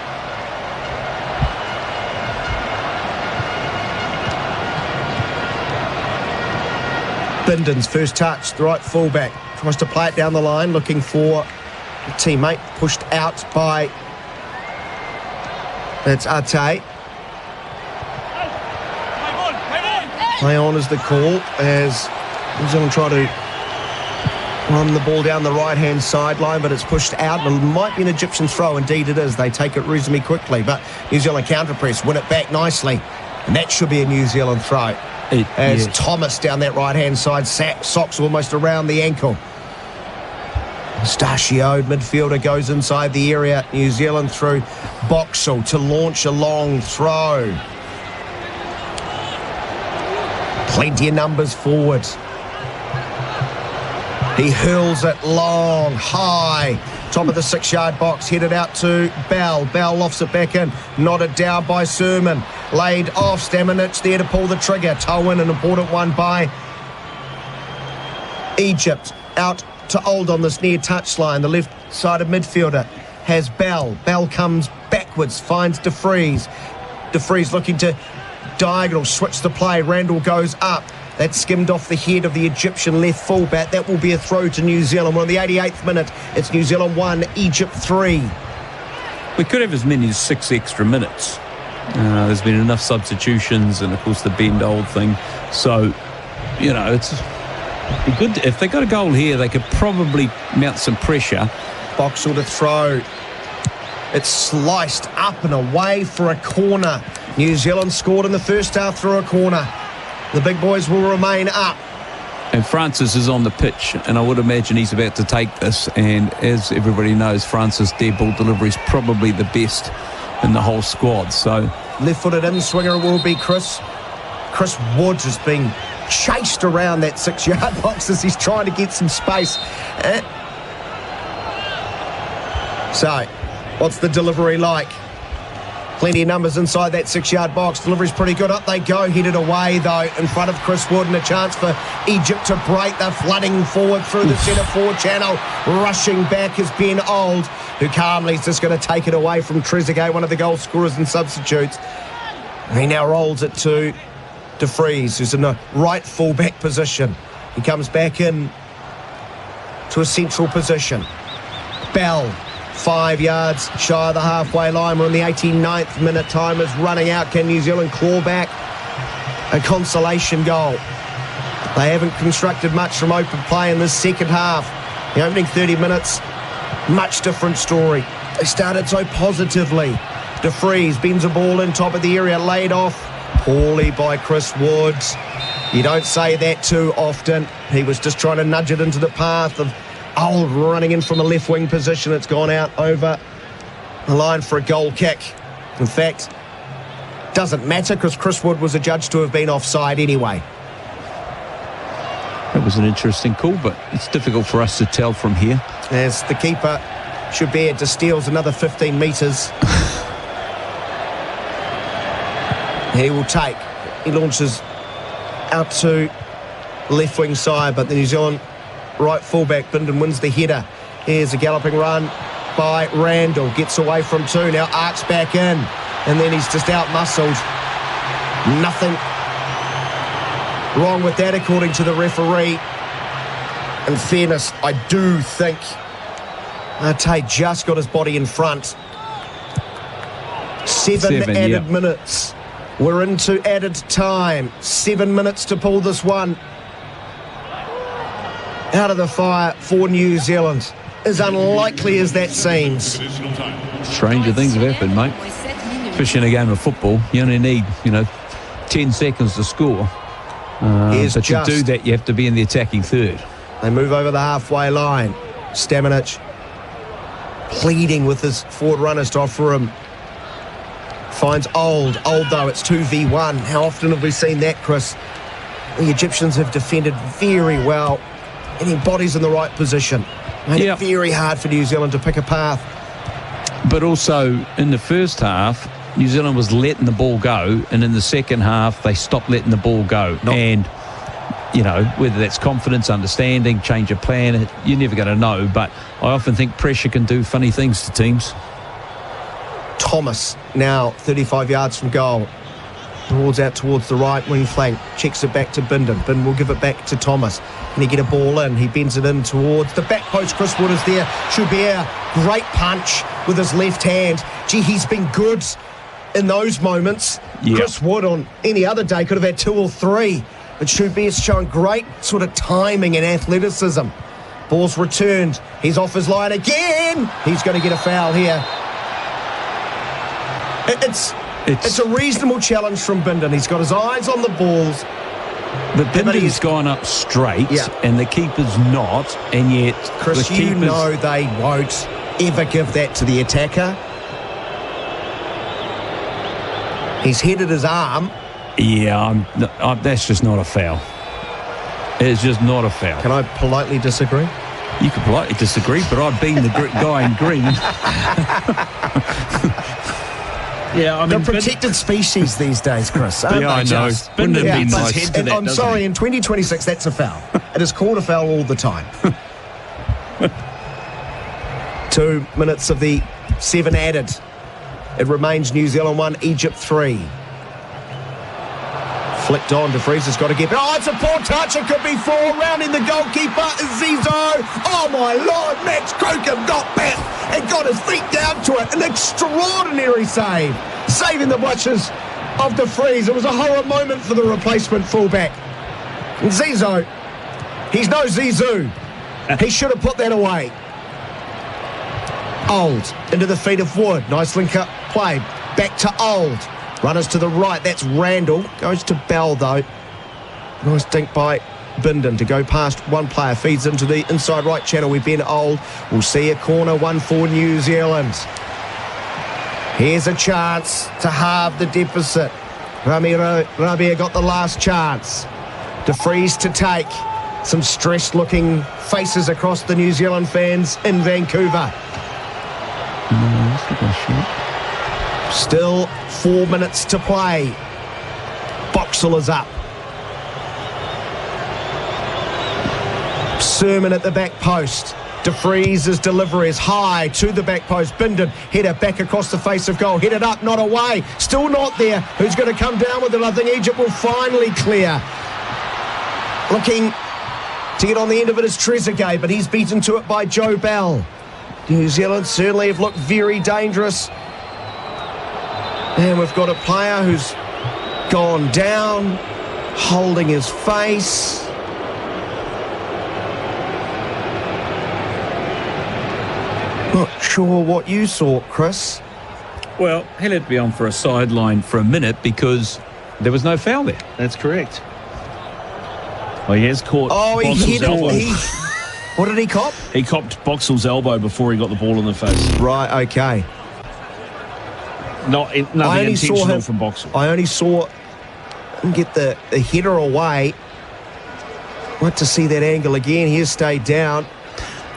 Bindon's first touch, the right fullback, tries to play it down the line, looking for a teammate, pushed out by, that's Ate. Play on is the call as New Zealand try to run the ball down the right-hand sideline, but it's pushed out. It might be an Egyptian throw. Indeed it is. They take it reasonably quickly, but New Zealand counter-press, win it back nicely, and that should be a New Zealand throw. Thomas down that right-hand side, socks almost around the ankle. Mustachioed midfielder goes inside the area. New Zealand through Boxall to launch a long throw. Plenty of numbers forward. He hurls it long, high, top of the 6-yard box, headed out to Bell. Bell lofts it back in, nodded down by Sermon. Laid off, Stamanic there to pull the trigger. Toe in, an important one by Egypt. Out to Old on this near touchline. The left-sided midfielder has Bell. Bell comes backwards, finds De Vries. De Vries looking to diagonal, switch the play. Randall goes up. That skimmed off the head of the Egyptian left fullback. That will be a throw to New Zealand. We're on the 88th minute. It's New Zealand 1, Egypt 3. We could have as many as 6 extra minutes. There's been enough substitutions, and of course the bend old thing. So, it's be good. If they got a goal here, they could probably mount some pressure. Boxall to throw. It's sliced up and away for a corner. New Zealand scored in the first half through a corner. The big boys will remain up. And Francis is on the pitch, and I would imagine he's about to take this. And as everybody knows, Francis' dead ball delivery is probably the best in the whole squad. So left-footed in-swinger will be Chris Woods is being chased around that 6-yard box as he's trying to get some space. So, what's the delivery like? Plenty of numbers inside that 6-yard box. Delivery's pretty good. Up they go. Headed away, though, in front of Chris Wood, and a chance for Egypt to break. They're flooding forward through the centre-forward channel. Rushing back is Ben Old, who calmly is just going to take it away from Trezeguet, one of the goal scorers and substitutes. He now rolls it to De Vries, who's in the right full-back position. He comes back in to a central position. Bell, 5 yards shy of the halfway line. We're in the 89th minute. Time is running out. Can New Zealand claw back a consolation goal? They haven't constructed much from open play in this second half. The opening 30 minutes, much different story. They started so positively. De Vries bends a ball in top of the area, laid off poorly by Chris Woods. You don't say that too often. He was just trying to nudge it into the path of Old running in from a left wing position. It's gone out over the line for a goal kick. In fact, doesn't matter because Chris Wood was adjudged to have been offside anyway. That was an interesting call, but it's difficult for us to tell from here. As the keeper, Schubert, just steals another 15 metres. He will take. He launches out to left wing side, but the New Zealand right fullback Bindon wins the header. Here's a galloping run by Randall. Gets away from two. Now arcs back in. And then he's just out-muscled. Nothing wrong with that, according to the referee. In fairness, I do think Tate just got his body in front. Seven added minutes. We're into added time. 7 minutes to pull this one out of the fire for New Zealand. As unlikely as that seems. Stranger things have happened, mate. Especially in a game of football, you only need, 10 seconds to score. But to do that, you have to be in the attacking third. They move over the halfway line. Stamanic pleading with his forward runners to offer him. Finds Old, though, it's 2v1. How often have we seen that, Chris? The Egyptians have defended very well. And he bodies in the right position. Made it very hard for New Zealand to pick a path. But also, in the first half, New Zealand was letting the ball go, and in the second half, they stopped letting the ball go. And, whether that's confidence, understanding, change of plan, you're never going to know. But I often think pressure can do funny things to teams. Thomas, now 35 yards from goal. Rolls out towards the right wing flank. Checks it back to Bindon. Bindon will give it back to Thomas. And he get a ball in. He bends it in towards the back post. Chris Wood is there. Schubert, great punch with his left hand. Gee, he's been good in those moments. Yep. Chris Wood on any other day could have had 2 or 3. But Schubert's shown great sort of timing and athleticism. Ball's returned. He's off his line again. He's going to get a foul here. It's a reasonable challenge from Bindon. He's got his eyes on the balls. But Bindon's gone up straight, and the keeper's not, and yet Chris, the you know they won't ever give that to the attacker. He's headed his arm. Yeah, that's just not a foul. It's just not a foul. Can I politely disagree? You can politely disagree, but I've been the guy in green. Yeah, I mean, they're protected species these days, Chris. Yeah, I know. Wouldn't it be nice? And I'm sorry, in 2026, that's a foul. It is called a foul all the time. 2 minutes of the 7 added. It remains New Zealand 1, Egypt 3. Flicked on, De Vries has got to get... Oh, it's a poor touch. It could be 4. Rounding the goalkeeper is Zizou. Oh, my Lord. Max Crocombe got back and got his feet down to it. An extraordinary save. Saving the butchers of De Vries. It was a horror moment for the replacement fullback. And Zizou, he's no Zizou. He should have put that away. Old into the feet of Wood. Nice link-up play. Back to Old. Runners to the right. That's Randall. Goes to Bell, though. Nice dink by Bindon to go past one player, feeds into the inside right channel with Ben Old. We'll see a corner, 1 for New Zealand. Here's a chance to halve the deficit. Rabia got the last chance. De Vries to take. Some stressed-looking faces across the New Zealand fans in Vancouver. Still 4 minutes to play. Boxall is up. Sermon at the back post. De Vries' delivery is high to the back post. Bindon, header back across the face of goal. Headed up, not away. Still not there. Who's going to come down with it? I think Egypt will finally clear. Looking to get on the end of it is Trezeguet, but he's beaten to it by Joe Bell. New Zealand certainly have looked very dangerous. And we've got a player who's gone down, holding his face. Not sure what you saw, Chris. Well, he let me on for a sideline for a minute because there was no foul there. That's correct. Well, he has caught he elbow. What did he cop? He copped Boxall's elbow before he got the ball in the face. Right, okay. Nothing intentional from Boxall. I only saw him get the header away. Want to see that angle again. He's stayed down.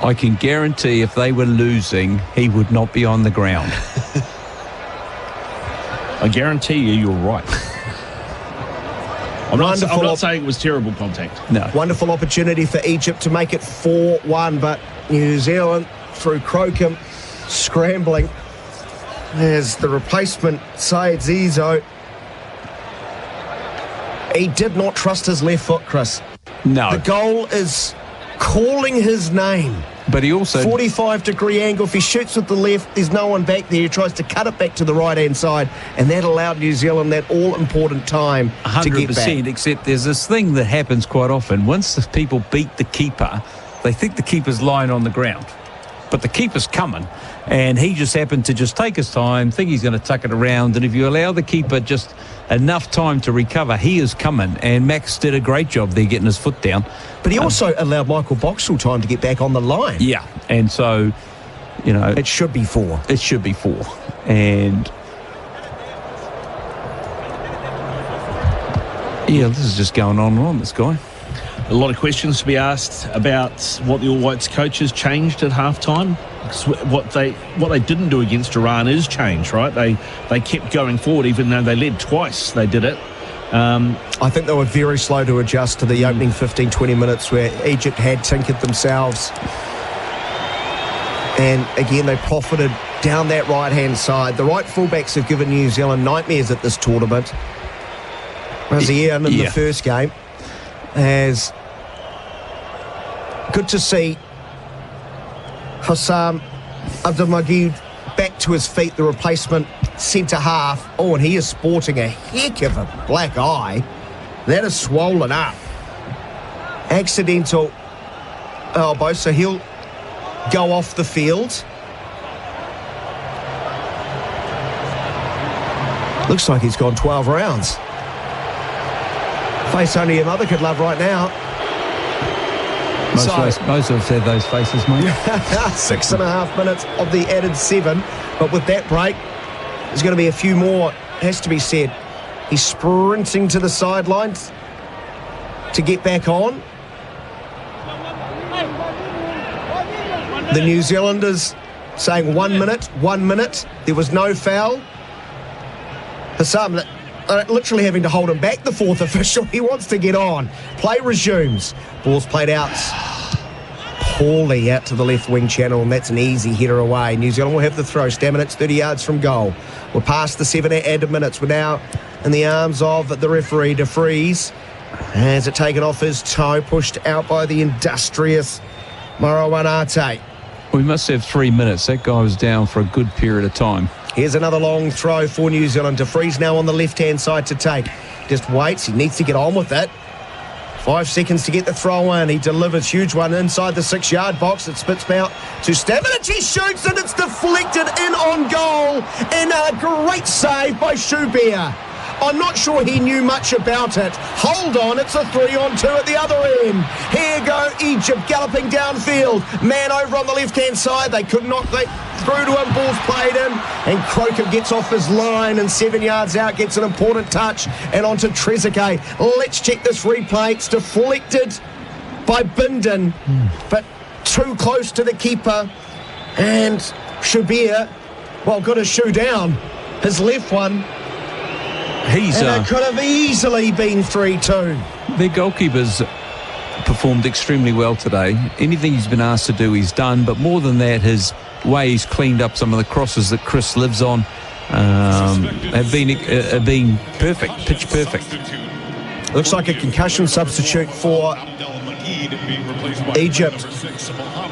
I can guarantee if they were losing, he would not be on the ground. I guarantee you're right. I'm not saying it was terrible contact. No. Wonderful opportunity for Egypt to make it 4-1, but New Zealand, through Crocombe, scrambling. There's the replacement, Said Zizo. He did not trust his left foot, Chris. No. The goal is calling his name. But he also... 45-degree angle. If he shoots with the left, there's no one back there. He tries to cut it back to the right-hand side, and that allowed New Zealand that all-important time 100%, to get back. Except there's this thing that happens quite often. Once the people beat the keeper, they think the keeper's lying on the ground. But the keeper's coming, and he just happened to just take his time, think he's going to tuck it around, and if you allow the keeper just enough time to recover, he is coming, and Max did a great job there getting his foot down. But he also allowed Michael Boxall time to get back on the line. Yeah, and so, you know... It should be 4. It should be 4. And... yeah, this is just going on, this guy. A lot of questions to be asked about what the All Whites coaches changed at halftime. What they didn't do against Iran is change, right? They kept going forward even though they led twice. They did it. I think they were very slow to adjust to the opening 15-20 minutes where Egypt had tinkered themselves. And again, they profited down that right-hand side. The right fullbacks have given New Zealand nightmares at this tournament. Razier in the first game. As good to see Hassam Abdelmajid back to his feet, the replacement centre half. Oh, and he is sporting a heck of a black eye. That is swollen up. Accidental elbow, so he'll go off the field. Looks like he's gone 12 rounds. Face only your mother could love right now. Most of us had those faces, mate. 6.5 minutes of the added 7. But with that break, there's going to be a few more, has to be said. He's sprinting to the sidelines to get back on. The New Zealanders saying 1 minute, 1 minute. There was no foul. Hassam literally having to hold him back, the fourth official. He wants to get on. Play resumes. Ball's played out poorly out to the left wing channel, and that's an easy header away. New Zealand will have the throw. Staminit's 30 yards from goal. We're past the 7 added minutes. We're now in the arms of the referee, De Vries. Has it taken off his toe, pushed out by the industrious Marawanate. We must have 3 minutes. That guy was down for a good period of time. Here's another long throw for New Zealand. De Vries now on the left-hand side to take. Just waits. He needs to get on with it. 5 seconds to get the throw in. He delivers. Huge one inside the 6-yard box. It spits out to Staminit. He shoots and it's deflected in on goal. And a great save by Shubir. I'm not sure he knew much about it. Hold on, it's a 3-on-2 at the other end. Here go Egypt galloping downfield. Man over on the left-hand side. They could not get through to him. Ball's played in. And Crocombe gets off his line and 7 yards out, gets an important touch. And onto Trezeguet. Let's check this replay. It's deflected by Bindon, but too close to the keeper. And Shabir, well, got a shoe down. His left one. And it could have easily been 3-2. Their goalkeeper's performed extremely well today. Anything he's been asked to do, he's done. But more than that, his way he's cleaned up some of the crosses that Chris lives on have been perfect, pitch perfect. Looks like a concussion substitute for Egypt.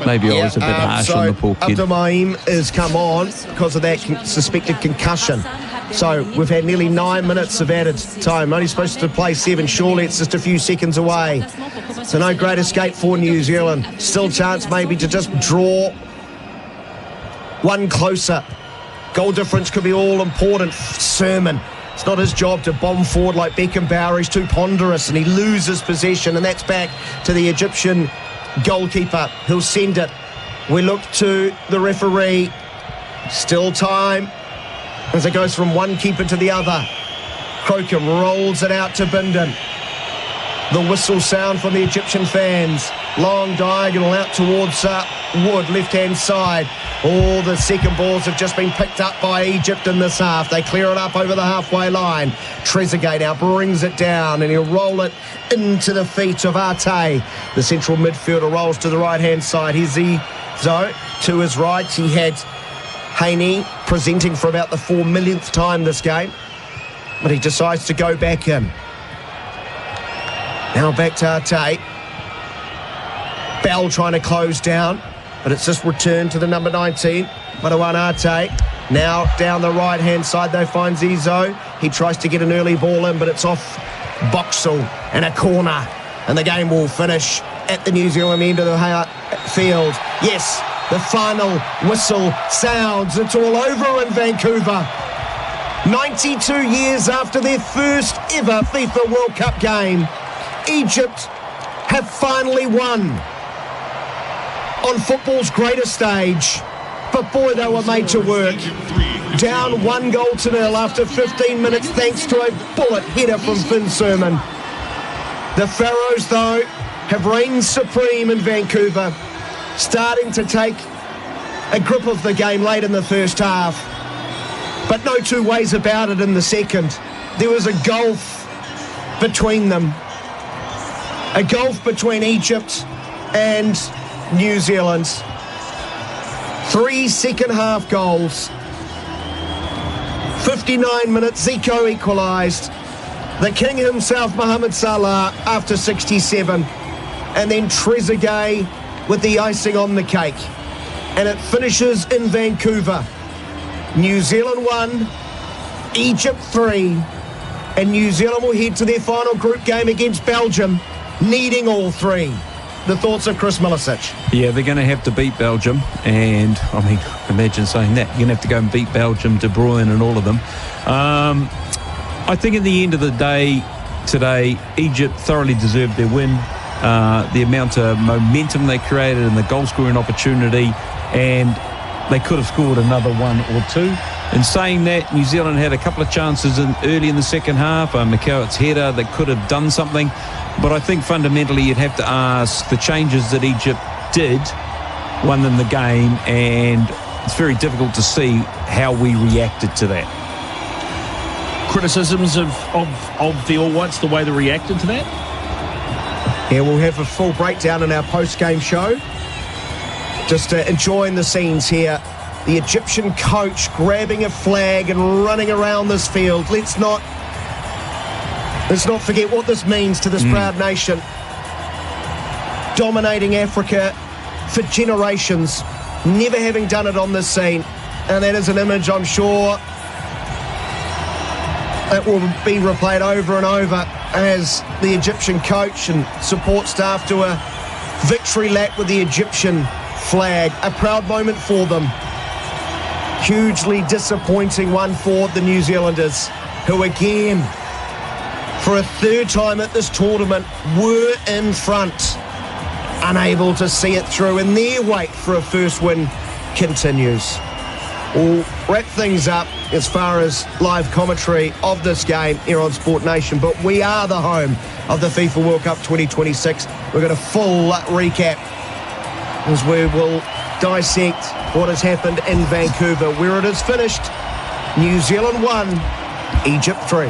Maybe I was a bit harsh on the poor kid. Abdelmaim has come on because of that suspected concussion. So we've had nearly 9 minutes of added time. Only supposed to play 7. Surely it's just a few seconds away. So no great escape for New Zealand. Still chance maybe to just draw one closer. Goal difference could be all important. Sermon. It's not his job to bomb forward like Beckenbauer. He's too ponderous and he loses possession, and that's back to the Egyptian goalkeeper. He'll send it. We look to the referee. Still time as it goes from one keeper to the other. Crocombe rolls it out to Bindon. The whistle sound from the Egyptian fans. Long diagonal out towards Wood, left-hand side. All the second balls have just been picked up by Egypt in this half. They clear it up over the halfway line. Trezeguet now brings it down and he'll roll it into the feet of Arte. The central midfielder rolls to the right-hand side. Here's Zizo to his right. He had Haney presenting for about the 4 millionth time this game, but he decides to go back in. Now back to Arte. Bell trying to close down, but it's just returned to the number 19, Madawan Arte. Now down the right-hand side, though, finds Zizo. He tries to get an early ball in, but it's off Boxall and a corner. And the game will finish at the New Zealand end of the field. Yes, the final whistle sounds. It's all over in Vancouver. 92 years after their first ever FIFA World Cup game, Egypt have finally won on football's greatest stage. But boy, they were made to work. Down 1-0 after 15 minutes thanks to a bullet header from Finn Sermon. The Pharaohs, though, have reigned supreme in Vancouver, starting to take a grip of the game late in the first half. But no two ways about it in the second. There was a gulf between them. A gulf between Egypt and New Zealand. 3 second-half goals. 59 minutes, Zico equalised. The king himself, Mohamed Salah, after 67. And then Trezeguet with the icing on the cake. And it finishes in Vancouver. New Zealand 1, Egypt 3. And New Zealand will head to their final group game against Belgium, needing all 3. The thoughts of Chris Milicic. Yeah, they're going to have to beat Belgium, and I mean, imagine saying that. You're going to have to go and beat Belgium, De Bruyne and all of them. I think at the end of the day today, Egypt thoroughly deserved their win. The amount of momentum they created and the goal-scoring opportunity, and they could have scored another 1 or 2. In saying that, New Zealand had a couple of chances early in the second half. McCowart's header, they could have done something. But I think fundamentally you'd have to ask the changes that Egypt did won them the game, and it's very difficult to see how we reacted to that. Criticisms of the All Whites, the way they reacted to that? Yeah, we'll have a full breakdown in our post-game show. Just enjoying the scenes here. The Egyptian coach grabbing a flag and running around this field. Let's not forget what this means to this proud nation. Dominating Africa for generations, never having done it on this scene. And that is an image, I'm sure, that will be replayed over and over as the Egyptian coach and support staff do a victory lap with the Egyptian flag. A proud moment for them. Hugely disappointing one for the New Zealanders. who again, for a third time at this tournament, were in front, unable to see it through, and their wait for a first win continues. We'll wrap things up as far as live commentary of this game here on Sport Nation, but we are the home of the FIFA World Cup 2026. We've got a full recap as we will dissect what has happened in Vancouver, where it is finished. New Zealand 1, Egypt 3.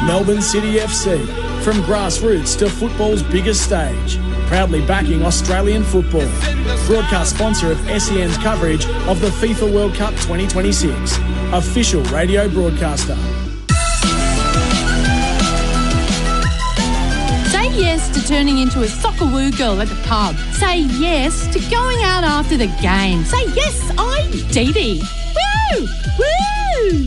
Melbourne City FC, from grassroots to football's biggest stage, proudly backing Australian football. Broadcast sponsor of SEN's coverage of the FIFA World Cup 2026. Official radio broadcaster. Say yes to turning into a Socceroo girl at the pub. Say yes to going out after the game. Say yes, I'm Dee Dee. Woo! Woo!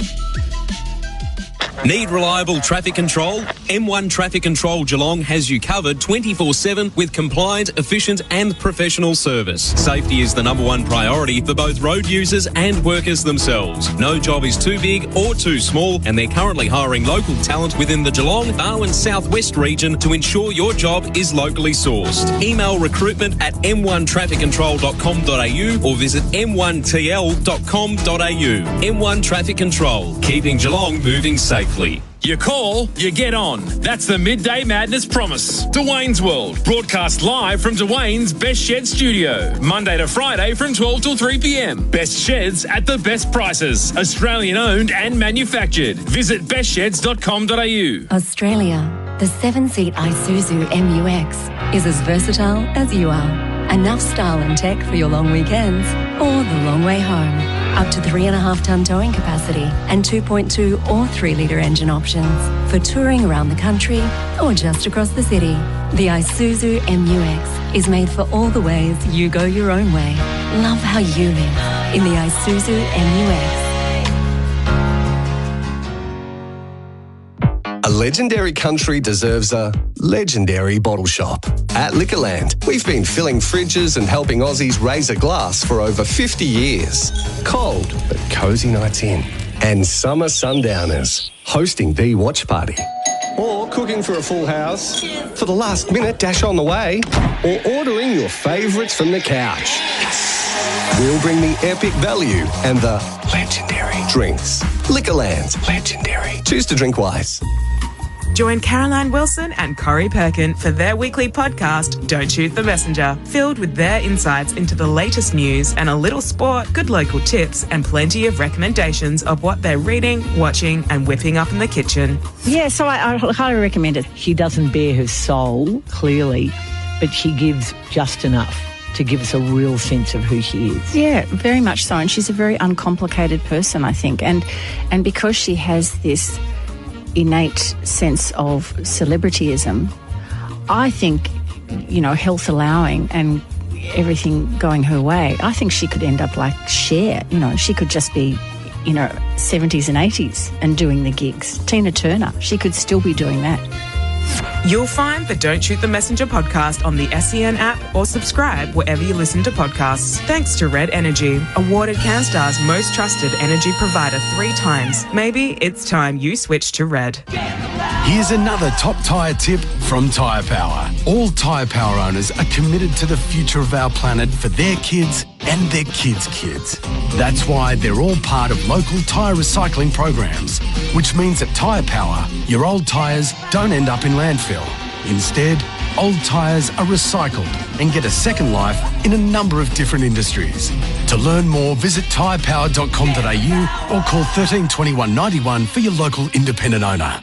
Need reliable traffic control? M1 Traffic Control Geelong has you covered 24/7 with compliant, efficient and professional service. Safety is the number one priority for both road users and workers themselves. No job is too big or too small, and they're currently hiring local talent within the Geelong, Darwin Southwest region to ensure your job is locally sourced. Email recruitment at m1trafficcontrol.com.au or visit m1tl.com.au. M1 Traffic Control, keeping Geelong moving safely. You call, you get on. That's the Midday Madness promise. Dwayne's World, broadcast live from Dwayne's Best Shed Studio. Monday to Friday from 12 till 3 p.m. Best sheds at the best prices. Australian owned and manufactured. Visit bestsheds.com.au. Australia, the 7-seat Isuzu MUX is as versatile as you are. Enough style and tech for your long weekends or the long way home. Up to 3.5-ton towing capacity and 2.2 or 3-litre engine options for touring around the country or just across the city. The Isuzu MUX is made for all the ways you go your own way. Love how you live in the Isuzu MUX. A legendary country deserves a legendary bottle shop. At Liquorland, we've been filling fridges and helping Aussies raise a glass for over 50 years. Cold, but cosy nights in. And summer sundowners, hosting the watch party. Or cooking for a full house, for the last minute dash on the way, or ordering your favourites from the couch. We'll bring the epic value and the legendary drinks. Liquorland, legendary. Choose to drink wise. Join Caroline Wilson and Corey Perkin for their weekly podcast, Don't Shoot the Messenger, filled with their insights into the latest news and a little sport, good local tips, and plenty of recommendations of what they're reading, watching, and whipping up in the kitchen. Yeah, so I highly recommend it. She doesn't bare her soul, clearly, but she gives just enough to give us a real sense of who she is. Yeah, very much so. And she's a very uncomplicated person, I think. And because she has this innate sense of celebrityism, I think, you know, health allowing and everything going her way, I think she could end up like Cher. You know, she could just be, you know, 70s and 80s and doing the gigs. Tina Turner, she could still be doing that. You'll find the Don't Shoot the Messenger podcast on the SEN app or subscribe wherever you listen to podcasts. Thanks to Red Energy, awarded CanStar's most trusted energy provider 3 times. Maybe it's time you switch to Red. Here's another top tyre tip from Tyre Power. All Tyre Power owners are committed to the future of our planet for their kids and their kids' kids. That's why they're all part of local tyre recycling programs, which means at Tyre Power, your old tyres don't end up in landfill. Instead, old tyres are recycled and get a second life in a number of different industries. To learn more, visit tyrepower.com.au or call 13 21 91 for your local independent owner.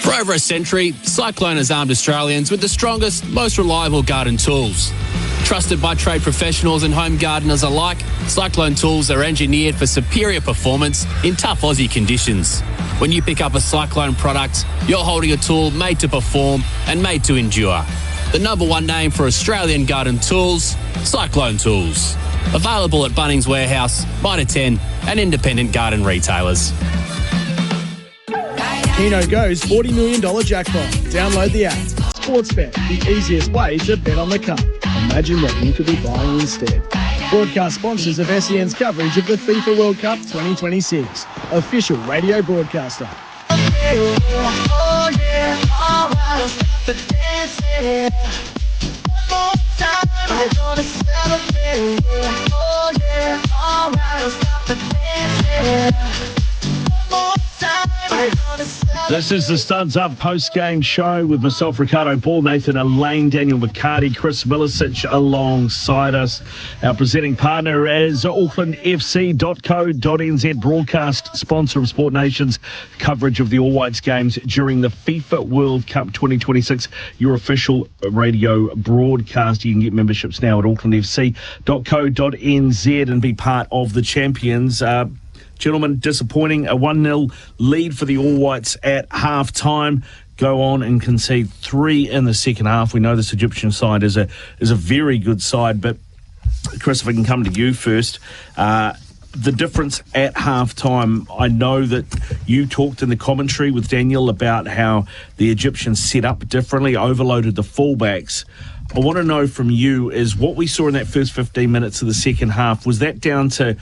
For over a century, Cyclone has armed Australians with the strongest, most reliable garden tools. Trusted by trade professionals and home gardeners alike, Cyclone tools are engineered for superior performance in tough Aussie conditions. When you pick up a Cyclone product, you're holding a tool made to perform and made to endure. The number one name for Australian garden tools, Cyclone Tools. Available at Bunnings Warehouse, Mitre 10 and independent garden retailers. Keno Go's $40 million jackpot. Download the app. Sportsbet, the easiest way to bet on the cup. Imagine what you could be buying instead. Broadcast sponsors of SEN's coverage of the FIFA World Cup 2026. Official radio broadcaster. This is the Studs Up post-game show with myself, Ricardo Ball, Nathan Elaine, Daniel McCarty, Chris Milicic alongside us. Our presenting partner is aucklandfc.co.nz, broadcast sponsor of Sport Nation's coverage of the All Whites games during the FIFA World Cup 2026, your official radio broadcast. You can get memberships now at aucklandfc.co.nz and be part of the champions. Gentlemen, disappointing. A 1-0 lead for the All Whites at half-time. Go on and concede 3 in the second half. We know this Egyptian side is a very good side, but Chris, if I can come to you first. The difference at half-time, I know that you talked in the commentary with Daniel about how the Egyptians set up differently, overloaded the fullbacks. I want to know from you is what we saw in that first 15 minutes of the second half, was that down to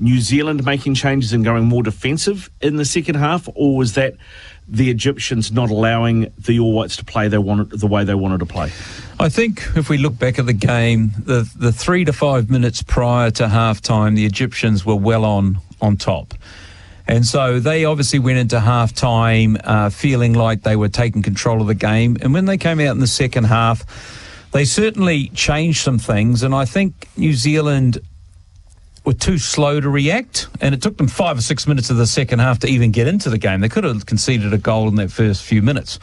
New Zealand making changes and going more defensive in the second half, or was that the Egyptians not allowing the All Whites to play the way they wanted to play? I think if we look back at the game, the 3 to 5 minutes prior to half-time, the Egyptians were well on top. And so they obviously went into half-time feeling like they were taking control of the game. And when they came out in the second half, they certainly changed some things. And I think New Zealand were too slow to react, and it took them 5 or 6 minutes of the second half to even get into the game. They could have conceded a goal in that first few minutes.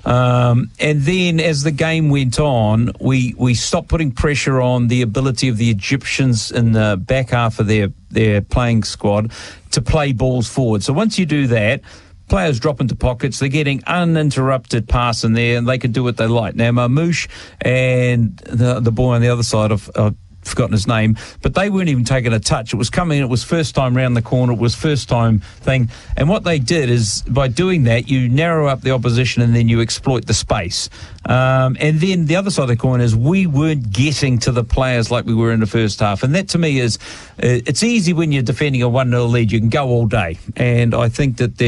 And then as the game went on, we stopped putting pressure on the ability of the Egyptians in the back half of their playing squad to play balls forward. So once you do that, players drop into pockets, they're getting uninterrupted pass in there, and they can do what they like. Now, Marmouche and the boy on the other side of forgotten his name, but they weren't even taking a touch. It was coming, it was first time round the corner, it was first time thing. And what they did is, by doing that, you narrow up the opposition and then you exploit the space. And then the other side of the coin is we weren't getting to the players like we were in the first half. And that to me is, it's easy when you're defending a 1-0 lead, you can go all day. And I think that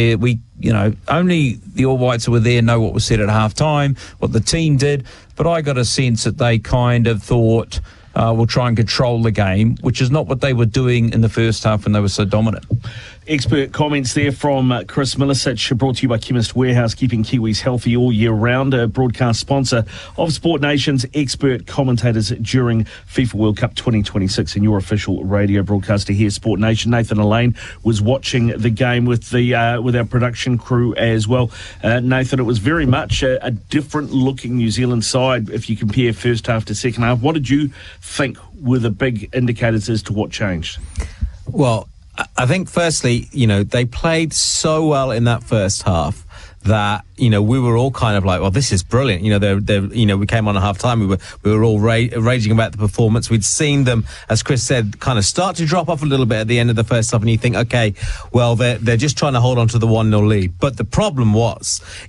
only the All Whites who were there know what was said at half time, what the team did. But I got a sense that they kind of thought, we'll try and control the game, which is not what they were doing in the first half when they were so dominant. Expert comments there from Chris Milicic, brought to you by Chemist Warehouse, keeping Kiwis healthy all year round. A broadcast sponsor of Sport Nation's expert commentators during FIFA World Cup 2026 and your official radio broadcaster here, Sport Nation. Nathan Elaine was watching the game with our production crew as well. Nathan, it was very much a different looking New Zealand side if you compare first half to second half. What did you think were the big indicators as to what changed? Well, I think firstly, they played so well in that first half that, we were all kind of like, well, this is brilliant. We came on at half time. We were all raging about the performance. We'd seen them, as Chris said, kind of start to drop off a little bit at the end of the first half. And you think, okay, well, they're just trying to hold on to the 1-0 lead. But the problem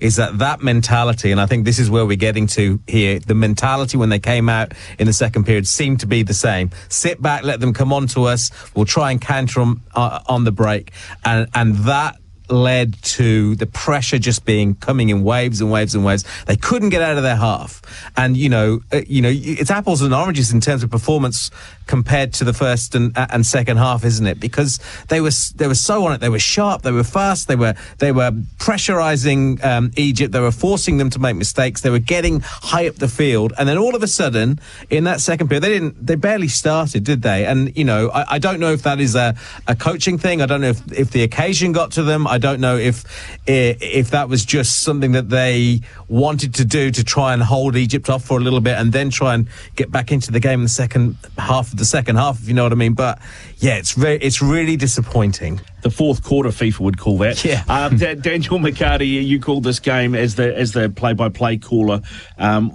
is that mentality, and I think this is where we're getting to here, the mentality when they came out in the second period seemed to be the same. Sit back, let them come on to us. We'll try and counter them on the break. And that led to the pressure just coming in waves and waves and waves. They couldn't get out of their half. And, it's apples and oranges in terms of performance compared to the first and second half, isn't it? Because they were so on it. They were sharp. They were fast. They were pressurizing Egypt. They were forcing them to make mistakes. They were getting high up the field. And then all of a sudden, in that second period, they barely started, did they? And, I don't know if that is a coaching thing. I don't know if the occasion got to them. I don't know if that was just something that they wanted to do to try and hold Egypt off for a little bit and then try and get back into the game in the second half, if you know what I mean. But yeah, it's really disappointing. The fourth quarter, FIFA would call that. Yeah. Daniel McCarty, you called this game as the play-by-play caller.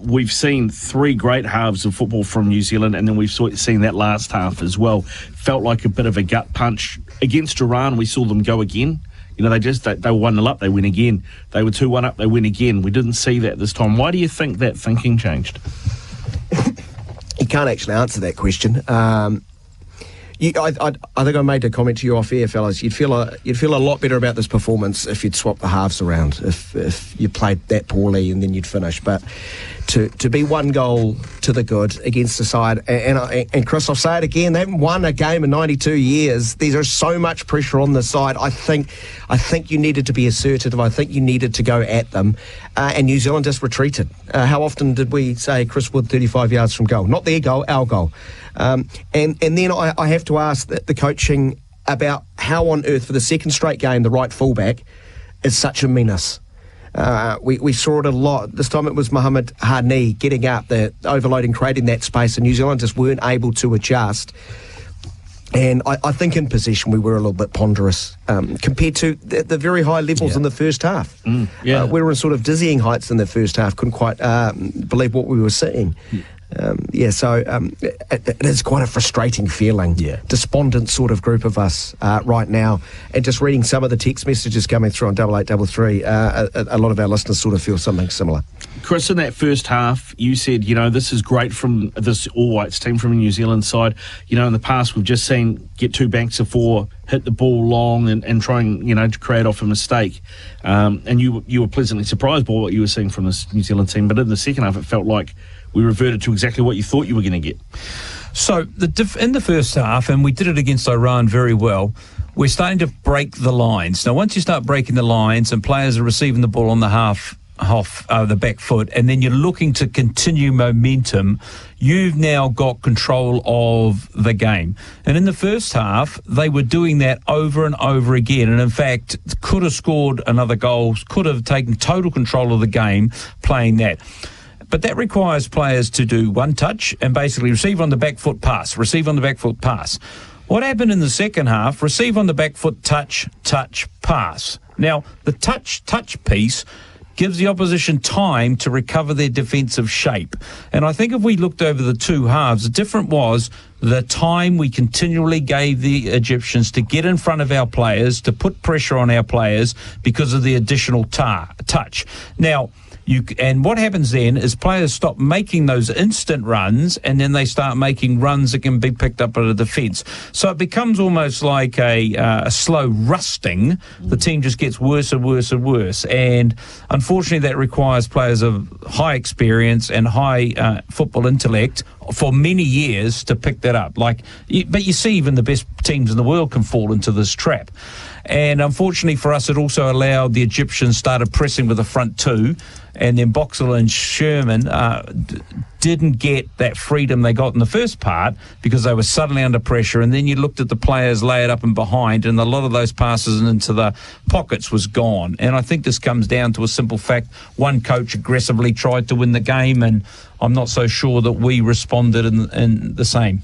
We've seen 3 great halves of football from New Zealand, and then we've seen that last half as well. Felt like a bit of a gut punch. Against Iran, we saw them go again. They were 1-0 up, they win again. They were 2-1 up, they win again. We didn't see that this time. Why do you think that thinking changed? You can't actually answer that question. I think I made a comment to you off air, fellas. You'd feel a lot better about this performance if you'd swap the halves around. If you played that poorly and then you'd finish, but to be one goal to the good against the side, and Chris, I'll say it again, they haven't won a game in 92 years. There's so much pressure on the side. I think you needed to be assertive. I think you needed to go at them, and New Zealand just retreated. How often did we say Chris Wood 35 yards from goal? Not their goal, our goal. And then I have to ask the coaching about how on earth, for the second straight game, the right fullback is such a menace. We saw it a lot. This time it was Mohamed Hani getting up there, overloading, creating that space, and New Zealand just weren't able to adjust. And I think in possession we were a little bit ponderous compared to the very high levels in the first half. We were in sort of dizzying heights in the first half. Couldn't quite believe what we were seeing. So it is quite a frustrating feeling. Despondent sort of group of us right now. And just reading some of the text messages coming through on 8833, a lot of our listeners sort of feel something similar. Chris, in that first half, you said, this is great from this All Whites team from the New Zealand side. In the past, we've just seen get 2 banks of 4, hit the ball long and try and, to create off a mistake. And you were pleasantly surprised by what you were seeing from this New Zealand team. But in the second half, it felt like we reverted to exactly what you thought you were going to get. So in the first half, and we did it against Iran very well, we're starting to break the lines. Now, once you start breaking the lines and players are receiving the ball on the the back foot, and then you're looking to continue momentum, you've now got control of the game. And in the first half, they were doing that over and over again, and in fact, could have scored another goal, could have taken total control of the game playing that. But that requires players to do one touch and basically receive on the back foot, pass, receive on the back foot, pass. What happened in the second half? Receive on the back foot, touch, pass. Now, the touch piece gives the opposition time to recover their defensive shape. And I think if we looked over the two halves, the difference was the time we continually gave the Egyptians to get in front of our players, to put pressure on our players because of the additional touch. Now, and what happens then is players stop making those instant runs, and then they start making runs that can be picked up at a defence. So it becomes almost like a slow rusting. The team just gets worse and worse and worse. And unfortunately, that requires players of high experience and high football intellect for many years to pick that up. But you see even the best teams in the world can fall into this trap. And unfortunately for us, it also allowed the Egyptians started pressing with the front two, and then Boxall and Sherman didn't get that freedom they got in the first part because they were suddenly under pressure. And then you looked at the players laid up and behind, and a lot of those passes into the pockets was gone. And I think this comes down to a simple fact. One coach aggressively tried to win the game, and I'm not so sure that we responded in the same.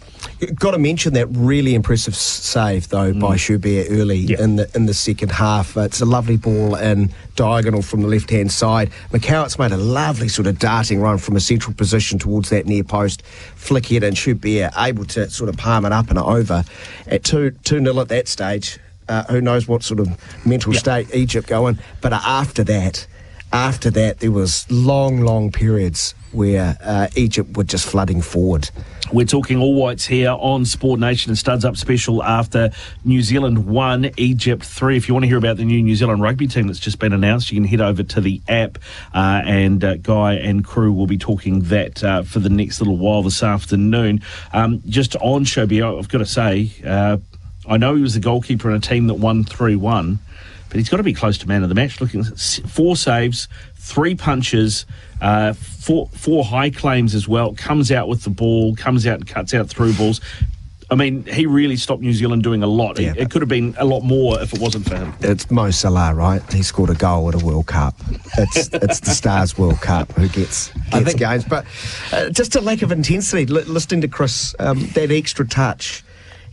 Got to mention that really impressive save though by Schubert early in the second half. It's a lovely ball in diagonal from the left hand side. McCowart's made a lovely sort of darting run from a central position towards that near post, flick it, and Schubert able to sort of palm it up and over at 2-0 at that stage. Who knows what sort of mental state Egypt go in, but after that there was long periods where Egypt were just flooding forward. We're talking All Whites here on Sport Nation and Studs Up Special after New Zealand 1, Egypt 3. If you want to hear about the new New Zealand rugby team that's just been announced, you can head over to the app and Guy and crew will be talking that for the next little while this afternoon. Just on Schubert, I've got to say, I know he was the goalkeeper in a team that won 3-1, but he's got to be close to man of the match. Looking at 4 saves, 3 punches, 4 high claims as well. Comes out with the ball, comes out and cuts out through balls. I mean, he really stopped New Zealand doing a lot. Yeah, it could have been a lot more if it wasn't for him. It's Mo Salah, right? He scored a goal at a World Cup. It's the Stars World Cup who gets games. But just a lack of intensity. Listening to Chris, that extra touch,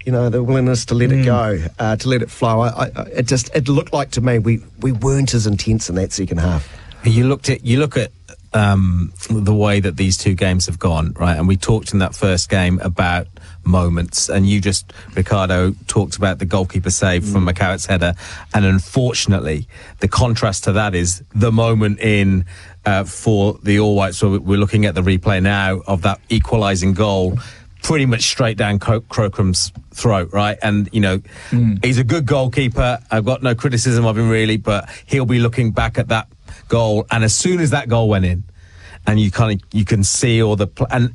the willingness to let it go, to let it flow. It looked like to me we weren't as intense in that second half. You look at the way that these two games have gone, right? And we talked in that first game about moments, and Ricardo talked about the goalkeeper save from McCowart's header, and unfortunately the contrast to that is the moment for the All Whites. So we're looking at the replay now of that equalising goal. pretty much straight down Crocom's throat, right? And, he's a good goalkeeper. I've got no criticism of him really, but he'll be looking back at that goal. And as soon as that goal went in, and you can see all the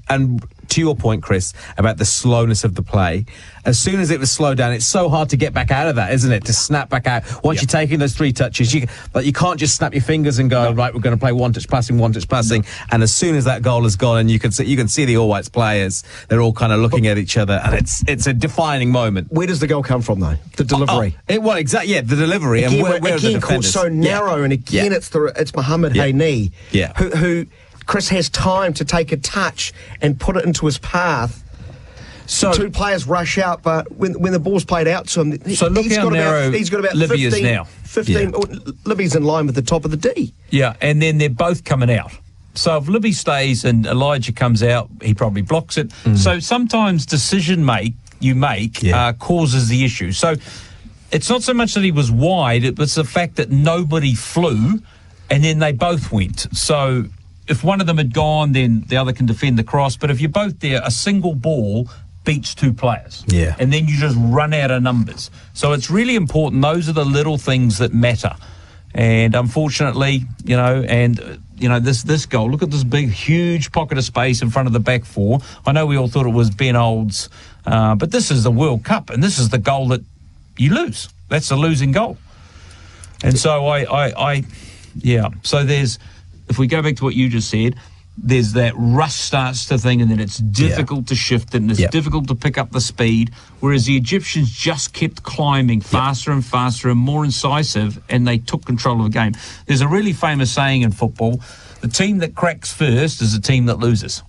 and to your point, Chris, about the slowness of the play, as soon as it was slowed down, it's so hard to get back out of that, isn't it? To snap back out once you're taking those 3 touches, but you can't just snap your fingers and go right. We're going to play one touch passing. And as soon as that goal is gone, and you can see the All Whites players, they're all kind of looking at each other, and it's a defining moment. Where does the goal come from, though? The delivery. Exactly. Yeah, the delivery. Again, and where are the caught defenders? so narrow, and again, it's Mohamed Haini, who Chris has time to take a touch and put it into his path. So 2 players rush out, but when the ball's played out to him, he's got about Libby 15, is now. 15. Libby's in line with the top of the D. Yeah, and then they're both coming out. So if Libby stays and Elijah comes out, he probably blocks it. So sometimes decision you make causes the issue. So it's not so much that he was wide, it was the fact that nobody flew, and then they both went. So if one of them had gone, then the other can defend the cross. But if you're both there, a single ball beats 2 players. Yeah. And then you just run out of numbers. So it's really important. Those are the little things that matter. And unfortunately, this goal, look at this big, huge pocket of space in front of the back 4. I know we all thought it was Ben Old's, but this is the World Cup, and this is the goal that you lose. That's the losing goal. And so so if we go back to what you just said, there's that rush starts to thing, and then it's difficult to shift it, and it's difficult to pick up the speed, whereas the Egyptians just kept climbing faster and faster and more incisive, and they took control of the game. There's a really famous saying in football, the team that cracks first is the team that loses.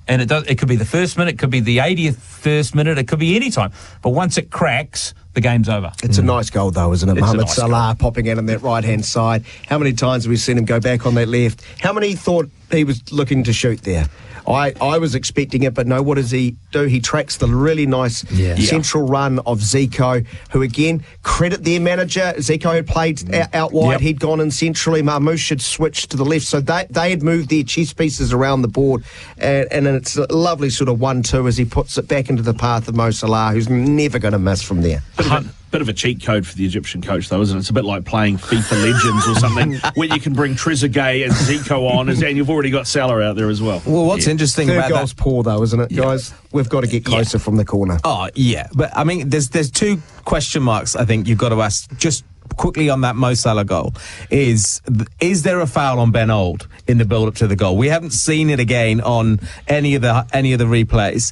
And it could be the first minute, it could be the 80th first minute, it could be any time. But once it cracks, the game's over. It's a nice goal, though, isn't it? Mohamed Salah popping out on that right-hand side. How many times have we seen him go back on that left? How many thought he was looking to shoot there? I was expecting it, but no, what does he do? He tracks the really nice central run of Zico, who, again, credit their manager. Zico had played out wide. He'd gone in centrally. Marmouche had switched to the left. So they had moved their chess pieces around the board. And it's a lovely sort of 1-2 as he puts it back into the path of Mo Salah, who's never going to miss from there. Bit of a cheat code for the Egyptian coach, though, isn't it? It's a bit like playing FIFA Legends or something, where you can bring Trezeguet and Zico on, and you've already got Salah out there as well. Well, what's interesting about that... goal's poor, though, isn't it, guys? We've got to get closer from the corner. Oh, yeah. But, I mean, there's 2 question marks I think you've got to ask just quickly on that Mo Salah goal. Is there a foul on Ben Old in the build-up to the goal? We haven't seen it again on any of the replays.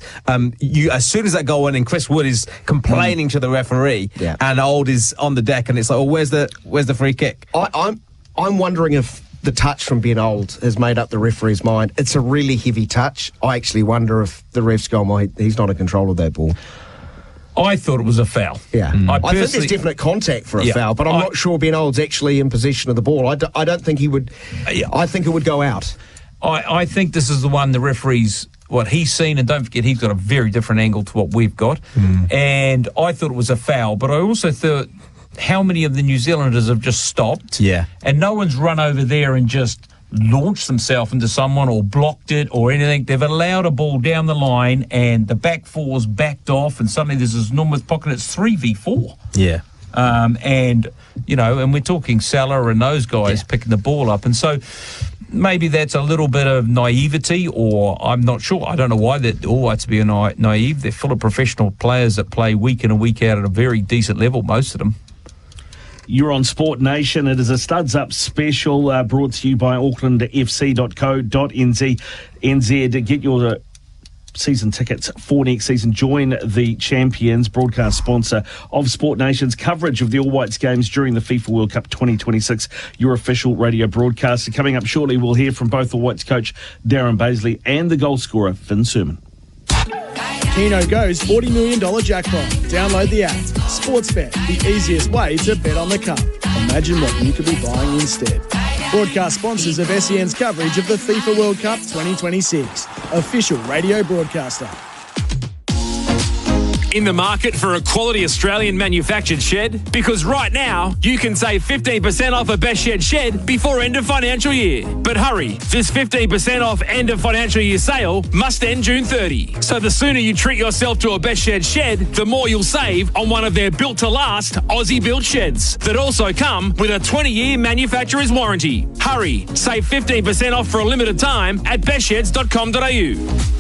As soon as that goal went in, Chris Wood is complaining to the referee, and Old is on the deck, and it's like, where's the free kick? I'm wondering if the touch from Ben Old has made up the referee's mind. It's a really heavy touch. I actually wonder if the ref's gone, well, he's not in control of that ball. I thought it was a foul. Yeah. I think there's definite contact for a foul, but I'm not sure Ben Old's actually in possession of the ball. I don't think he would. I think it would go out. I think this is the one the referee's, what he's seen, and don't forget, he's got a very different angle to what we've got. And I thought it was a foul, but I also thought how many of the New Zealanders have just stopped? Yeah. And no one's run over there and just launched themselves into someone or blocked it or anything. They've allowed a ball down the line, and the back 4's backed off, and suddenly there's this enormous pocket. It's 3v4. Yeah. And we're talking Salah and those guys picking the ball up. And so maybe that's a little bit of naivety, or I'm not sure. I don't know why that All Whites to be naive. They're full of professional players that play week in and week out at a very decent level, most of them. You're on Sport Nation. It is a Studs Up special brought to you by aucklandfc.co.nz. Get your season tickets for next season. Join the Champions, broadcast sponsor of Sport Nation's coverage of the All Whites games during the FIFA World Cup 2026. Your official radio broadcaster. Coming up shortly, we'll hear from both the Whites coach Darren Baisley and the goal scorer Finn Sermon. Keno Go's $40 million jackpot. Download the app. Sportsbet, the easiest way to bet on the cup. Imagine what you could be buying instead. Broadcast sponsors of SEN's coverage of the FIFA World Cup 2026. Official radio broadcaster. In the market for a quality Australian manufactured shed? Because right now, you can save 15% off a Best Shed shed before end of financial year. But hurry, this 15% off end of financial year sale must end June 30. So the sooner you treat yourself to a Best Shed shed, the more you'll save on one of their built-to-last Aussie-built sheds that also come with a 20-year manufacturer's warranty. Hurry, save 15% off for a limited time at bestsheds.com.au.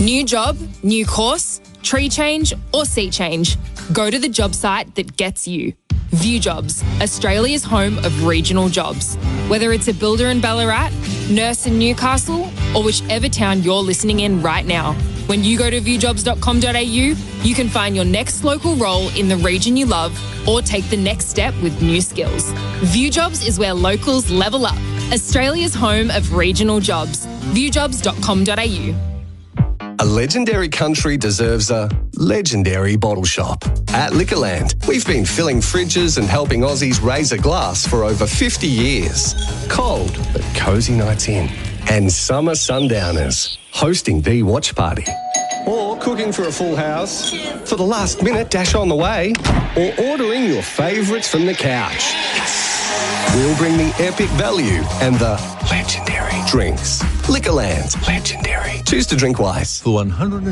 New job, new course, tree change or seat change. Go to the job site that gets you. View Jobs, Australia's home of regional jobs. Whether it's a builder in Ballarat, nurse in Newcastle, or whichever town you're listening in right now, when you go to viewjobs.com.au, you can find your next local role in the region you love or take the next step with new skills. View Jobs is where locals level up. Australia's home of regional jobs. Viewjobs.com.au. A legendary country deserves a legendary bottle shop. At Liquorland, we've been filling fridges and helping Aussies raise a glass for over 50 years. Cold, but cosy nights in. And summer sundowners, hosting the watch party. Or cooking for a full house, for the last minute dash on the way, or ordering your favourites from the couch. We'll bring the epic value and the legendary drinks. Liquorland, legendary. Choose to drink wise. For 100